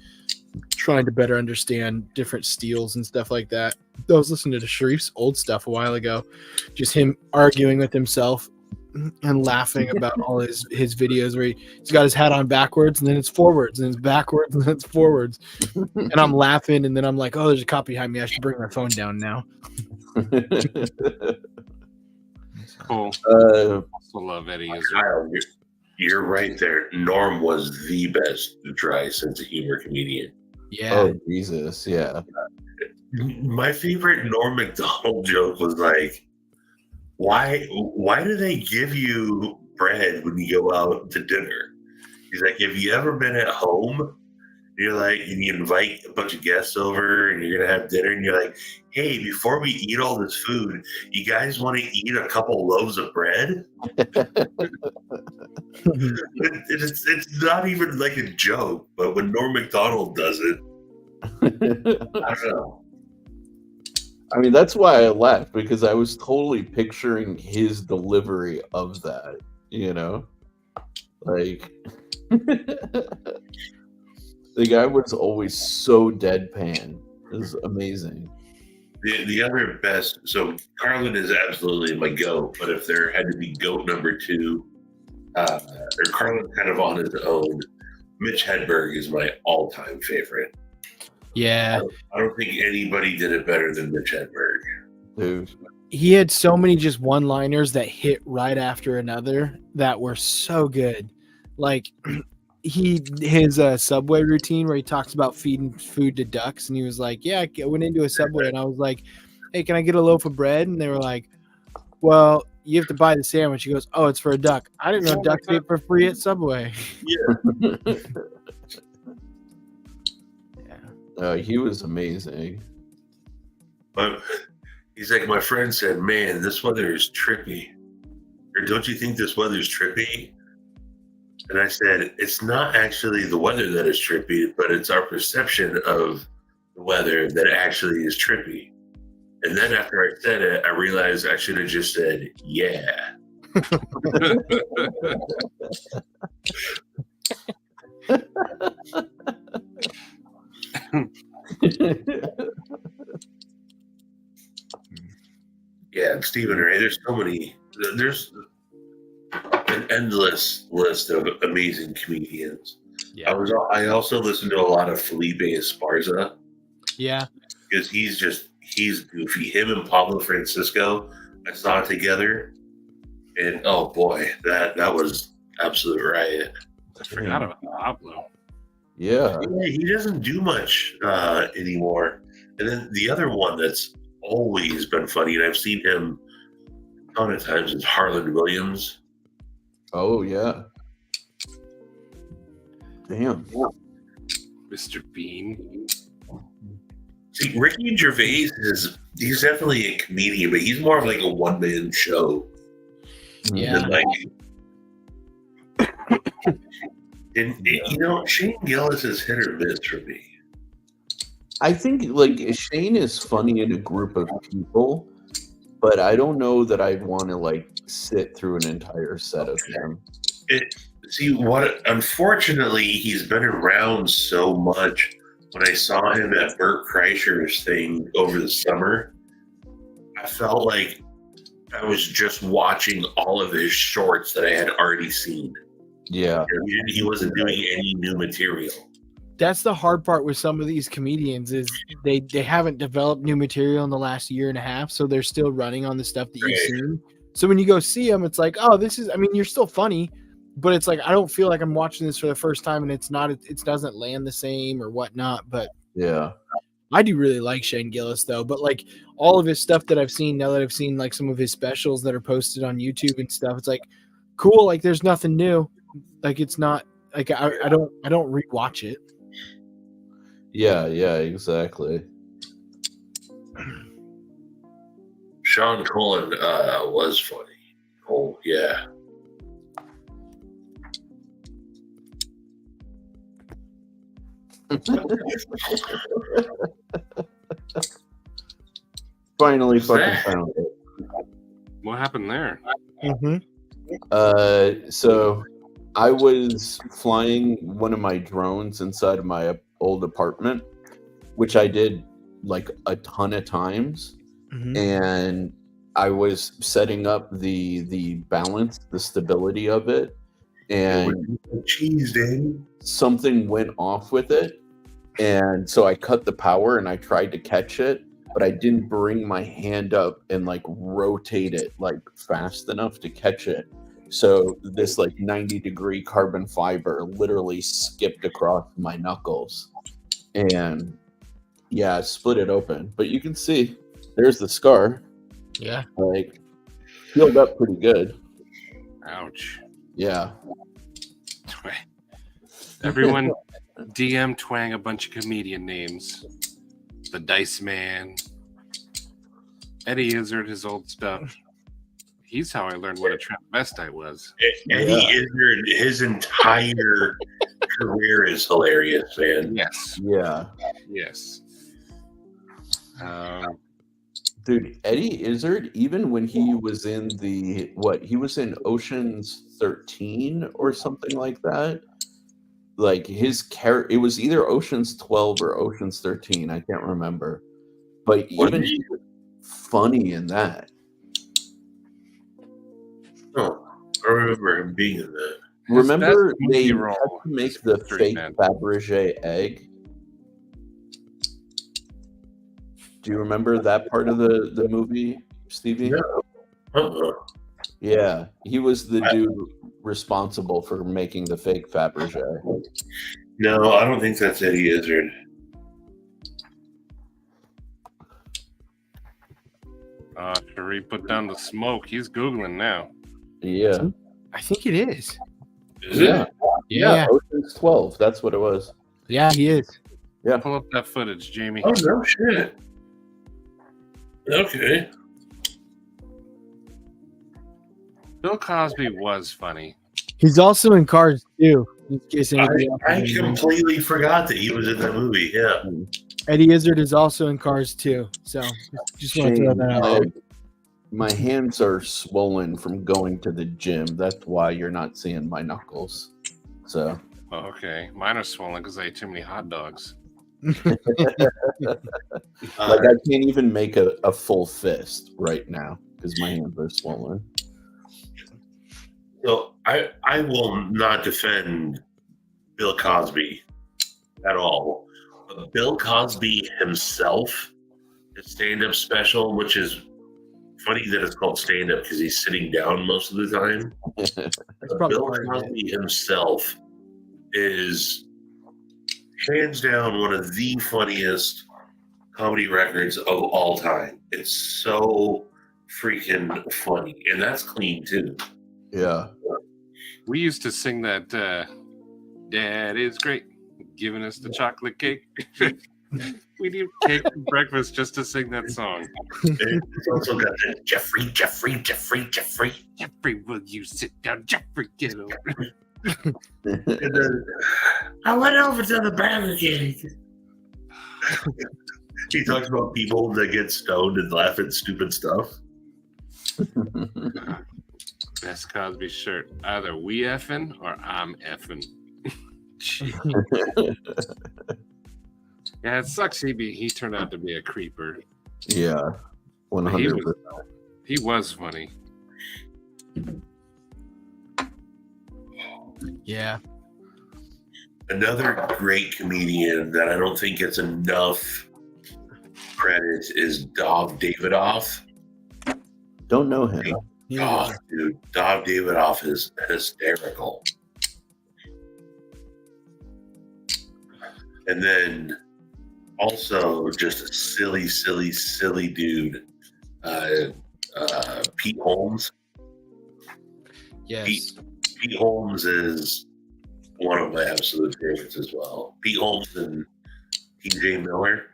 trying to better understand different steels and stuff like that. I was listening to Sharif's old stuff a while ago, just him arguing with himself and laughing about all his videos where he's got his hat on backwards and then it's forwards and it's backwards and then it's forwards. And I'm laughing and then I'm like, oh, there's a cop behind me. I should bring my phone down now. Cool. uh, Also love Eddie Izzard. Kyle, you're right there. Norm was the best to try sense of humor comedian. Yeah. oh Jesus, yeah. My favorite Norm Macdonald joke was like, why do they give you bread when you go out to dinner? He's like, have you ever been at home? You're like, and you invite a bunch of guests over and you're gonna have dinner and you're like, hey, before we eat all this food, you guys want to eat a couple loaves of bread? It's not even like a joke, but when Norm Macdonald does it, I don't know. I mean, that's why I laughed because I was totally picturing his delivery of that, you know? Like, the guy was always so deadpan. It was amazing. The other best, so Carlin is absolutely my GOAT, but if there had to be GOAT number two, or Carlin kind of on his own, Mitch Hedberg is my all-time favorite. Yeah. I don't think anybody did it better than Mitch Hedberg. Dude, he had so many just one-liners that hit right after another that were so good. Like his Subway routine where he talks about feeding food to ducks, and he was like, "Yeah, I went into a Subway and I was like, hey, can I get a loaf of bread?" And they were like, "Well, you have to buy the sandwich." He goes, "Oh, it's for a duck. I didn't know ducks ate for free at Subway." He was amazing. But he's like, my friend said, "Man, this weather is trippy." Or don't you think this weather is trippy? And I said, it's not actually the weather that is trippy, but it's our perception of the weather that actually is trippy. And then after I said it, I realized I should have just said, yeah. Yeah, and Stephen Ray, there's an endless list of amazing comedians. Yeah. I also listened to a lot of Felipe Esparza. Yeah. Because he's goofy. Him and Pablo Francisco, I saw it together, and oh boy, that was absolute riot. I forgot about Pablo. Yeah. He doesn't do much anymore. And then the other one that's always been funny, and I've seen him a ton of times, is Harlan Williams. Oh yeah. Damn. Mr. Bean. See, Ricky Gervais he's definitely a comedian, but he's more of like a one-man show. Yeah. Than and Shane Gillis is hit or miss for me. I think like Shane is funny in a group of people, but I don't know that I'd want to like sit through an entire set of him. Unfortunately, he's been around so much. When I saw him at Bert Kreischer's thing over the summer, I felt like I was just watching all of his shorts that I had already seen. Yeah. He wasn't doing any new material. That's the hard part with some of these comedians is they haven't developed new material in the last year and a half, so they're still running on the stuff that you've seen. So when you go see them, it's like, oh, you're still funny, but it's like I don't feel like I'm watching this for the first time, and it doesn't land the same or whatnot. But yeah, I do really like Shane Gillis though. But like all of his stuff that I've seen now that I've seen like some of his specials that are posted on YouTube and stuff, it's like cool. Like there's nothing new. Like it's not like I don't rewatch it. Yeah, exactly. Sean Cullen was funny. Oh yeah. Finally fucking found it. What happened there? Mm-hmm. So I was flying one of my drones inside of my old apartment, which I did like a ton of times. Mm-hmm. And I was setting up the balance, the stability of it, and something went off with it, and so I cut the power and I tried to catch it, but I didn't bring my hand up and like rotate it like fast enough to catch it. So this like 90-degree carbon fiber literally skipped across my knuckles, and yeah, split it open. But you can see there's the scar. Yeah, like healed up pretty good. Ouch. Yeah. Everyone DM Twang a bunch of comedian names. The Dice Man. Eddie Izzard, his old stuff. He's how I learned what a transvestite was. Eddie Izzard, his entire career is hilarious, man. Yes. Yeah. Yes. Dude, Eddie Izzard, even when he was in he was in Ocean's 13 or something like that. Like his character, it was either Ocean's 12 or Ocean's 13. I can't remember. But even he was funny in that. Oh, I remember him being in that. Remember they had role to make the fake Man. Fabergé egg? Do you remember that part of the movie? Stevie? No. Uh-uh. Yeah, he was the dude responsible for making the fake Fabergé. No, I don't think that's Eddie Izzard. Sheree put down the smoke. He's Googling now. Yeah. I think it is. Is Yeah. it? Yeah. Ocean's 12. That's what it was. Yeah, he is. Pull up that footage, Jamie. Oh, no shit. Okay. Bill Cosby was funny. He's also in Cars too. In case anybody else I knows. completely forgot that he was in that movie. Yeah. Eddie Izzard is also in Cars too. So just want to throw that out there. My hands are swollen from going to the gym. That's why you're not seeing my knuckles. So Oh, okay. Mine are swollen because I ate too many hot dogs. like I can't even make a full fist right now because my hands are swollen. So I will not defend Bill Cosby at all. But Bill Cosby himself, his stand-up special, which is funny that it's called stand-up because he's sitting down most of the time. probably Bill part of it. Cosby himself is hands down one of the funniest comedy records of all time. It's so freaking funny, and that's clean too. Yeah. We used to sing that Dad is great, giving us the chocolate cake. We need cake for breakfast just to sing that song. And it's also got that Jeffrey. Jeffrey, will you sit down? Jeffrey, get over. And then I went over to the Burger King. He talks about people that get stoned and laugh at stupid stuff. Best Cosby shirt. Either we effing or I'm effing. Yeah, it sucks. He turned out to be a creeper. Yeah. 100%. He was funny. Yeah. Another great comedian that I don't think gets enough credit is Dov Davidoff. Don't know him. Oh, dude, Dov Davidoff is hysterical. And then also just a silly dude, Pete Holmes. Yes. Pete Holmes is one of my absolute favorites as well. Pete Holmes and TJ Miller.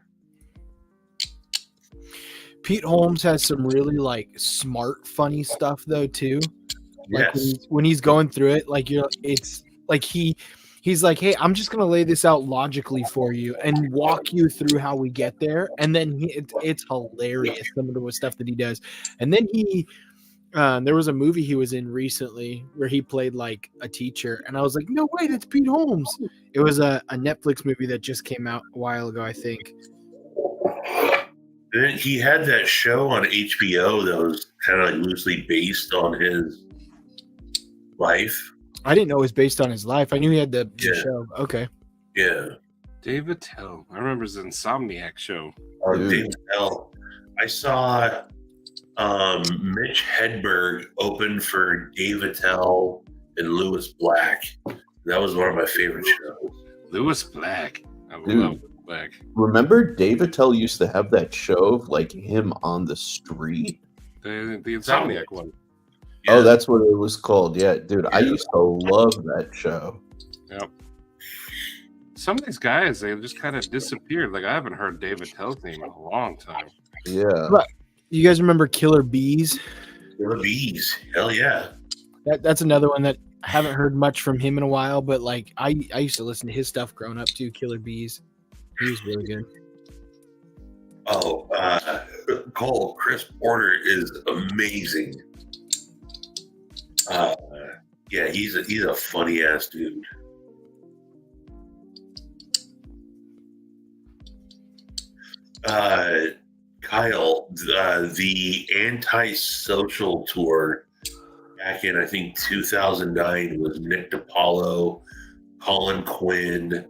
Pete Holmes has some really like smart, funny stuff though too. Like Yes. when he's going through it, like it's like he's like, hey, I'm just gonna lay this out logically for you and walk you through how we get there, and then it's hilarious some of the stuff that he does. And then there was a movie he was in recently where he played like a teacher, and I was like, no way, that's Pete Holmes. It was a Netflix movie that just came out a while ago, I think. Then he had that show on HBO that was kind of like loosely based on his life. I didn't know it was based on his life. I knew he had the Yeah. show. Okay. Yeah. David Tell. I remember his Insomniac show. Or Dude. David Tell. I saw Mitch Hedberg open for David Tell and Lewis Black. That was one of my favorite shows. Lewis Black. I Dude. love Lewis Black. Remember David Tell used to have that show of like him on the street? The Insomniac one. Oh, that's what it was called. Yeah, dude, I used to love that show. Yep. Some of these guys, they just kind of disappeared. Like, I haven't heard David Tell's name in a long time. Yeah. You guys remember Killer Bees? The Bees. Hell yeah. That's another one that I haven't heard much from him in a while, but like I used to listen to his stuff growing up too. Killer Bees. He was really good. Oh, Cole, Chris Porter is amazing. Yeah, he's a funny ass dude. Kyle, the Antisocial tour back in I think 2009 was Nick DiPaolo, Colin Quinn,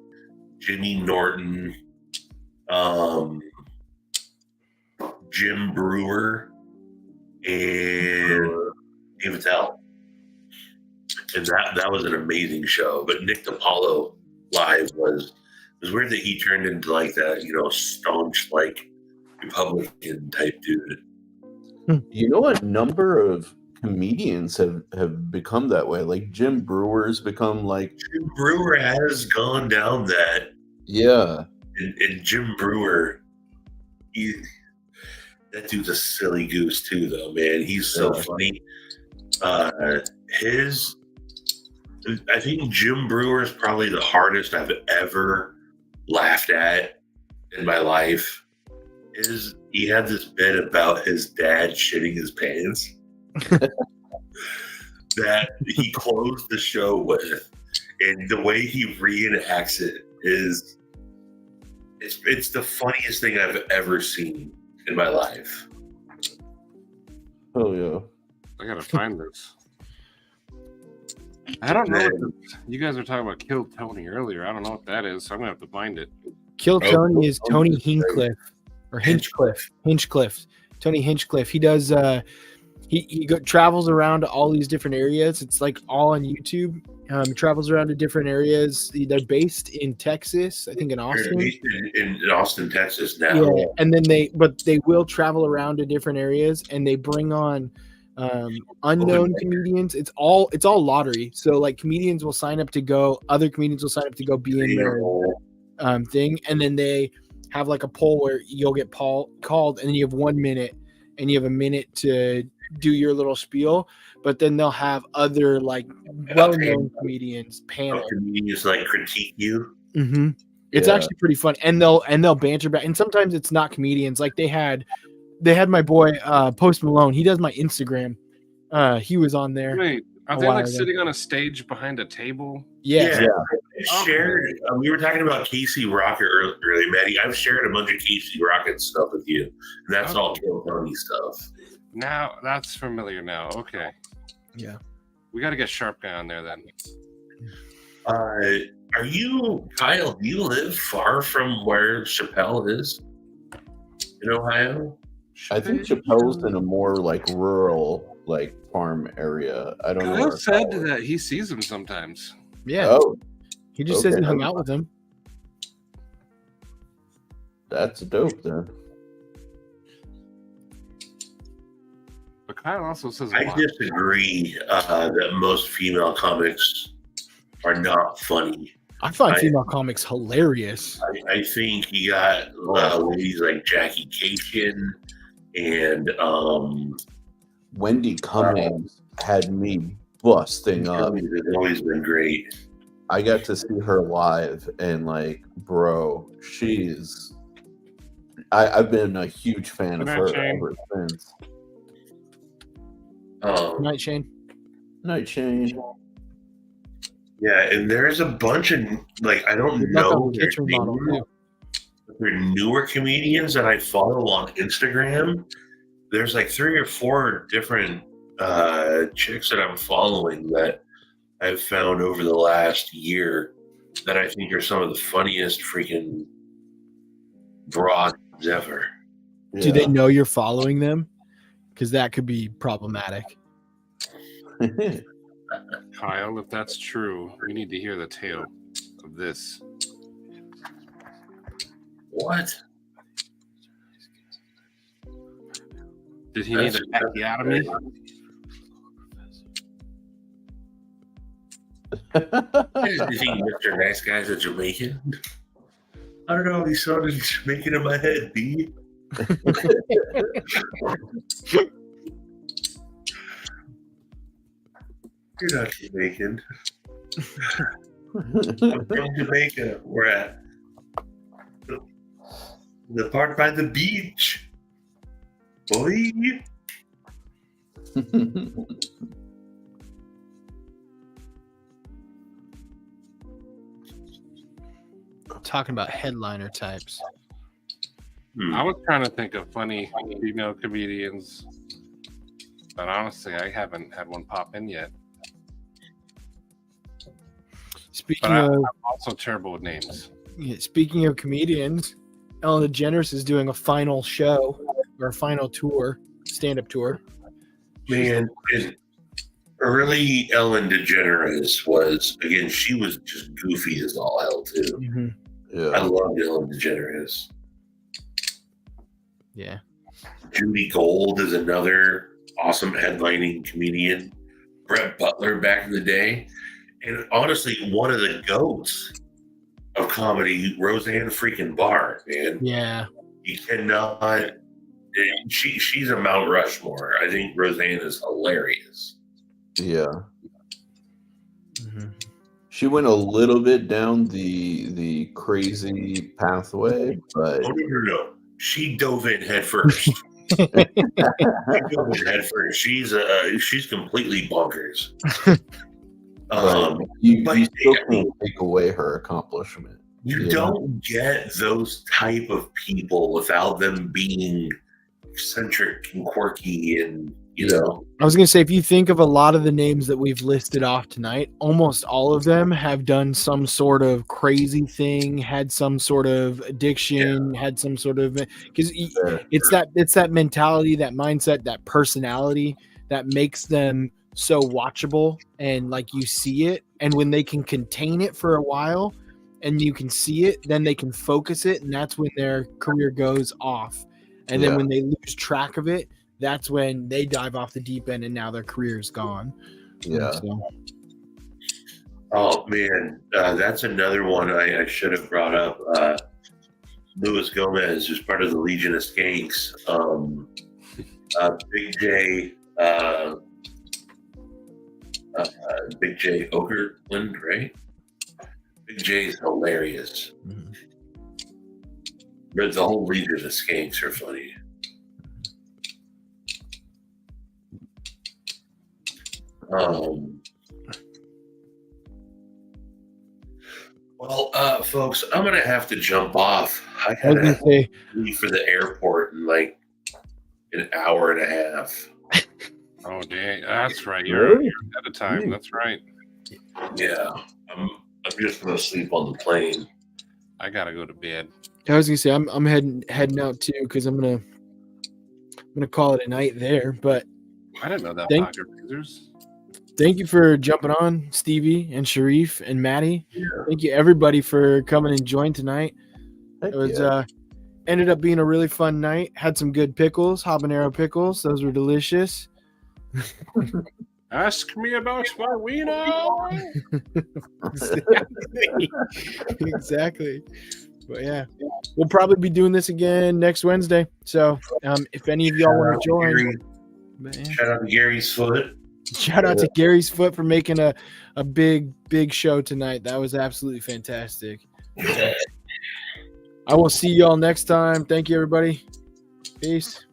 Jimmy Norton, Jim Brewer, and Dave Attell. And that was an amazing show. But Nick DiPaolo live was weird that he turned into like that, staunch like Republican type dude. You know, a number of comedians have become that way. Like Jim Brewer's become like Jim Brewer has gone down that. Yeah. And Jim Brewer, that dude's a silly goose too, though, man. He's so funny. I think Jim Brewer is probably the hardest I've ever laughed at in my life. He had this bit about his dad shitting his pants that he closed the show with, and the way he reenacts it is it's the funniest thing I've ever seen in my life. Oh yeah. I gotta find this. I don't know. You guys were talking about Kill Tony earlier. I don't know what that is, so I'm gonna have to find it. Kill Tony is Tony Hinchcliffe or Hinchcliffe. Tony Hinchcliffe. He does. He travels around to all these different areas. It's like all on YouTube. Travels around to different areas. They're based in Texas, I think in Austin. In Austin, Texas now. Yeah, and then they will travel around to different areas, and they bring on unknown comedians. It's all lottery. So like comedians will sign up to go. Other comedians will sign up to go be in their thing, and then they have like a poll where you'll get called, and then you have 1 minute, and you have a minute to do your little spiel. But then they'll have other like well-known comedians panel. Comedians like critique you. Mm-hmm. It's actually pretty fun, and they'll banter back. And sometimes it's not comedians. Like they had my boy Post Malone. He does my Instagram. He was on there. Wait, are they like sitting on a stage behind a table? Yeah. Shared. We were talking about Casey Rocket earlier, Maddie. I've shared a bunch of Casey Rocket stuff with you, and that's all Kill Tony stuff. Now that's familiar. Now, okay. Yeah. We got to get Sharp Guy on there then. Are you, Kyle? Do you live far from where Chappelle is in Ohio? I think Chappelle's in a more like rural, like farm area. I don't know. Kyle said that he sees him sometimes. Yeah. Oh, he just says he hung out with him. That's dope then. But Kyle also says I disagree that most female comics are not funny. I find female comics hilarious. I think you got ladies like Jackie Cation and Wendy Cummings had me busting up. It's always been great. I got to see her live, and like, bro, I've been a huge fan of her ever since. Night Shane. Night Shane. Yeah, and there's a bunch of like I don't know they're newer comedians that I follow on Instagram. There's like 3 or 4 different chicks that I'm following that I've found over the last year that I think are some of the funniest freaking broads ever. Yeah. Do they know you're following them? Because that could be problematic. Kyle, if that's true, we need to hear the tale of this. What? Did he need a tracheotomy? You think Mr. Nice Guy's a Jamaican? I don't know. He sounded Jamaican in my head, B. You're not Jamaican. I'm from Jamaica. We're at the part by the beach. Boy. Talking about headliner types. I was trying to think of funny female comedians, but honestly, I haven't had one pop in yet. Speaking But of I'm also terrible with names. speaking of comedians, Ellen DeGeneres is doing a final show or a final tour, stand-up tour. Man, and early Ellen DeGeneres was, again, she was just goofy as all hell, too. Mhm. I Yeah. loved Ellen DeGeneres. Yeah. Judy Gold is another awesome headlining comedian. Brett Butler back in the day. And honestly, one of the goats of comedy, Roseanne freaking Barr, man. Yeah. You cannot. She's a Mount Rushmore. I think Roseanne is hilarious. Yeah. Mhm. She went a little bit down the crazy pathway, but Oh, no. She dove in head first. She dove in head first. She's completely bonkers. you but- still can't take away her accomplishment. You Yeah. don't get those type of people without them being eccentric and quirky and you Yeah. know. I was going to say, if you think of a lot of the names that we've listed off tonight, almost all of them have done some sort of crazy thing, had some sort of addiction, had some sort of, because it's that mentality, that mindset, that personality that makes them so watchable, and like you see it, and when they can contain it for a while and you can see it, then they can focus it, and that's when their career goes off. And then Yeah. when they lose track of it, that's when they dive off the deep end and now their career is gone. Yeah. So, Oh man, that's another one I should have brought up. Luis Gomez is part of the Legion of Skanks. Big J, Big J Okerlund, right? Big J is hilarious. But the whole Legion of Skanks are funny. Well, folks, I'm gonna have to jump off. I I was gonna gotta say, leave for the airport in like an hour and a half. Oh, dang. That's right. You're ahead of time. That's right. Yeah, I'm just gonna sleep on the plane. I got to go to bed. I was gonna say, I'm heading out too, because I'm gonna call it a night there. But I didn't know that Thank- Pocket Razors. thank you for jumping on, Stevie and Sharif and Maddie. Yeah. Thank you everybody for coming and joining tonight. Heck It was yeah. ended up being a really fun night. Had some good pickles, habanero pickles. Those were delicious. Ask me about my wiener. Exactly. But yeah, we'll probably be doing this again next Wednesday. So if any of y'all want to join, but, yeah. Shout out to Gary's Foot. Shout out to Gary's Foot for making a big show tonight. That was absolutely fantastic. I will see y'all next time. Thank you, everybody. Peace.